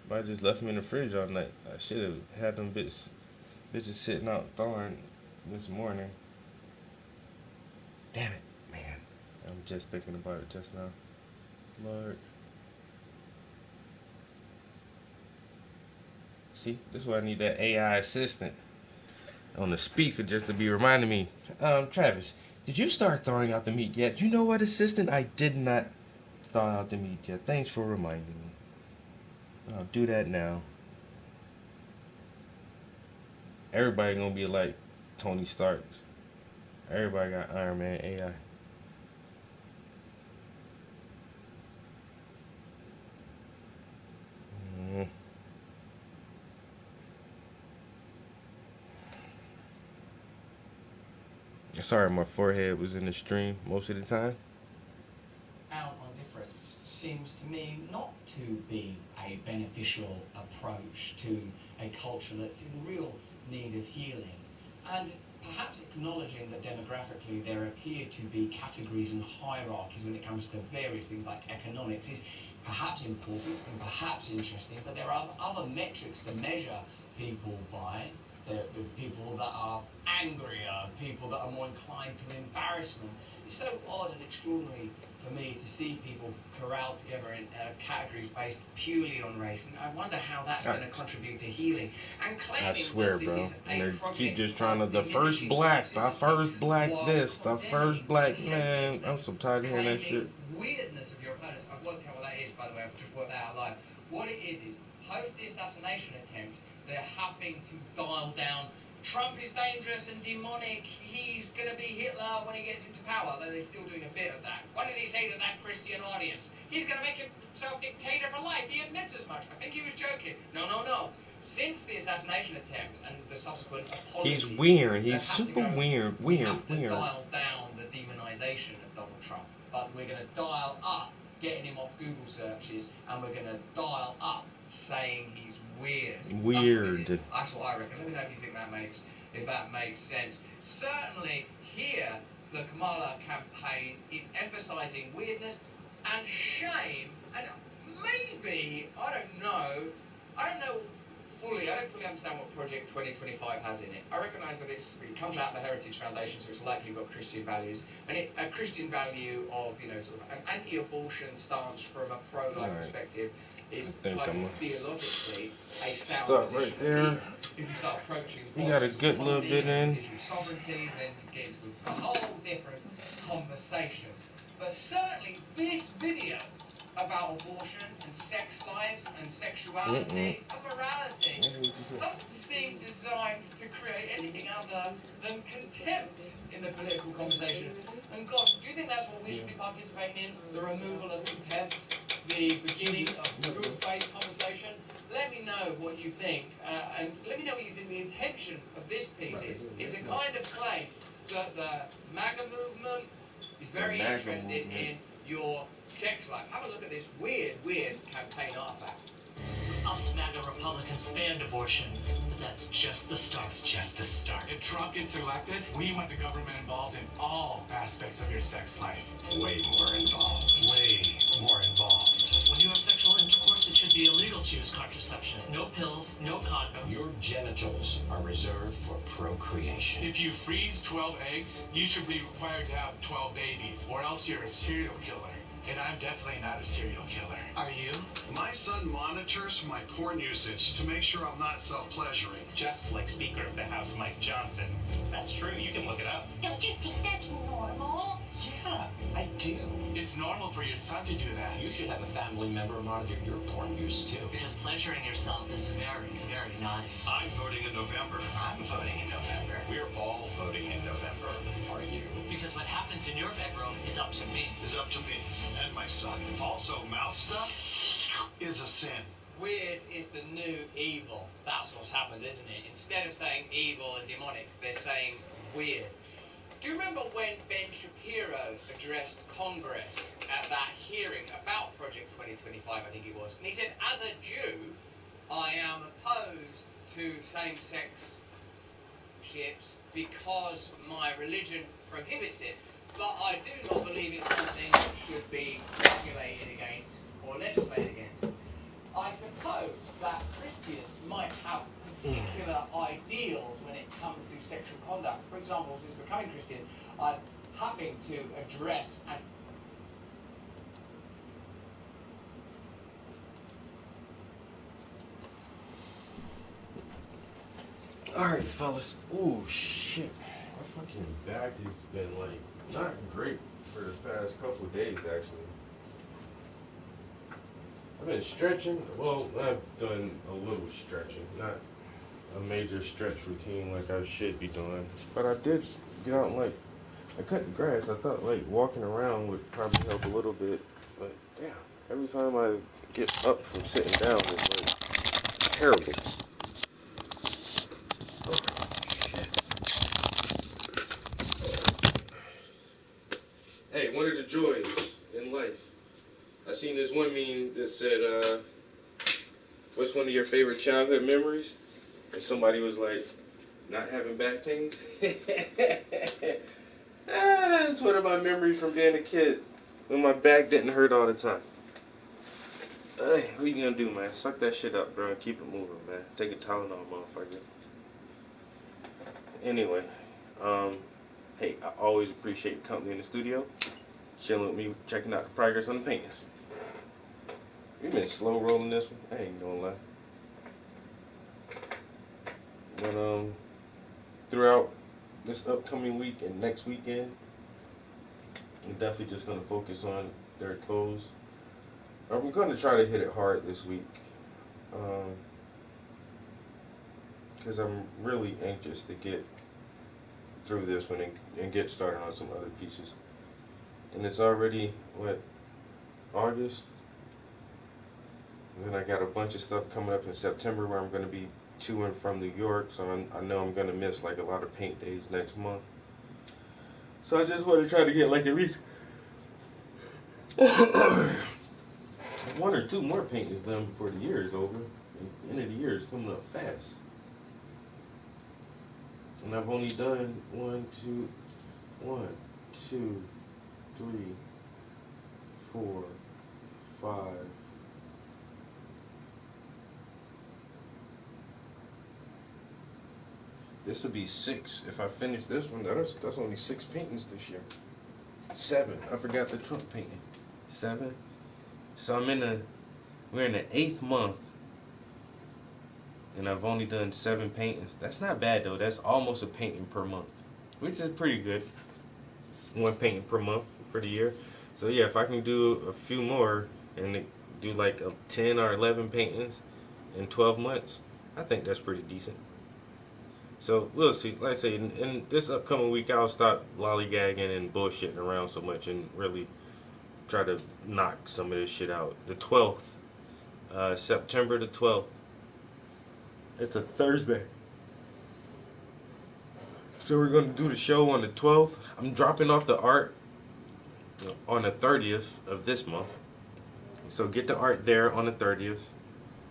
but I just left them in the fridge all night. I should have had them bitches sitting out thawing this morning. Damn it, man. I'm just thinking about it just now. Lord. See, this is why I need that AI assistant on the speaker just to be reminding me, Travis, did you start throwing out the meat yet? You know what, assistant? I did not. thought out to meet you. Thanks for reminding me. I'll do that now. Everybody gonna be like Tony Stark. Everybody got Iron Man AI. Sorry, my forehead was in the stream most of the time. Out on difference seems to me not to be a beneficial approach to a culture that's in real need of healing. And perhaps acknowledging that demographically there appear to be categories and hierarchies when it comes to various things like economics is perhaps important and perhaps interesting, but there are other metrics to measure people by. The people that are angrier, people that are more inclined to embarrassment. It's so odd and extraordinary for me to see people corral together in categories based purely on race, and I wonder how that's going to contribute to healing. And I swear, bro, and they keep just trying to, the first black this, the first black man. I'm so tired of hearing that shit. Weirdness of your opponents. I've worked out what that is, by the way. I've just worked that out live. What it is post the assassination attempt, they're having to dial down. Trump is dangerous and demonic. He's going to be Hitler when he gets into power, though they're still doing a bit of that. What did he say to that Christian audience? He's going to make himself dictator for life. He admits as much. I think he was joking. No. Since the assassination attempt and the subsequent apology, he's weird. He's super weird. We have to dial down the demonization of Donald Trump, but we're going to dial up getting him off Google searches, and we're going to dial up saying he's weird. That's what I reckon. Let me know if you think that makes sense. Certainly here, the Kamala campaign is emphasizing weirdness and shame, and maybe, I don't know fully, I don't fully understand what Project 2025 has in it. I recognise that it comes out of the Heritage Foundation, so it's likely got Christian values, and a Christian value of, sort of an anti-abortion stance from a pro-life perspective is theologically a sound stop right there. If you start approaching you got a good little bit in. Sovereignty, then you get into a whole different conversation. But certainly this video about abortion and sex lives and sexuality and morality doesn't seem designed to create anything other than contempt in the political conversation. And God, do you think that's what we should be participating in? The removal of contempt? The beginning of good-faith conversation? Let me know what you think, and let me know what you think the intention of this piece is. It's a kind of claim that the MAGA movement is very interested in your sex life. Have a look at this weird campaign artifact. Us MAGA Republicans banned abortion. That's just the start. It's just the start. If Trump gets elected, we want the government involved in all aspects of your sex life. Way more involved. When you have sexual intercourse, it should be illegal to use contraception. No pills, no condoms. Your genitals are reserved for procreation. If you freeze 12 eggs, you should be required to have 12 babies, or else you're a serial killer. And I'm definitely not a serial killer. Are you? My son monitors my porn usage to make sure I'm not self-pleasuring. Just like Speaker of the House Mike Johnson. That's true, you can look it up. Don't you think that's normal? Yeah, I do. It's normal for your son to do that. You should have a family member monitor your porn use too. Because pleasuring yourself is very, very naughty. I'm voting in November. I'm voting in November. We're all voting in November. Are you? Because what happens in your bedroom is up to me. Is up to me and my son. Also, mouth stuff is a sin. Weird is the new evil. That's what's happened, isn't it? Instead of saying evil and demonic, they're saying weird. Do you remember when Ben Shapiro addressed Congress at that hearing about Project 2025, I think it was, and he said, as a Jew, I am opposed to same-sex ships because my religion prohibits it, but I do not believe it's something that should be regulated against or legislated against. I suppose that Christians might have particular ideals when it comes to sexual conduct. For example, since becoming Christian, I'm having to address and Alright, fellas. Oh, shit. My fucking back has been, like, not great for the past couple of days, actually. I've been stretching. Well, I've done a little stretching, not a major stretch routine like I should be doing. But I did get out and like, I cut the grass. I thought like walking around would probably help a little bit. But damn, every time I get up from sitting down, it's like terrible. Oh, shit. Hey, one of the joys in life. I seen this one meme that said, what's one of your favorite childhood memories? And somebody was like, not having back pain. That's one of my memories from being a kid, when my back didn't hurt all the time. Hey, what you gonna do, man? Suck that shit up, bro, and keep it moving, man. Take a Tylenol, motherfucker. Anyway, hey, I always appreciate the company in the studio. Chilling with me, checking out the progress on the paintings. We've been slow rolling this one, I ain't gonna lie. But throughout this upcoming week and next weekend, I'm definitely just gonna focus on their toes. I'm gonna try to hit it hard this week, because I'm really anxious to get through this one and get started on some other pieces. And it's already, what, August? And then I got a bunch of stuff coming up in September where I'm going to be to and from New York, so I know I'm going to miss like a lot of paint days next month. So I just want to try to get like at least 1 or 2 more paintings done before the year is over. The end of the year is coming up fast. And I've only done 1, 2, 3, 4, 5. This will be 6. If I finish this one, that's only 6 paintings this year. 7. I forgot the Trump painting. 7. So we're in the 8th month, and I've only done 7 paintings. That's not bad though. That's almost a painting per month, which is pretty good. 1 painting per month for the year. So yeah, if I can do a few more and do like 10 or 11 paintings in 12 months, I think that's pretty decent. So we'll see. Like I say, in this upcoming week, I'll stop lollygagging and bullshitting around so much and really try to knock some of this shit out. The 12th, September the 12th. It's a Thursday. So we're going to do the show on the 12th. I'm dropping off the art on the 30th of this month. So get the art there on the 30th.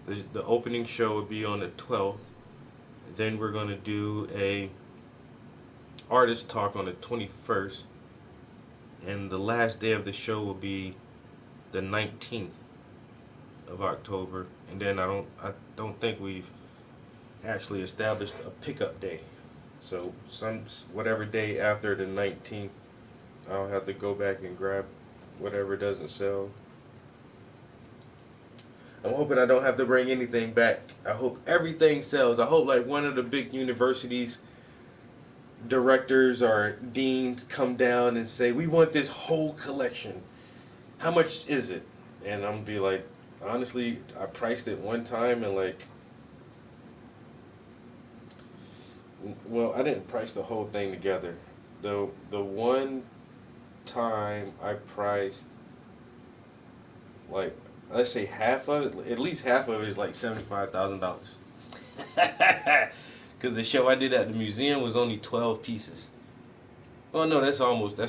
The opening show will be on the 12th. Then we're going to do a artist talk on the 21st. And the last day of the show will be the 19th of October. And then I don't think we've actually established a pickup day. So whatever day after the 19th, I'll have to go back and grab whatever doesn't sell. I'm hoping I don't have to bring anything back. I hope everything sells. I hope like one of the big universities directors or deans come down and say, we want this whole collection. How much is it? And I'm gonna be like, honestly, I priced it one time and like, well, I didn't price the whole thing together. The one time I priced like, let's say half of it, at least half of it is like $75,000. Because the show I did at the museum was only 12 pieces. Well, no, that's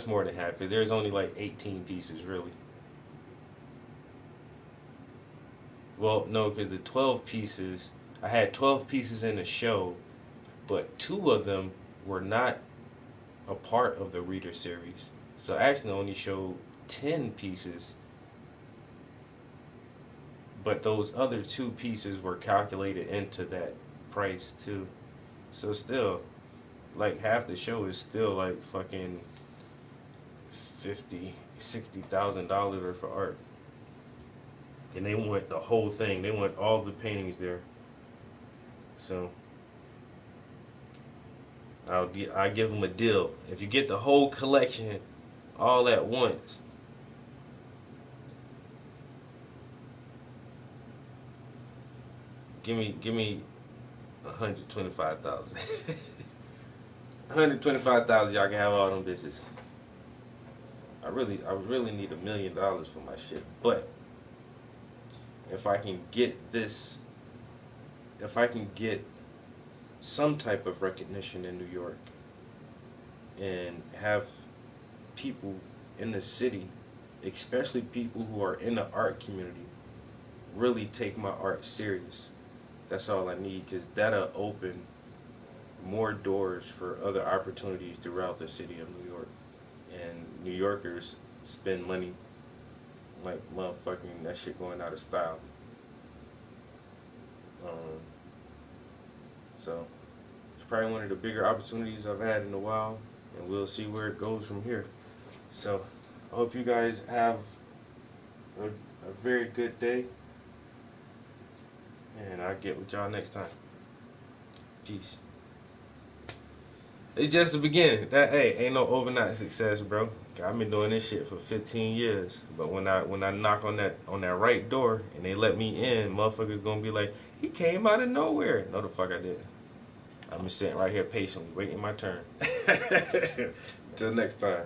more than half, because there's only like 18 pieces, really. Well, no, because the 12 pieces, I had 12 pieces in the show, but 2 of them were not a part of the reader series. So I actually only showed 10 pieces. But those other 2 pieces were calculated into that price too. So still, like half the show is still like fucking $50,000-$60,000 worth of art. And they want the whole thing. They want all the paintings there. So I give them a deal. If you get the whole collection all at once, Give me 125,000. 125,000, y'all can have all them bitches. I really need $1 million for my shit. But if I can get some type of recognition in New York and have people in the city, especially people who are in the art community, really take my art serious. That's all I need, because that'll open more doors for other opportunities throughout the city of New York. And New Yorkers spend money like motherfucking that shit going out of style. So it's probably one of the bigger opportunities I've had in a while, and we'll see where it goes from here. So I hope you guys have a very good day, and I'll get with y'all next time. Peace. It's just the beginning. Hey, ain't no overnight success, bro. I've been doing this shit for 15 years. But when I knock on that right door and they let me in, motherfuckers gonna be like, he came out of nowhere. No, the fuck I didn't. I've been sitting right here patiently, waiting my turn. Till next time.